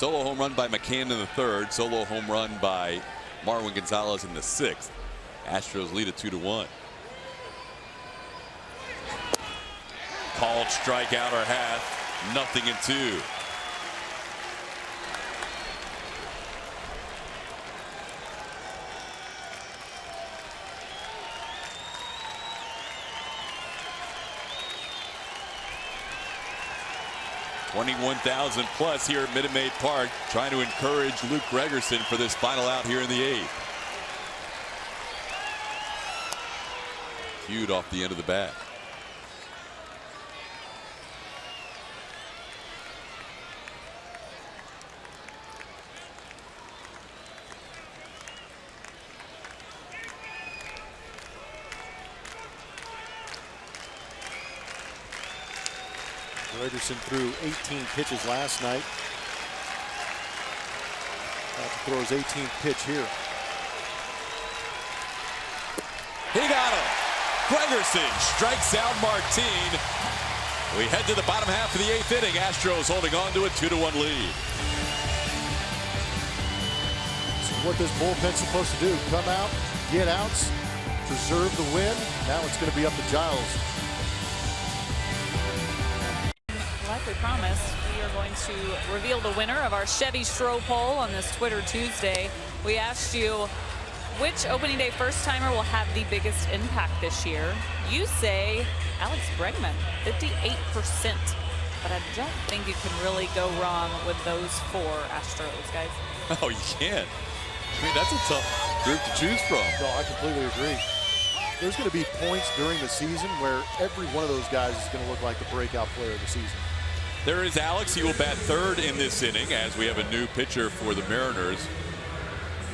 Solo home run by McCann in the third. Solo home run by Marwin Gonzalez in the sixth. Astros lead it 2-1. Called strikeout or half. Nothing in two. $21,000 plus here at Minute Maid Park, trying to encourage Luke Gregerson for this final out here in the eighth. Cued off the end of the bat. Gregerson threw 18 pitches last night. About to throw his 18th pitch here. He got him. Gregerson strikes out Martin. We head to the bottom half of the eighth inning. Astros holding on to a 2-1 lead. This is what this bullpen's supposed to do. Come out, get outs, preserve the win. Now it's going to be up to Giles. Like we promised, we are going to reveal the winner of our Chevy Stro poll on this Twitter Tuesday. We asked you which opening day first timer will have the biggest impact this year. You say Alex Bregman, 58%. But I don't think you can really go wrong with those four Astros, guys. Oh, you can't. I mean, that's a tough group to choose from. No, I completely agree. There's going to be points during the season where every one of those guys is going to look like the breakout player of the season. There is Alex. He will bat third in this inning as we have a new pitcher for the Mariners.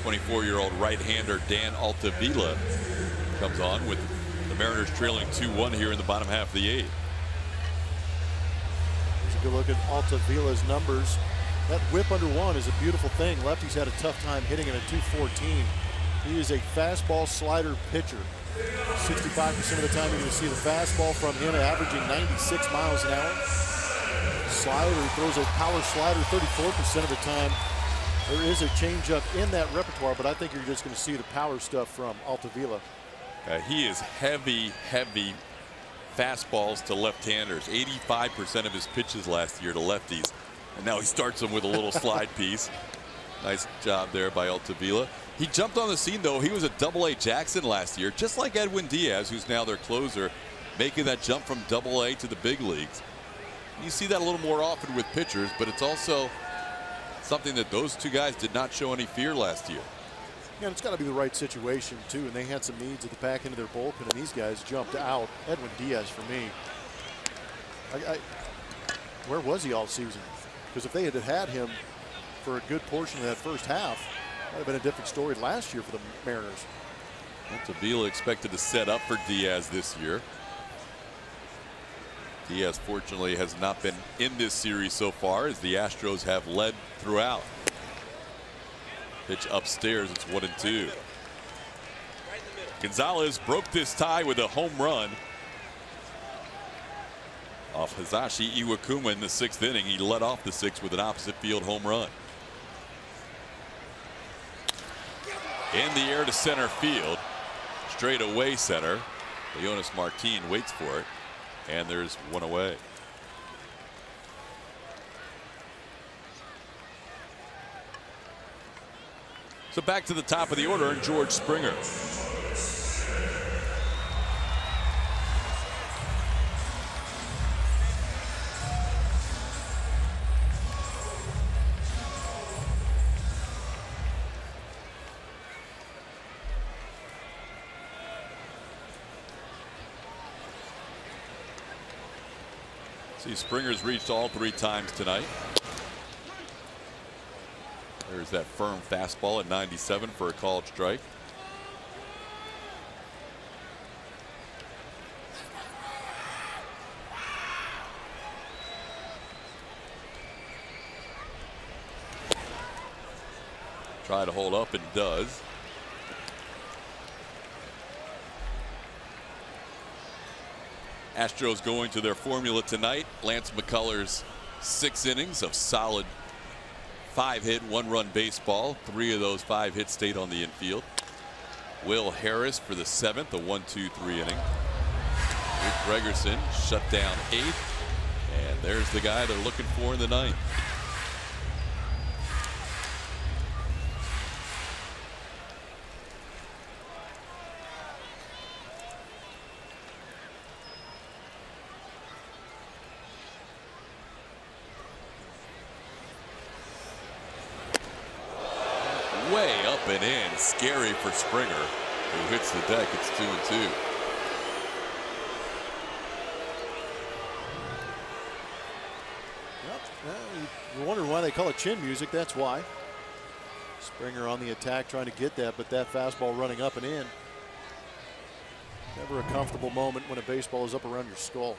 24-year-old right-hander Dan Altavilla comes on with the Mariners trailing 2-1 here in the bottom half of the eighth. Here's a good look at Altavilla's numbers. That whip under one is a beautiful thing. Lefty's had a tough time hitting in a 214. He is a fastball slider pitcher. 65% of the time you're going to see the fastball from him averaging 96 miles an hour. Slider, he throws a power slider 34% of the time. There is a changeup in that repertoire, but I think you're just going to see the power stuff from Altavilla. He is heavy fastballs to left-handers. 85% of his pitches last year to lefties. And now he starts them with a little slide piece. Nice job there by Altavilla. He jumped on the scene, though. He was a Double-A Jackson last year, just like Edwin Diaz, who's now their closer, making that jump from Double-A to the big leagues. You see that a little more often with pitchers, but it's also something that those two guys did not show any fear last year. Yeah, it's got to be the right situation, too, and they had some needs at the back end of their bullpen, and these guys jumped out. Edwin Diaz, for me, where was he all season? Because if they had him for a good portion of that first half, that would have been a different story last year for the Mariners. Altavilla expected to set up for Diaz this year. Diaz, fortunately, has not been in this series so far as the Astros have led throughout. Pitch upstairs, it's 1-2. Gonzalez broke this tie with a home run off Hisashi Iwakuma in the sixth inning. He led off the sixth with an opposite field home run. In the air to center field, straight away center. Leonis Martin waits for it, and there's one away. So back to the top of the order, and George Springer. See, Springer's reached all three times tonight. There's that firm fastball at 97 for a called strike. Try to hold up and does. Astros going to their formula tonight. Lance McCullers 6 innings of solid 5-hit, 1-run baseball. 3 of those 5 hits stayed on the infield. Will Harris for the 7th, a 1-2-3 inning. Luke Gregerson shut down 8th. And there's the guy they're looking for in the 9th. Way up and in. Scary for Springer, who hits the deck. It's 2-2. You're wondering why they call it chin music. That's why. Springer on the attack trying to get that, but that fastball running up and in. Never a comfortable moment when a baseball is up around your skull.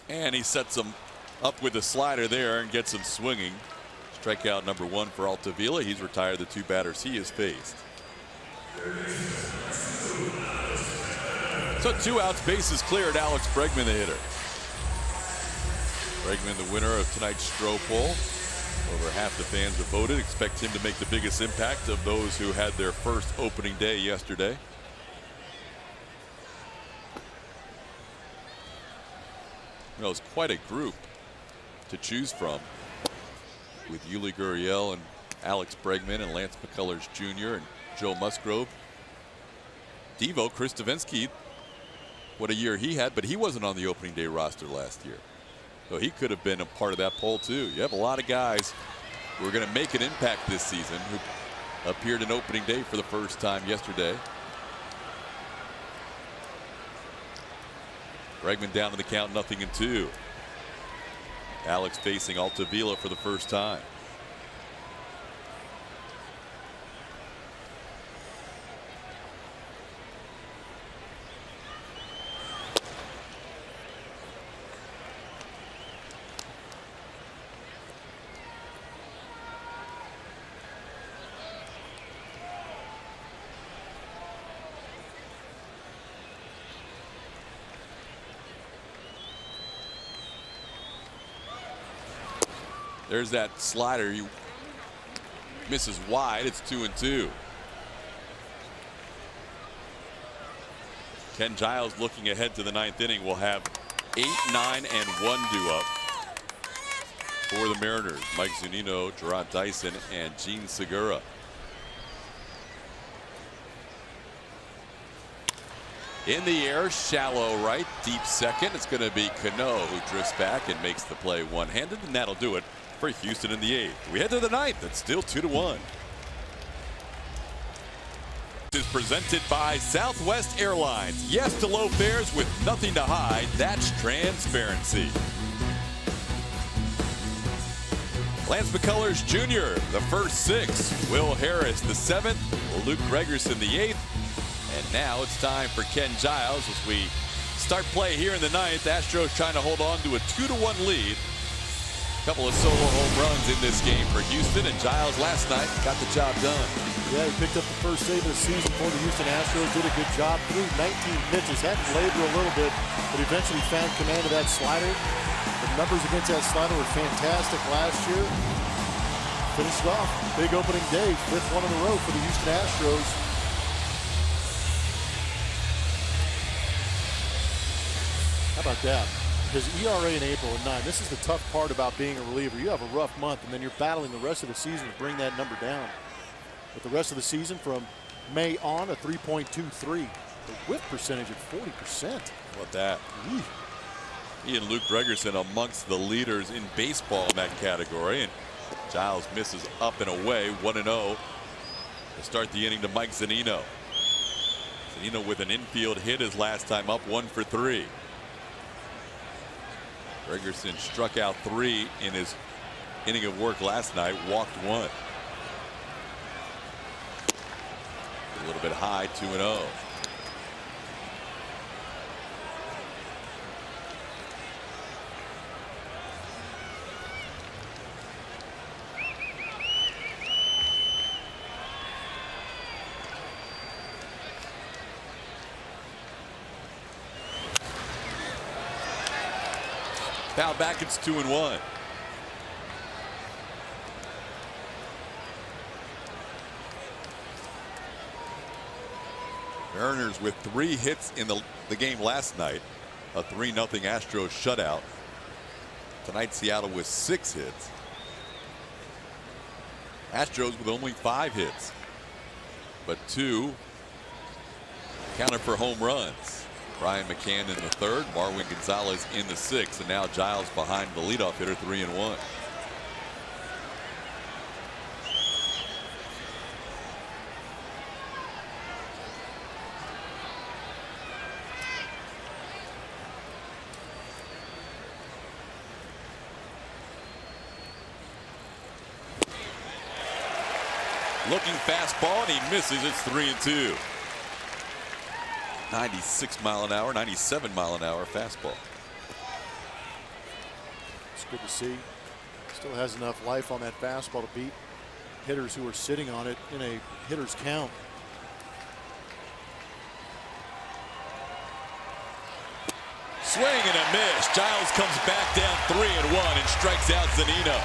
And he sets him up with the slider there and gets him swinging. Strikeout number 1 for Altavilla. He's retired the 2 batters he has faced. So 2 outs, bases cleared. Alex Bregman, the hitter. Bregman, the winner of tonight's Stro poll. Over half the fans have voted. Expect him to make the biggest impact of those who had their first opening day yesterday. You know, it's quite a group to choose from, with Yuli Gurriel and Alex Bregman and Lance McCullers Jr. and Joe Musgrove. Devo, Chris Davinsky, what a year he had, but he wasn't on the opening day roster last year. So he could have been a part of that poll too. You have a lot of guys who are going to make an impact this season who appeared in opening day for the first time yesterday. Bregman down to the count, 0-2. Alex facing Altavilla for the first time. There's that slider. He misses wide. It's 2-2. Ken Giles looking ahead to the 9th inning will have 8, 9, and 1 due up for the Mariners. Mike Zunino, Gerard Dyson, and Gene Segura. In the air, shallow right, deep second. It's going to be Cano who drifts back and makes the play one-handed, and that'll do it for Houston in the 8th. We head to the 9th. It's still 2-1. Is presented by Southwest Airlines. Yes to low fares with nothing to hide. That's transparency. Lance McCullers Jr., the first 6. Will Harris, the 7th. Luke Gregerson, the 8th. And now it's time for Ken Giles as we start play here in the 9th. Astros trying to hold on to a 2-1 lead. Couple of solo home runs in this game for Houston, and Giles last night got the job done. Yeah, he picked up the first save of the season for the Houston Astros. Did a good job. Threw 19 pitches. Had to labor a little bit, but eventually found command of that slider. The numbers against that slider were fantastic last year. Finished off big opening day, 5th one in a row for the Houston Astros. How about that? His ERA in April at 9. This is the tough part about being a reliever. You have a rough month, and then you're battling the rest of the season to bring that number down. But the rest of the season from May on, a 3.23. The whip percentage at 40%. How about that? He and Luke Gregerson amongst the leaders in baseball in that category. And Giles misses up and away, 1-0 to start the inning to Mike Zunino. Zunino with an infield hit his last time up, 1 for 3. Gregerson struck out 3 in his inning of work last night, walked 1. A little bit high, 2-0. Foul back, it's 2-1. Mariners with 3 hits in the game last night. A 3-0 Astros shutout. Tonight Seattle with 6 hits. Astros with only 5 hits, but 2 counted for home runs. Brian McCann in the 3rd, Marwin Gonzalez in the 6th, and now Giles behind the leadoff hitter 3-1. Looking fastball, and he misses. It's 3-2. 96 mile an hour, 97 mile an hour fastball. It's good to see. Still has enough life on that fastball to beat hitters who are sitting on it in a hitter's count. Swing and a miss. Giles comes back down 3-1 and strikes out Zunino.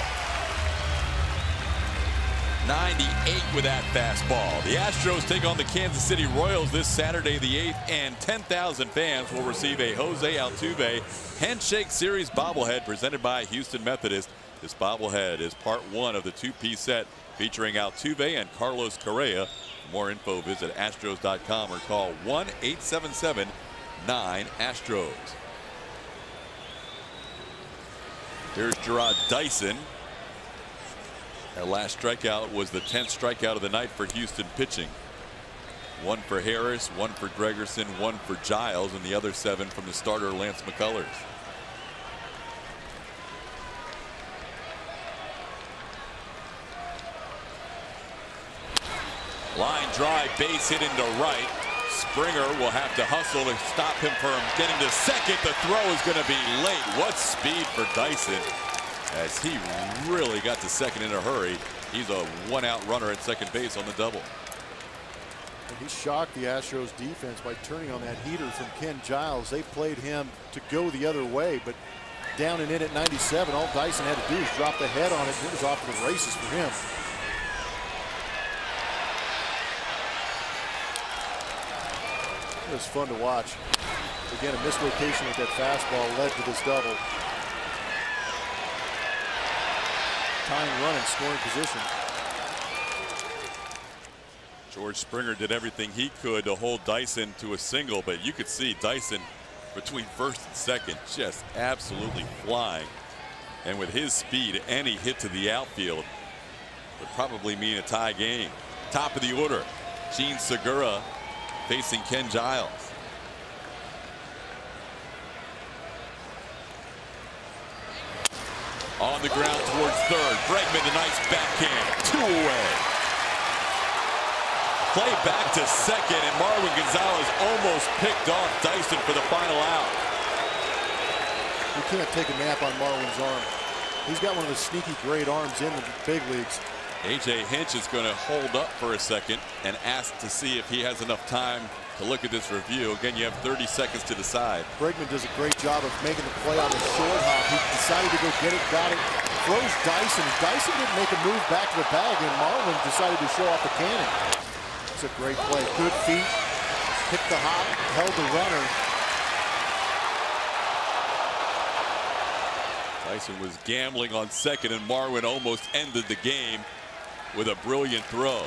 98 with that fastball. The Astros take on the Kansas City Royals this Saturday the 8th, and 10,000 fans will receive a Jose Altuve Handshake Series bobblehead presented by Houston Methodist. This bobblehead is part 1 of the 2-piece set featuring Altuve and Carlos Correa. For more info, visit Astros.com or call 1-877-9-ASTROS. Here's Gerard Dyson. That last strikeout was the 10th strikeout of the night for Houston pitching. 1 for Harris, 1 for Gregerson, 1 for Giles, and the other 7 from the starter Lance McCullers. Line drive, base hit into right. Springer will have to hustle to stop him from getting to second. The throw is going to be late. What speed for Dyson, as he really got to second in a hurry. He's a 1-out runner at second base on the double. And he shocked the Astros defense by turning on that heater from Ken Giles. They played him to go the other way, but down and in at 97, all Dyson had to do was drop the head on it, and it was off to the races for him. It was fun to watch. Again, a mislocation with that fastball led to this double. Tying run in scoring position. George Springer did everything he could to hold Dyson to a single, but you could see Dyson between first and second just absolutely flying. And with his speed, any hit to the outfield would probably mean a tie game. Top of the order, Gene Segura facing Ken Giles. On the ground towards third. Bregman, a nice backhand. 2 away. Play back to second, and Marwin Gonzalez almost picked off Dyson for the final out. You can't take a nap on Marwin's arm. He's got one of the sneaky great arms in the big leagues. AJ Hinch is going to hold up for a second and ask to see if he has enough time to look at this review. Again, you have 30 seconds to decide. Bregman does a great job of making the play on the short hop. He decided to go get it, got it, throws Dyson. Dyson didn't make a move back to the bag, and Marwin decided to show off the cannon. It's a great play. Good feet, hit the hop, held the runner. Dyson was gambling on second, and Marwin almost ended the game with a brilliant throw.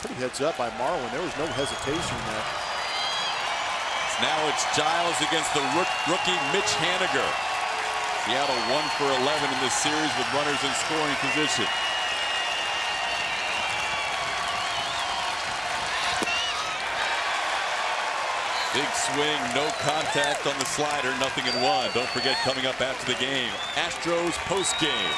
Pretty heads up by Marwin. There was no hesitation there. Now it's Giles against the rookie Mitch Haniger. Seattle 1 for 11 in this series with runners in scoring position. Big swing, no contact on the slider, 0-1. Don't forget, coming up after the game, Astros postgame.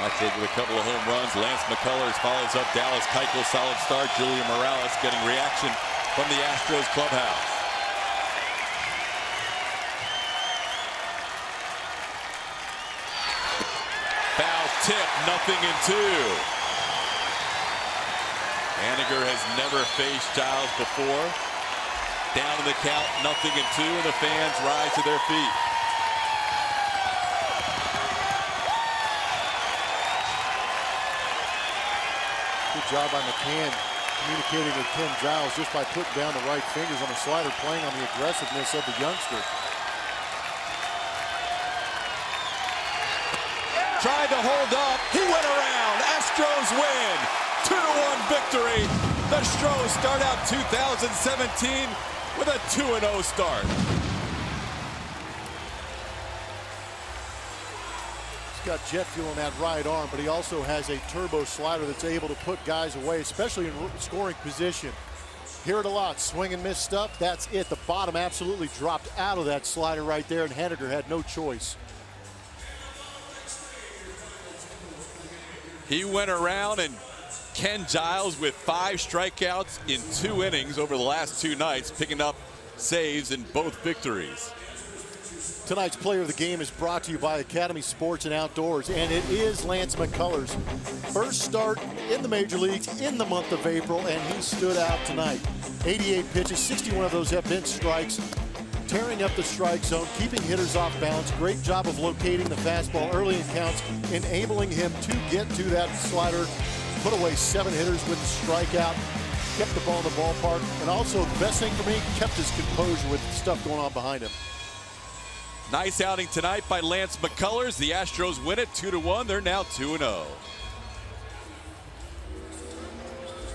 Astros with a couple of home runs. Lance McCullers follows up Dallas Keuchel, solid start. Julian Morales getting reaction from the Astros clubhouse. Foul tip, 0-2. Haniger has never faced Giles before. Down in the count, 0-2, and the fans rise to their feet. Good job by McCann communicating with Ken Giles just by putting down the right fingers on the slider, playing on the aggressiveness of the youngster. Tried to hold up. He went around. Astros win. 2-1 victory. The Astros start out 2017 with a 2-0 start. He's got jet fuel in that right arm, but he also has a turbo slider that's able to put guys away, especially in scoring position. Hear it a lot. Swing and miss stuff. That's it. The bottom absolutely dropped out of that slider right there, and Henniger had no choice. He went around, and Ken Giles with 5 strikeouts in 2 innings over the last 2 nights, picking up saves in both victories. Tonight's player of the game is brought to you by Academy Sports and Outdoors, and it is Lance McCullers' first start in the major leagues in the month of April, and he stood out tonight. 88 pitches, 61 of those have been strikes, tearing up the strike zone, keeping hitters off balance. Great job of locating the fastball early in counts, enabling him to get to that slider, put away 7 hitters with the strikeout, kept the ball in the ballpark, and also the best thing for me, kept his composure with stuff going on behind him. Nice outing tonight by Lance McCullers. The Astros win it 2-1. They're now 2-0.